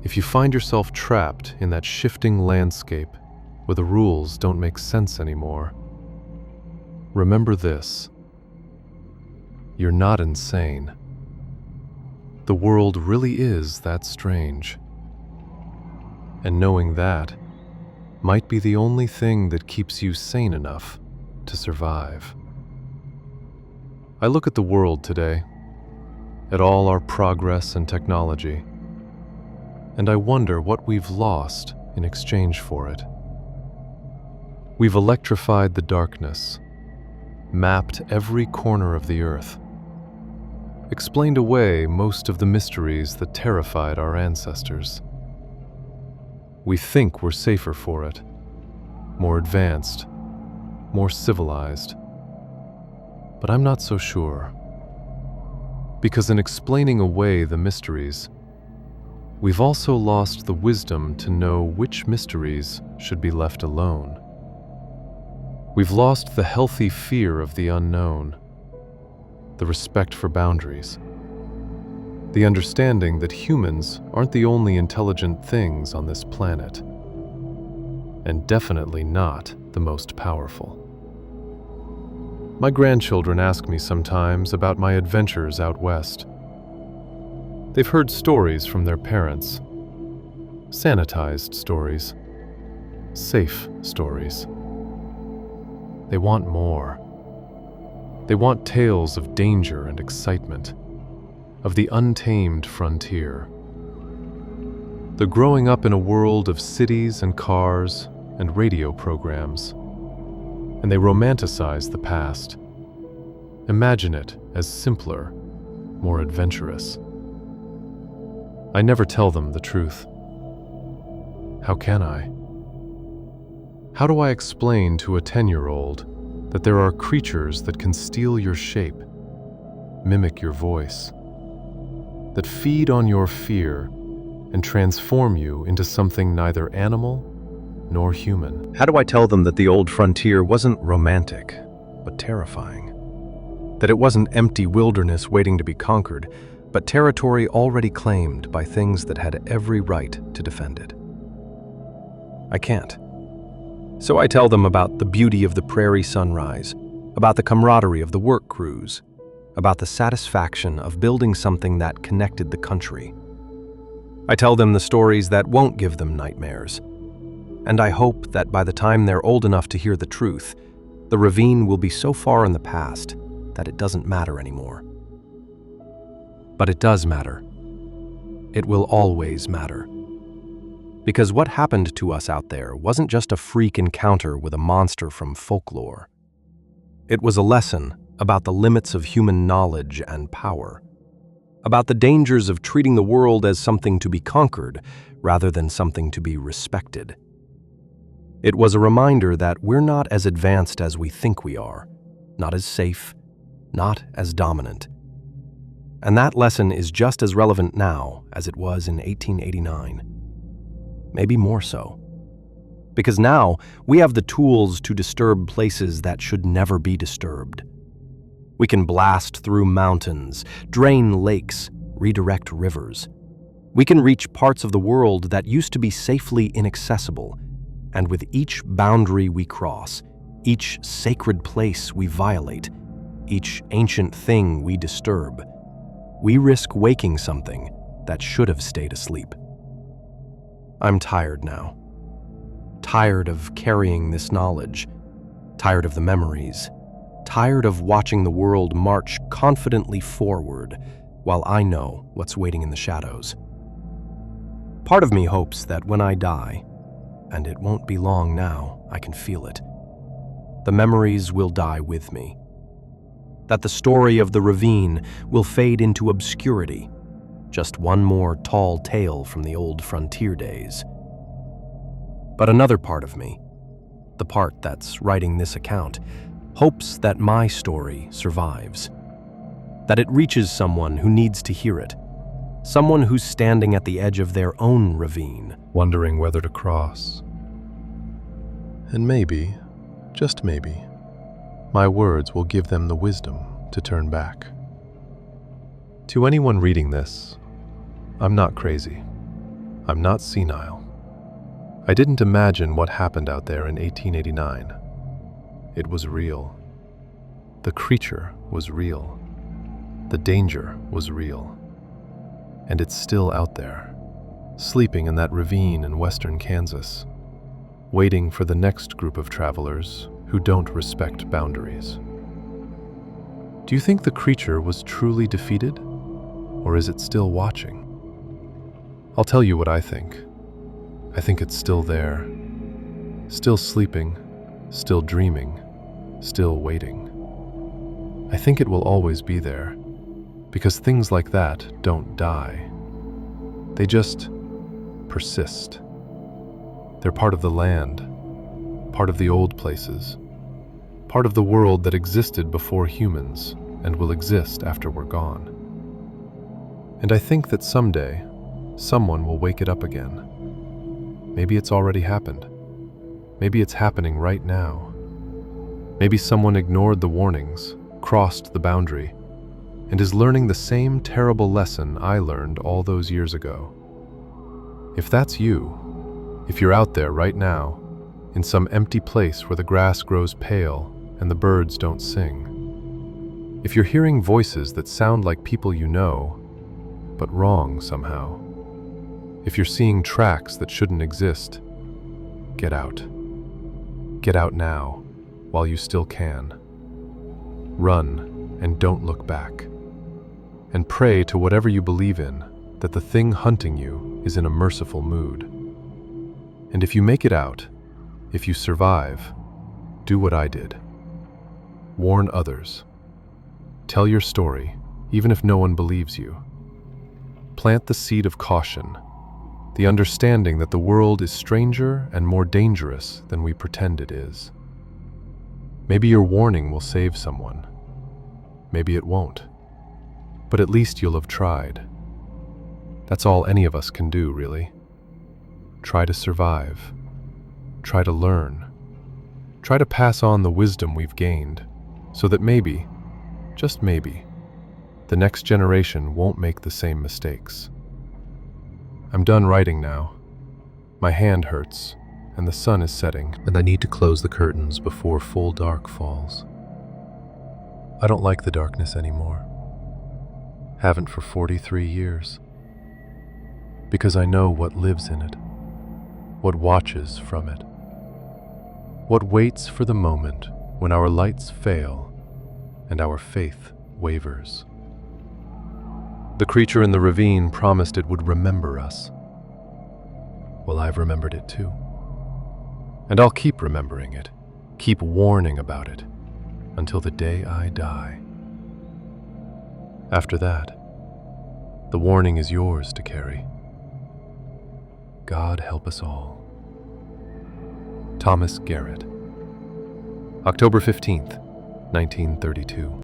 if you find yourself trapped in that shifting landscape where the rules don't make sense anymore, remember this: you're not insane. The world really is that strange. And knowing that might be the only thing that keeps you sane enough to survive. I look at the world today, at all our progress and technology, and I wonder what we've lost in exchange for it. We've electrified the darkness, mapped every corner of the earth, explained away most of the mysteries that terrified our ancestors. We think we're safer for it, more advanced, more civilized. But I'm not so sure. Because in explaining away the mysteries, we've also lost the wisdom to know which mysteries should be left alone. We've lost the healthy fear of the unknown, the respect for boundaries, the understanding that humans aren't the only intelligent things on this planet, and definitely not the most powerful. My grandchildren ask me sometimes about my adventures out west. They've heard stories from their parents, sanitized stories, safe stories. They want more. They want tales of danger and excitement, of the untamed frontier. They're growing up in a world of cities and cars and radio programs, and they romanticize the past. Imagine it as simpler, more adventurous. I never tell them the truth. How can I? How do I explain to a 10-year-old that there are creatures that can steal your shape, mimic your voice, that feed on your fear and transform you into something neither animal nor human? How do I tell them that the old frontier wasn't romantic, but terrifying? That it wasn't empty wilderness waiting to be conquered, but territory already claimed by things that had every right to defend it? I can't. So I tell them about the beauty of the prairie sunrise, about the camaraderie of the work crews, about the satisfaction of building something that connected the country. I tell them the stories that won't give them nightmares, and I hope that by the time they're old enough to hear the truth, the ravine will be so far in the past that it doesn't matter anymore. But it does matter. It will always matter. Because what happened to us out there wasn't just a freak encounter with a monster from folklore. It was a lesson about the limits of human knowledge and power, about the dangers of treating the world as something to be conquered rather than something to be respected. It was a reminder that we're not as advanced as we think we are, not as safe, not as dominant. And that lesson is just as relevant now as it was in 1889. Maybe more so. Because now we have the tools to disturb places that should never be disturbed. We can blast through mountains, drain lakes, redirect rivers. We can reach parts of the world that used to be safely inaccessible, and with each boundary we cross, each sacred place we violate, each ancient thing we disturb, we risk waking something that should have stayed asleep. I'm tired now. Tired of carrying this knowledge, tired of the memories, tired of watching the world march confidently forward while I know what's waiting in the shadows. Part of me hopes that when I die, and it won't be long now, I can feel it, the memories will die with me. That the story of the ravine will fade into obscurity, just one more tall tale from the old frontier days. But another part of me, the part that's writing this account, hopes that my story survives, that it reaches someone who needs to hear it, someone who's standing at the edge of their own ravine, wondering whether to cross. And maybe, just maybe, my words will give them the wisdom to turn back. To anyone reading this, I'm not crazy. I'm not senile. I didn't imagine what happened out there in 1889. It was real. The creature was real. The danger was real. And it's still out there, sleeping in that ravine in western Kansas, waiting for the next group of travelers who don't respect boundaries. Do you think the creature was truly defeated, or is it still watching? I'll tell you what I think. I think it's still there, still sleeping, still dreaming, still waiting. I think it will always be there, because things like that don't die. They just persist. They're part of the land, part of the old places, part of the world that existed before humans and will exist after we're gone. And I think that someday, someone will wake it up again. Maybe it's already happened. Maybe it's happening right now. Maybe someone ignored the warnings, crossed the boundary, and is learning the same terrible lesson I learned all those years ago. If that's you, if you're out there right now, in some empty place where the grass grows pale and the birds don't sing, if you're hearing voices that sound like people you know, but wrong somehow, if you're seeing tracks that shouldn't exist, get out. Get out now, while you still can. Run and don't look back. And pray to whatever you believe in that the thing hunting you is in a merciful mood. And if you make it out, if you survive, do what I did. Warn others. Tell your story, even if no one believes you. Plant the seed of caution, the understanding that the world is stranger and more dangerous than we pretend it is. Maybe your warning will save someone. Maybe it won't. But at least you'll have tried. That's all any of us can do, really. Try to survive. Try to learn. Try to pass on the wisdom we've gained, so that maybe, just maybe, the next generation won't make the same mistakes. I'm done writing now. My hand hurts, and the sun is setting, and I need to close the curtains before full dark falls. I don't like the darkness anymore. Haven't for 43 years. Because I know what lives in it. what watches from it, what waits for the moment when our lights fail and our faith wavers. The creature in the ravine promised it would remember us. Well, I've remembered it too. And I'll keep remembering it, keep warning about it, until the day I die. After that, the warning is yours to carry. God help us all. Thomas Garrett. October 15th, 1932.